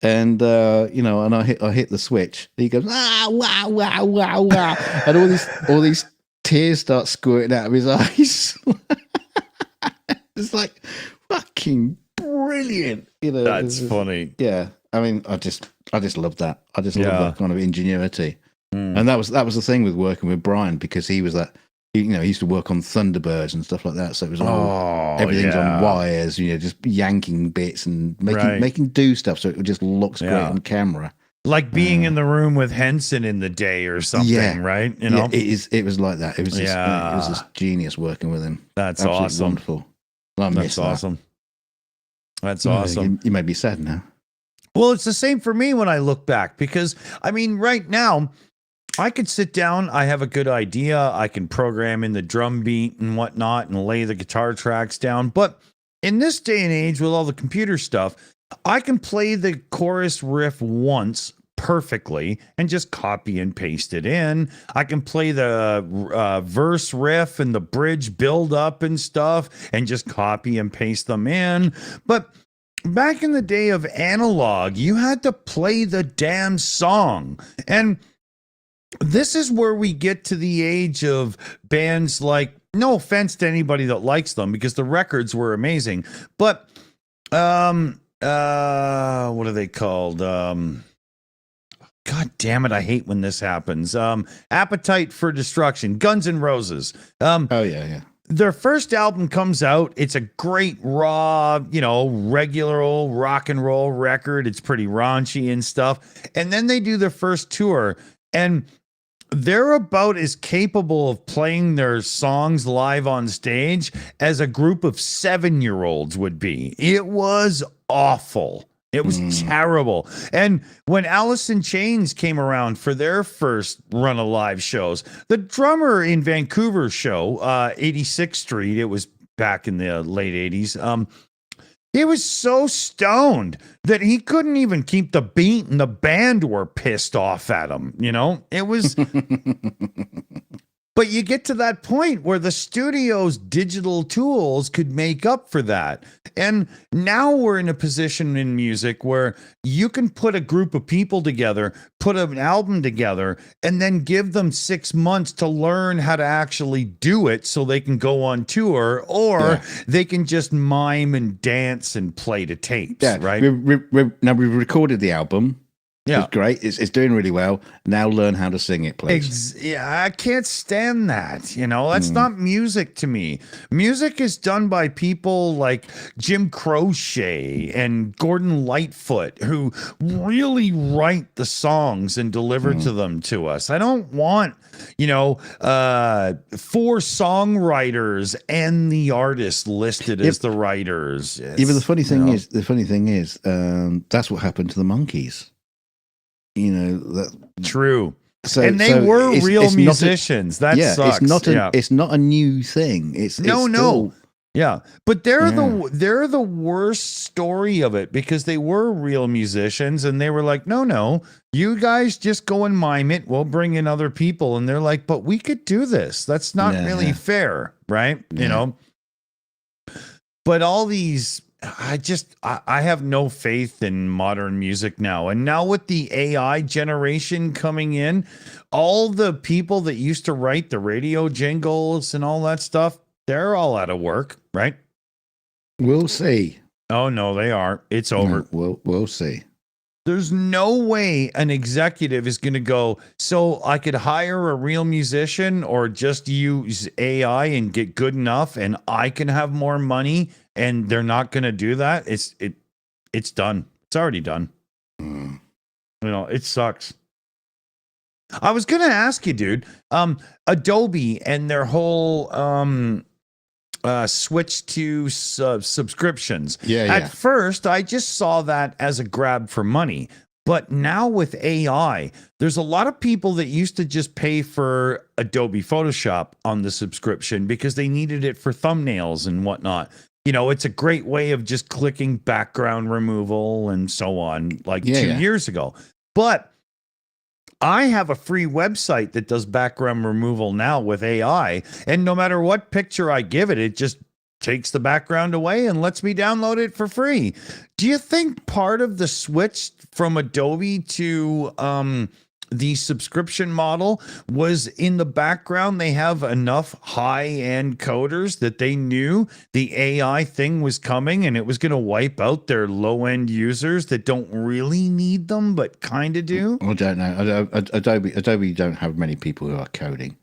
and and I hit the switch. He goes wow wow wow wow, and all these tears start squirting out of his eyes. It's like fucking brilliant. That's funny. Yeah. I mean, I just love that. I just love that kind of ingenuity. And that was the thing with working with Brian, because he was that. He used to work on Thunderbirds and stuff like that. So it was all everything's on wires. Just yanking bits and making do stuff. So it just looks great on camera. Like being in the room with Henson in the day or something, right? Yeah, it was like that. It was just genius working with him. That's absolutely awesome. Wonderful. That's awesome. That's awesome. You made me sad now. Well, it's the same for me when I look back, because I mean, right now I could sit down. I have a good idea. I can program in the drum beat and whatnot and lay the guitar tracks down. But in this day and age with all the computer stuff, I can play the chorus riff once perfectly and just copy and paste it in. I can play the verse riff and the bridge build up and stuff and just copy and paste them in. But back in the day of analog, you had to play the damn song. And this is where we get to the age of bands like, no offense to anybody that likes them because the records were amazing, but what are they called? God damn it, I hate when this happens. Appetite for Destruction, Guns N' Roses. Oh yeah. Their first album comes out. It's a great raw, regular old rock and roll record. It's pretty raunchy and stuff. And then they do their first tour, and they're about as capable of playing their songs live on stage as a group of 7-year-olds would be. It was awful. It was terrible. And when Alice in Chains came around for their first run of live shows, the drummer in Vancouver's show, 86th Street, it was back in the late 80s, he was so stoned that he couldn't even keep the beat, and the band were pissed off at him. It was... But you get to that point where the studio's digital tools could make up for that. And now we're in a position in music where you can put a group of people together, put an album together, and then give them 6 months to learn how to actually do it so they can go on tour, or they can just mime and dance and play to tapes, right? Now we've recorded the album. Yeah. It's great. It's doing really well. Now learn how to sing it, please. Yeah, I can't stand that. That's not music to me. Music is done by people like Jim Croce and Gordon Lightfoot, who really write the songs and deliver to them to us. I don't want, 4 songwriters and the artist listed as the writers. But the funny thing is, that's what happened to the Monkees. True. So, and they were real musicians. That sucks. It's not a new thing. No. Yeah, but they're the worst story of it because they were real musicians and they were like, no, you guys just go and mime it. We'll bring in other people, and they're like, but we could do this. That's not really fair, right? But all these. I have no faith in modern music now. And now with the AI generation coming in, all the people that used to write the radio jingles and all that stuff, they're all out of work, right? We'll see. Oh, no, they are. It's over. We'll see. There's no way an executive is going to go, so I could hire a real musician or just use AI and get good enough and I can have more money, and they're not going to do that. It's done. It's already done. It sucks. I was going to ask you, dude, Adobe and their whole switch to subscriptions. At first, I just saw that as a grab for money. But now with AI, there's a lot of people that used to just pay for Adobe Photoshop on the subscription because they needed it for thumbnails and whatnot. It's a great way of just clicking background removal and so on, 2 years ago. But I have a free website that does background removal now with AI, and no matter what picture I give it, it just takes the background away and lets me download it for free. Do you think part of the switch from Adobe to the subscription model was in the background they have enough high-end coders that they knew the AI thing was coming and it was going to wipe out their low-end users that don't really need them but kind of do? I don't know. Adobe don't have many people who are coding.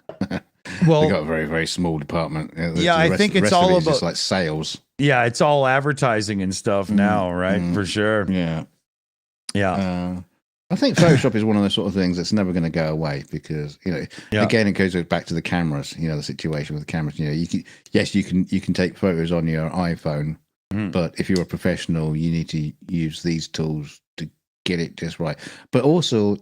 Well, they got a very, very small department. I think it's all about just like sales. Yeah, it's all advertising and stuff now, right? For sure. Yeah. I think Photoshop is one of those sort of things that's never going to go away because, again, it goes back to the cameras, the situation with the cameras. You can take photos on your iPhone, but if you're a professional, you need to use these tools to get it just right. But also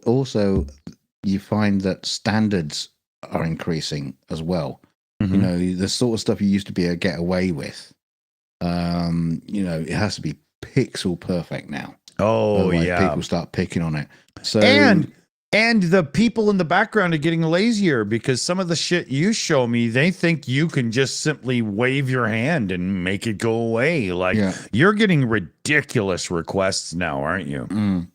you find that standards are increasing as well. The sort of stuff you used to be able to get away with, it has to be pixel perfect now. Oh, otherwise people start picking on it. So and the people in the background are getting lazier because some of the shit you show me, they think you can just simply wave your hand and make it go away. You're getting ridiculous requests now, aren't you?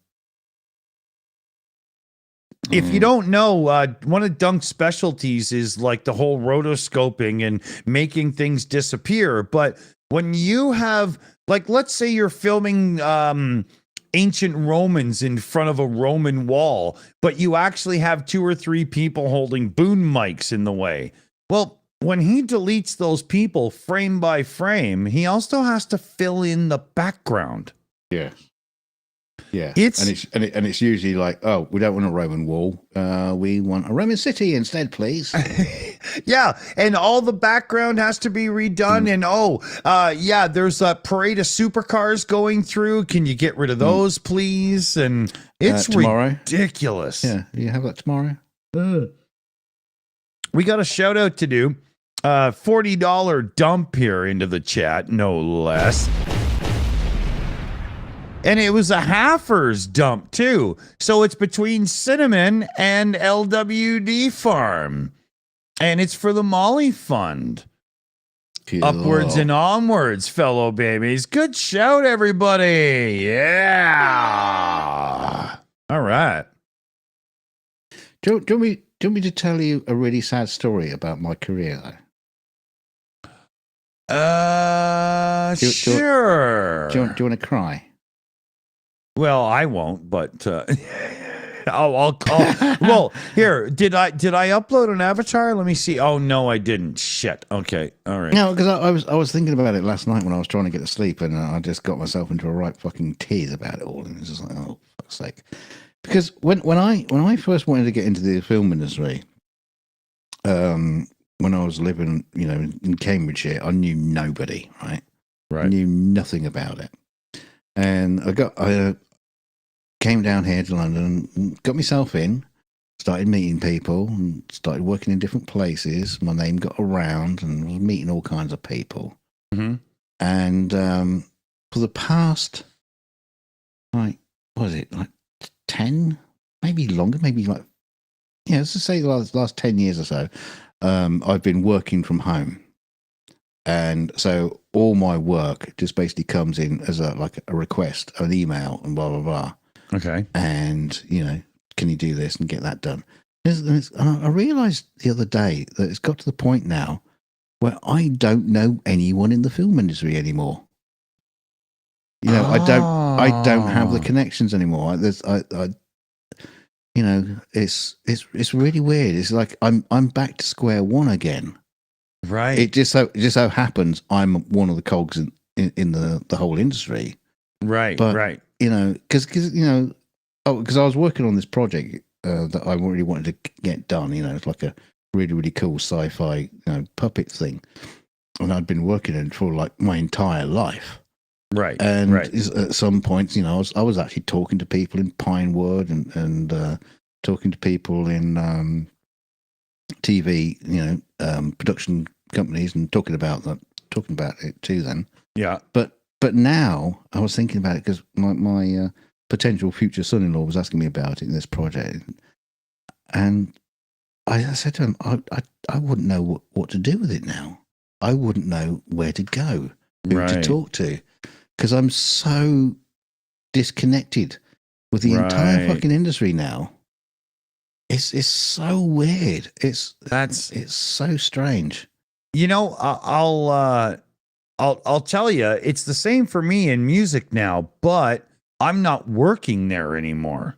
If you don't know, one of Dunk's specialties is like the whole rotoscoping and making things disappear. But when you have, like, let's say you're filming ancient Romans in front of a Roman wall, but you actually have 2 or 3 people holding boom mics in the way. Well, when he deletes those people frame by frame, he also has to fill in the background. Yeah. Yeah, It's- and it's usually like, oh, we don't want a Roman wall. We want a Roman city instead, please. Yeah, and all the background has to be redone. And yeah, there's a parade of supercars going through. Can you get rid of those, please? And it's tomorrow. ridiculous. Yeah, you have that tomorrow. We got a shout out to do. $40 dump here into the chat, no less. And it was a halfers dump too. So it's between Cinnamon and LWD Farm. And it's for the Molly Fund. Cool. Upwards and onwards, fellow babies. Good shout, everybody. Yeah. All right. Do you want me to tell you a really sad story about my career, though? Sure. Do you want to cry? Well, I won't, but I'll well, here, did I upload an avatar? Let me see. Oh no, I didn't. Shit. Okay. All right. No, because I was thinking about it last night when I was trying to get to sleep, and I just got myself into a right fucking tease about it all, and it's just like, oh fuck's sake. Because when I first wanted to get into the film industry, when I was living, in Cambridgeshire, I knew nobody, right? Right. I knew nothing about it, and I came down here to London, and got myself in, started meeting people, and started working in different places. My name got around, and was meeting all kinds of people. Mm-hmm. And for the past, like, what was it, like 10, maybe longer, maybe like, let's just say the last 10 years or so, I've been working from home. And so all my work just basically comes in as a request, an email, and blah, blah, blah. Okay. And, can you do this and get that done? And I realized the other day that it's got to the point now where I don't know anyone in the film industry anymore. I don't have the connections anymore. It's really weird. It's like I'm back to square one again. Right. It just so happens I'm one of the cogs in the whole industry. Right. But, right. Because I was working on this project that I really wanted to get done. It's like a really, really cool sci-fi puppet thing, and I'd been working on it for like my entire life. Right. And right. at some points, I was actually talking to people in Pinewood and talking to people in TV, production companies, and talking about it too. Then, Yeah. But now I was thinking about it because my potential future son-in-law was asking me about it in this project, and I said to him, I wouldn't know what to do with it now. I wouldn't know where to go, who to talk to, because I'm so disconnected with the entire fucking industry now. It's so weird. It's so strange. I'll tell you, it's the same for me in music now, but I'm not working there anymore.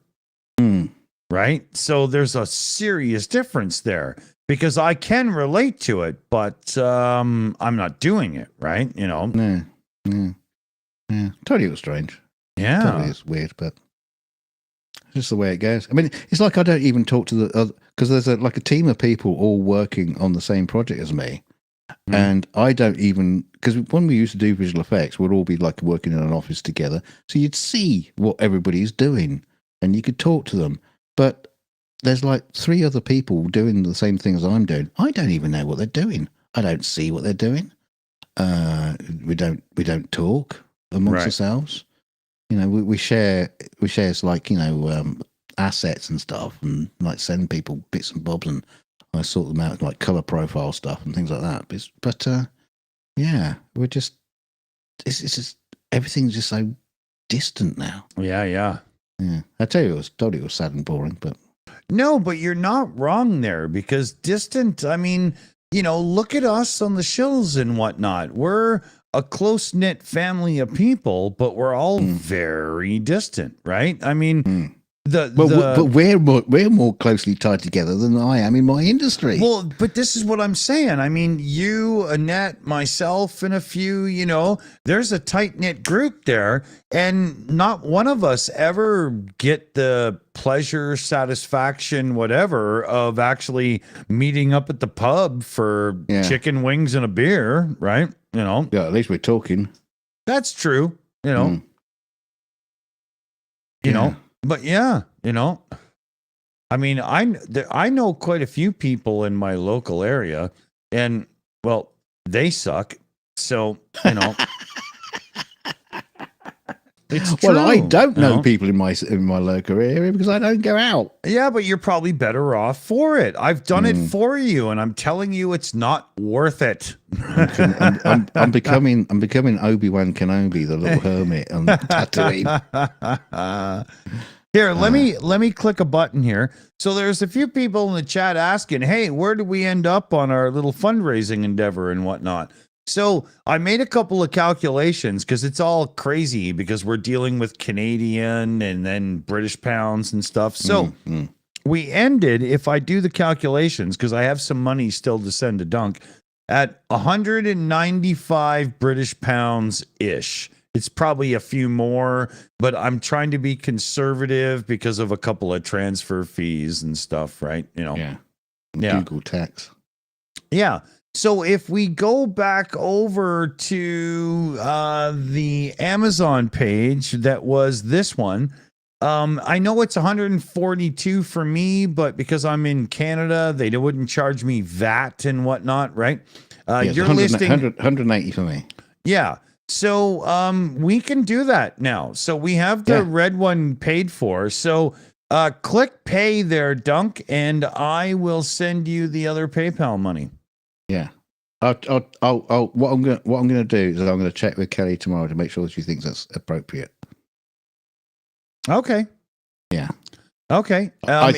Right? So there's a serious difference there because I can relate to it, but I'm not doing it, right? Yeah. Totally was strange. Yeah. Totally is weird, but it's just the way it goes. I mean, it's like I don't even talk to the other, because there's a team of people all working on the same project as me. And I don't even, because when we used to do visual effects, we'd all be like working in an office together. So you'd see what everybody's doing and you could talk to them. But there's like 3 other people doing the same thing as I'm doing. I don't even know what they're doing. I don't see what they're doing. We don't talk amongst ourselves. We share like, assets and stuff, and like send people bits and bobs, and I sort them out like color profile stuff and things like that. But we're just it's just everything's just so distant now. Yeah. I tell you, it was totally sad and boring. But No, but you're not wrong there because distant, I mean, look at us on the Shills and whatnot. We're a close knit family of people, but we're all very distant, right? I mean, but we're more closely tied together than I am in my industry. Well, but this is what I'm saying. I mean, you, Annette, myself, and a few, there's a tight-knit group there, and not one of us ever get the pleasure, satisfaction, whatever, of actually meeting up at the pub for chicken wings and a beer, right? Yeah, at least we're talking. That's true, you know. But I mean, I know quite a few people in my local area, and well, they suck. So it's true. Well, I don't know people in my local area because I don't go out. Yeah, but you're probably better off for it. I've done it for you, and I'm telling you, it's not worth it. I'm becoming Obi-Wan Kenobi, the little hermit on Tatooine. Here, let me click a button here. So there's a few people in the chat asking, "Hey, where did we end up on our little fundraising endeavor and whatnot?" So I made a couple of calculations because it's all crazy because we're dealing with Canadian and then British pounds and stuff. So we ended, if I do the calculations, because I have some money still to send to Dunk, at 195 British pounds ish. It's probably a few more, but I'm trying to be conservative because of a couple of transfer fees and stuff, right? Yeah. Google tax. Yeah. So if we go back over to the Amazon page, that was this one. I know it's 142 for me, but because I'm in Canada, they wouldn't charge me VAT and whatnot, right? You're listing 180 for me. Yeah. So we can do that now. So we have the red one paid for. So click pay there, Dunk, and I will send you the other PayPal money. Yeah. What I'm gonna do is I'm gonna check with Kelly tomorrow to make sure she thinks that's appropriate. Okay. Yeah. Okay. I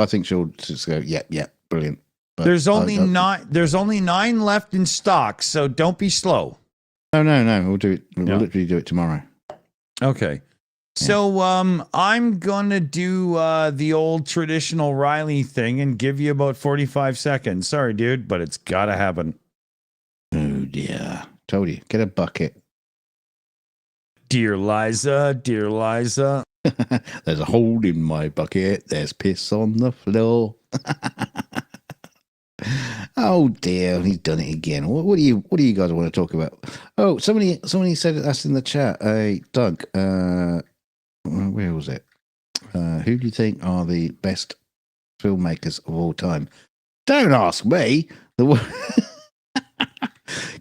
think she'll just go, yeah, brilliant. But there's only 9 left in stock, so don't be slow. No. We'll do it. We'll literally do it tomorrow. Okay. So I'm gonna do the old traditional Riley thing and give you about 45 seconds. Sorry, dude, but it's gotta happen. Oh dear. Told you, get a bucket. Dear Liza. There's a hole in my bucket. There's piss on the floor. Oh dear, he's done it again. What do you guys want to talk about? Oh, somebody said that's in the chat. Hey, Doug, where was it? Who do you think are the best filmmakers of all time? Don't ask me.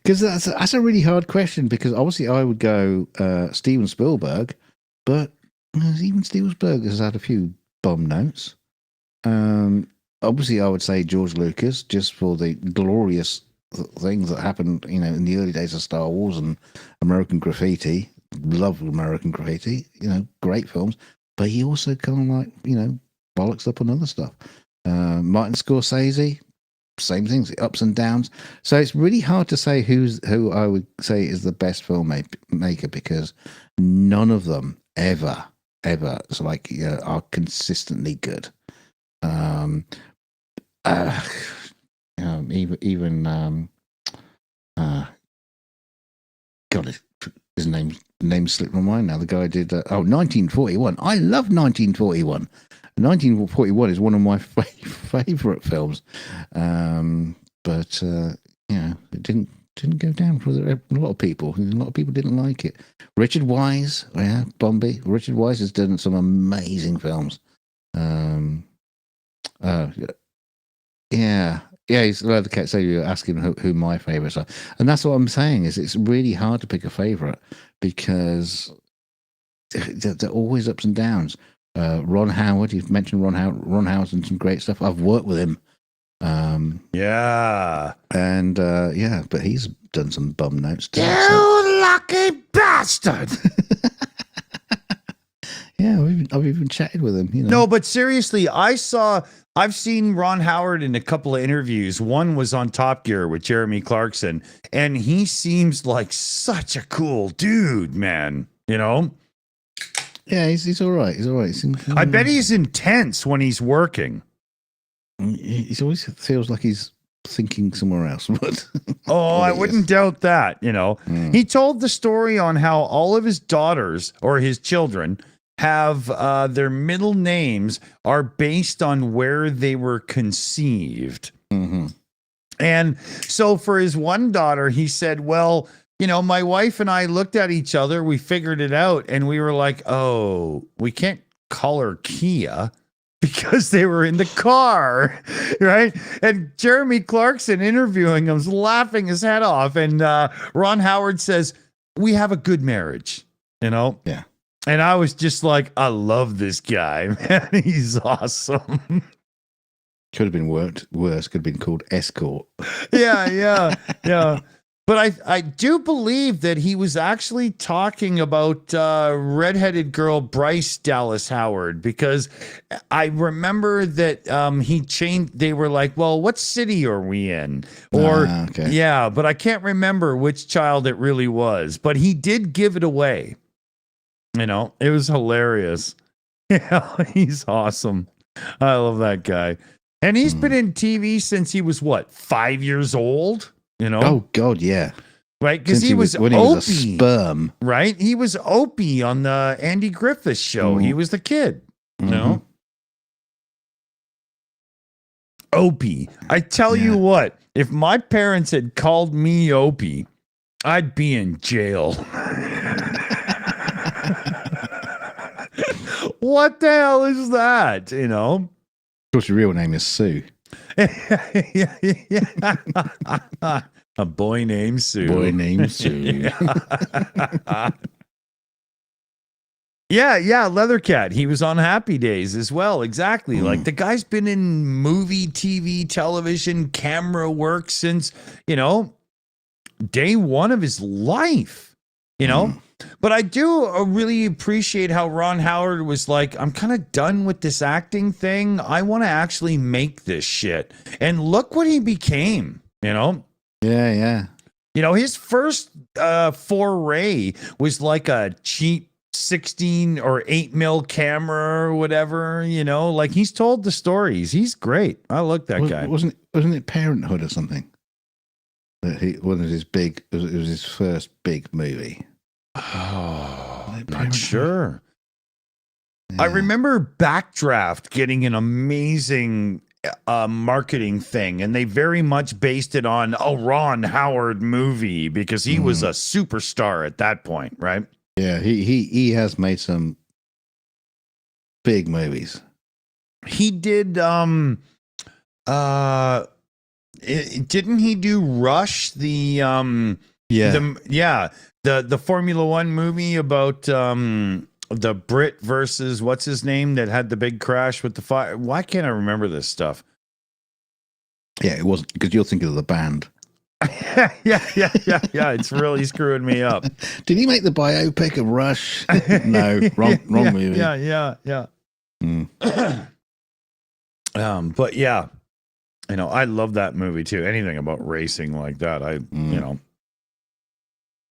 Because that's a really hard question. Because obviously I would go Steven Spielberg, but even Steven Spielberg has had a few bomb notes. Obviously, I would say George Lucas, just for the glorious things that happened, in the early days of Star Wars and American Graffiti. Love American Graffiti, great films. But he also kind of bollocks up on other stuff. Martin Scorsese, same things, ups and downs. So it's really hard to say who I would say is the best filmmaker because none of them ever are consistently good. God, his name slipped my mind now. The guy did 1941. I love 1941. 1941 is one of my favorite films, but it didn't go down for a lot of people. A lot of people didn't like it. Richard Wise, Bombay. Richard Wise has done some amazing films. He's the cat. So you're asking who my favorites are, and that's what I'm saying. Is it's really hard to pick a favorite because they're always ups and downs. Ron Howard, you've mentioned Ron Howard. Ron Howard's done some great stuff. I've worked with him. But he's done some bum notes too. You lucky bastard! Yeah, I've even chatted with him. You know. No, but seriously, I've seen Ron Howard in a couple of interviews. One was on Top Gear with Jeremy Clarkson, and he seems like such a cool dude, man. You know? Yeah, he's all right. He's all right. I bet he's intense when he's working. He always feels like he's thinking somewhere else. But Oh, I wouldn't doubt that, you know. He told the story on how all of his daughters or his children have their middle names are based on where they were conceived. Mm-hmm. And so for his one daughter, he said, well, you know, my wife and I looked at each other, we figured it out, and we were like, oh, we can't call her Kia because they were in the car, right? And Jeremy Clarkson interviewing him was laughing his head off. And Ron Howard says, we have a good marriage, you know? Yeah. And I was just like, I love this guy, man. He's awesome. Could have been worse. Could have been called Escort. Yeah. But I do believe that he was actually talking about redheaded girl Bryce Dallas Howard, because I remember that he changed. They were like, well, what city are we in? Or, okay. yeah, but I can't remember which child it really was. But he did give it away. You know, it was hilarious. Yeah, he's awesome. I love that guy. And he's been in TV since he was, what, 5 years old? You know? Oh, God, yeah. Right? Because he was when he was a sperm. right? He was Opie on the Andy Griffith show. He was the kid. You know? Opie. I tell you what, if my parents had called me Opie, I'd be in jail. What the hell is that? You know? Of course, your real name is Sue. Yeah. A boy named Sue. Boy named Sue. Yeah, Leathercat. He was on Happy Days as well. Exactly. Like the guy's been in movie, TV, television, camera work since, you know, day one of his life, you know? But I do really appreciate how Ron Howard was like, I'm kind of done with this acting thing. I want to actually make this shit. And look what he became, you know? Yeah. You know, his first foray was like a cheap 16 or 8 mil camera or whatever, you know? Like he's told the stories. He's great. I like that guy. Wasn't it Parenthood or something? That it was his first big movie. Oh, not sure. Yeah. I remember Backdraft getting an amazing marketing thing, and they very much based it on a Ron Howard movie because he was a superstar at that point, right? Yeah, he has made some big movies. He did didn't he do Rush, the Formula One movie about the Brit versus what's his name that had the big crash with the fire? Why can't I remember this stuff? Yeah, it wasn't because you're thinking of the band. Yeah. It's really screwing me up. Did he make the biopic of Rush? No, wrong movie. Yeah. But yeah, you know, I love that movie too. Anything about racing like that, you know.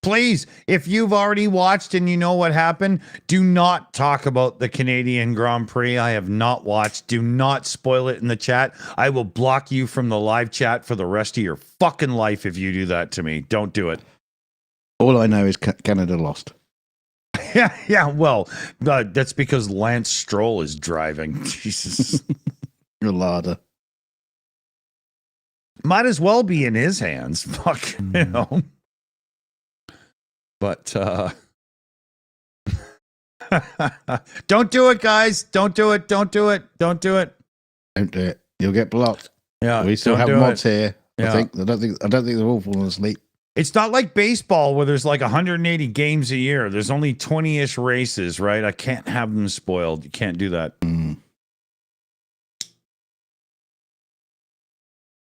Please, if you've already watched and you know what happened, do not talk about the Canadian Grand Prix. I have not watched. Do not spoil it in the chat. I will block you from the live chat for the rest of your fucking life if you do that to me. Don't do it. All I know is Canada lost. Yeah. Well, that's because Lance Stroll is driving. Jesus. Rolada. Might as well be in his hands. Fuck, you know. But don't do it, guys. Don't do it. Don't do it. Don't do it. Don't do it. You'll get blocked. Yeah. We still have mods here. Yeah. I don't think they're all falling asleep. It's not like baseball where there's like 180 games a year. There's only 20-ish races, right? I can't have them spoiled. You can't do that.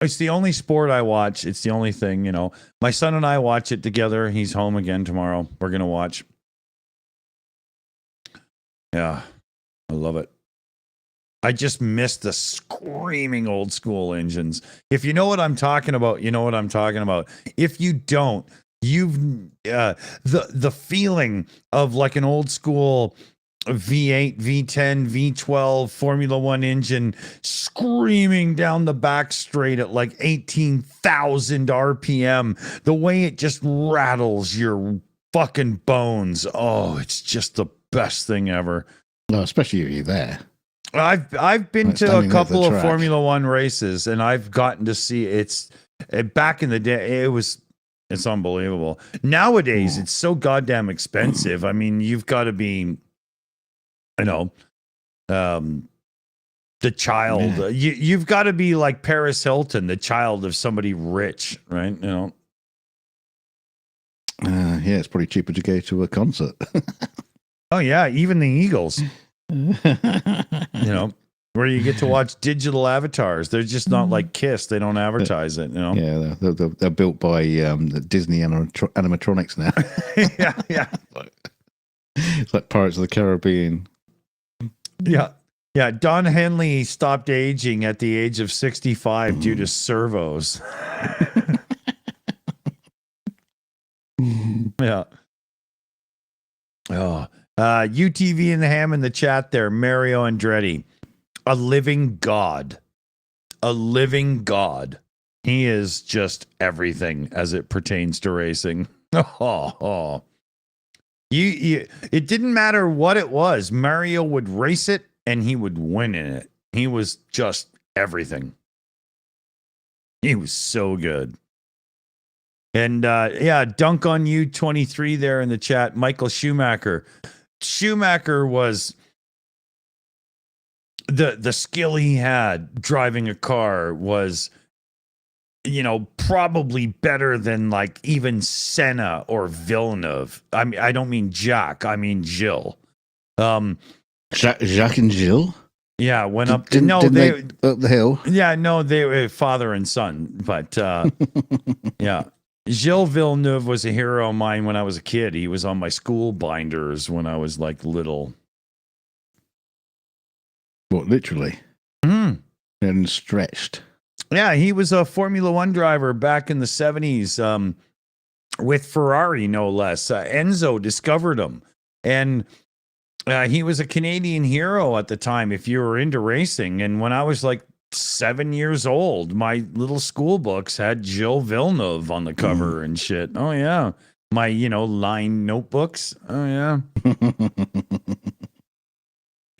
It's the only sport I watch. It's the only thing, you know. My son and I watch it together. He's home again tomorrow. We're going to watch. Yeah, I love it. I just miss the screaming old school engines. If you know what I'm talking about, you know what I'm talking about. If you don't, you've the feeling of like an old school V8, V10, V12 Formula One engine screaming down the back straight at like 18,000 RPM. The way it just rattles your fucking bones. Oh, it's just the best thing ever. No, especially if you're there. I've been Like to a standing at the couple of track. Formula One races, and I've gotten to see back in the day. It's unbelievable. Nowadays, it's so goddamn expensive. I mean, you've got to be, the child. Yeah. You've got to be like Paris Hilton, the child of somebody rich, right? Yeah, it's probably cheaper to go to a concert. Oh yeah, even the Eagles. Where you get to watch digital avatars. They're just not like Kiss. They don't advertise it, Yeah, they're built by the Disney animatronics now. yeah. It's like Pirates of the Caribbean. Yeah. Don Henley stopped aging at the age of 65 due to servos. Yeah. Oh, UTV and the Ham in the chat there. Mario Andretti, a living god. He is just everything as it pertains to racing. It didn't matter what it was. Mario would race it and he would win in it. He was just everything. He was so good. And dunk on you 23 there in the chat. Michael Schumacher. Schumacher was the skill he had driving a car was, probably better than like even Senna or Villeneuve. I mean, I don't mean Jacques, I mean Gilles. Jacques and Gilles? Yeah, went up. Didn't they up the hill. Yeah, no, they were father and son, but yeah. Gilles Villeneuve was a hero of mine when I was a kid. He was on my school binders when I was like little. What, literally? And stretched. Yeah, he was a Formula One driver back in the 70s with Ferrari, no less. Enzo discovered him. And he was a Canadian hero at the time if you were into racing. And when I was like 7 years old, my little school books had Gilles Villeneuve on the cover and shit. Oh yeah, my lined notebooks. Oh yeah.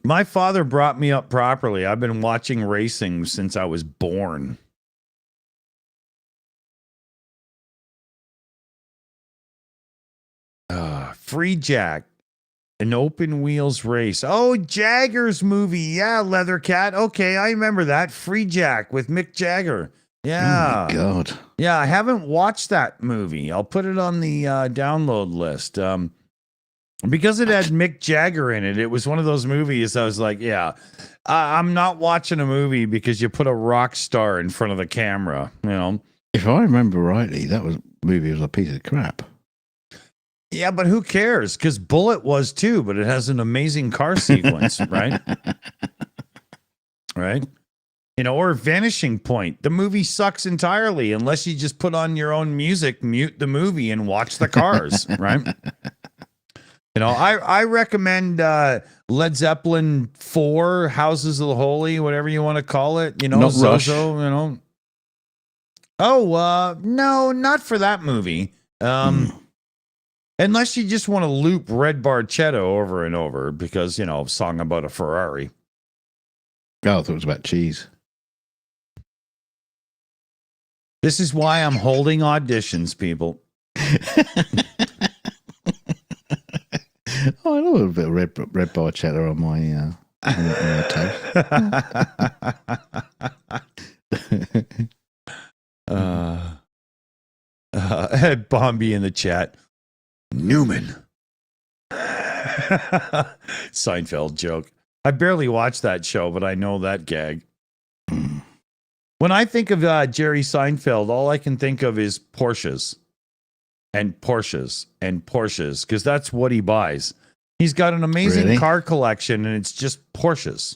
My father brought me up properly. I've been watching racing since I was born. Free Jack. An open wheels race. Oh, Jagger's movie. Yeah, Leathercat. Okay, I remember that. Free Jack with Mick Jagger. Yeah. Oh my God. Yeah, I haven't watched that movie. I'll put it on the download list. Because it had Mick Jagger in it, it was one of those movies I was like, yeah, I'm not watching a movie because you put a rock star in front of the camera, If I remember rightly, movie was a piece of crap. Yeah, but who cares? Because Bullet was too, but it has an amazing car sequence, right? Right? Or Vanishing Point. The movie sucks entirely unless you just put on your own music, mute the movie, and watch the cars, right? I recommend Led Zeppelin 4, Houses of the Holy, whatever you want to call it. Not Zozo, Rush. Oh, no, not for that movie. Unless you just want to loop Red Barchetto over and over because, song about a Ferrari. Oh, I thought it was about cheese. This is why I'm holding auditions, people. Oh, I know a bit of red barchetta on my toast. Bombi in the chat. Newman. Seinfeld joke. I barely watched that show, but I know that gag. When I think of Jerry Seinfeld, all I can think of is Porsches and Porsches and Porsches, because that's what he buys. He's got an amazing Really? car collection, and it's just Porsches.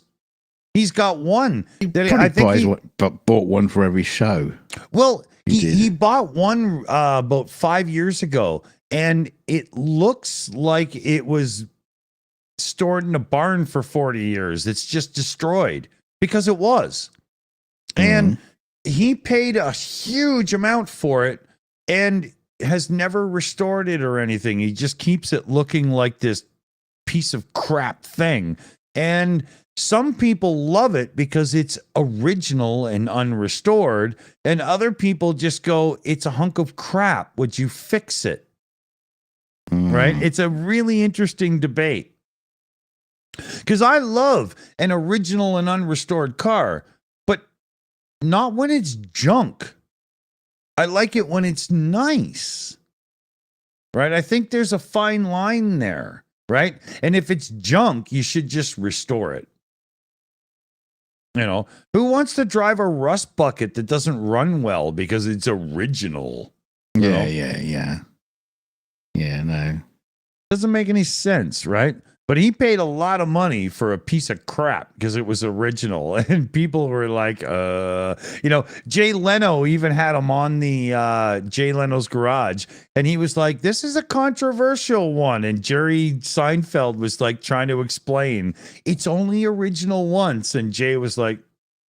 He's got one. That Probably I think buys he, but bought one for every show. well, He did. he bought one about 5 years ago, and it looks like it was stored in a barn for 40 years. It's just destroyed because it was. And he paid a huge amount for it and has never restored it or anything. He just keeps it looking like this piece of crap thing. And some people love it because it's original and unrestored, and other people just go, it's a hunk of crap. Would you fix it? Right? It's a really interesting debate. Because I love an original and unrestored car, but not when it's junk. I like it when it's nice. Right? I think there's a fine line there. Right? And if it's junk, you should just restore it. You know, who wants to drive a rust bucket that doesn't run well because it's original? You know? Yeah, no. Doesn't make any sense, right? But he paid a lot of money for a piece of crap because it was original. And people were like, you know, Jay Leno even had him on the Jay Leno's Garage. And he was like, this is a controversial one. And Jerry Seinfeld was like trying to explain, it's only original once. And Jay was like,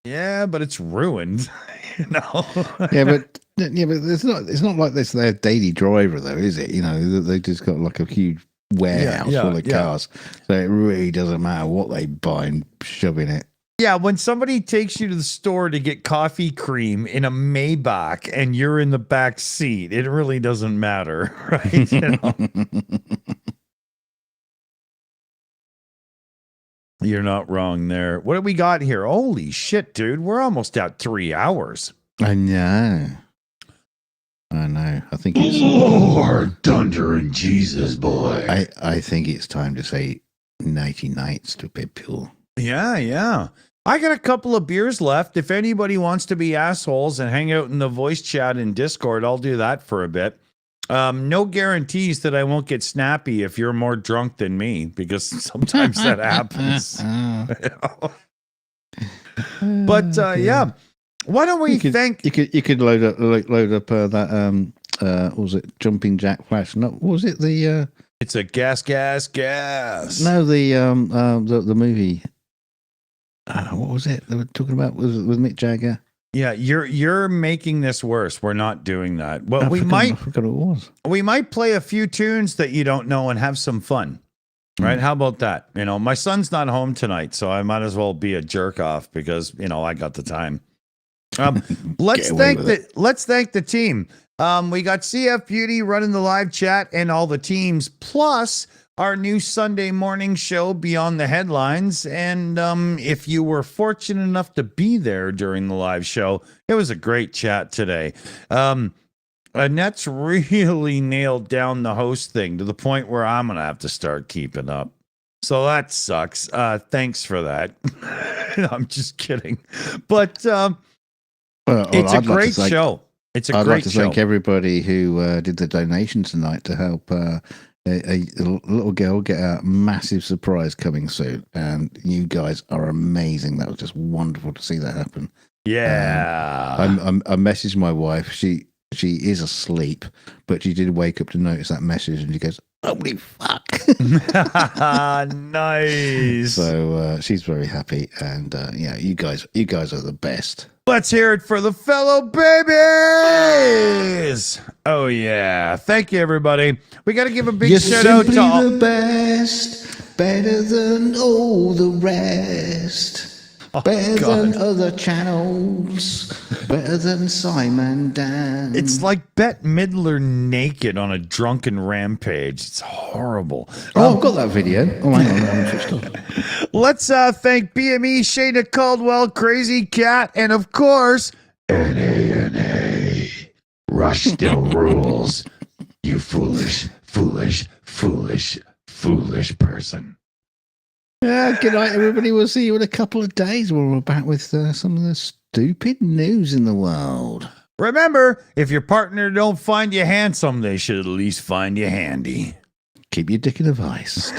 yeah, but it's ruined. You know? Yeah, but it's not like this their daily driver though, is it? You know, they just got like a huge warehouse full of cars. So it really doesn't matter what they buy and shove in it. Yeah, when somebody takes you to the store to get coffee cream in a Maybach and you're in the back seat, it really doesn't matter, right? You know? You're not wrong there. What do we got here? Holy shit, dude. We're almost at 3 hours. I know. I think it's Lord Thunder and Jesus, boy. I think it's time to say nighty nights to people. Yeah. I got a couple of beers left. If anybody wants to be assholes and hang out in the voice chat in Discord, I'll do that for a bit. No guarantees that I won't get snappy if you're more drunk than me, because sometimes that happens. But yeah, why don't we thank? You could load up that what was it, Jumping Jack Flash? No, what was it the? It's a gas. No, the movie. What was it they were talking about? Was it with Mick Jagger? Yeah, you're making this worse. We're not doing that. Well, I forgot what it was. We might play a few tunes that you don't know and have some fun. Right? How about that? You know, my son's not home tonight, so I might as well be a jerk off because, you know, I got the time. Let's thank the team. We got CF Beauty running the live chat and all the teams, plus our new Sunday morning show, Beyond the Headlines. And if you were fortunate enough to be there during the live show, it was a great chat today. Annette's really nailed down the host thing to the point where I'm going to have to start keeping up. So that sucks. Thanks for that. I'm just kidding. But it's a great show. It's a great show. I'd like to thank everybody who did the donation tonight to help a little girl get a massive surprise coming soon, and you guys are amazing. That was just wonderful to see that happen. Yeah. I messaged my wife. She is asleep, but she did wake up to notice that message, and she goes, "Holy fuck!" Nice. So she's very happy, and yeah, you guys are the best. Let's hear it for the fellow babies. Oh yeah, thank you everybody. We got to give a big shout out to all the best, better than all the rest. Better than other channels, better than Simon Dan. It's like Bette Midler naked on a drunken rampage. It's horrible. Oh, I've got that video. Oh, hang on. Let's thank BME, Shayna Caldwell, Crazy Cat, and of course, N-A-N-A. Rush still rules. You foolish person. Yeah, good night, everybody. We'll see you in a couple of days when we're back with some of the stupid news in the world. Remember, if your partner don't find you handsome, they should at least find you handy. Keep your dick in a vice.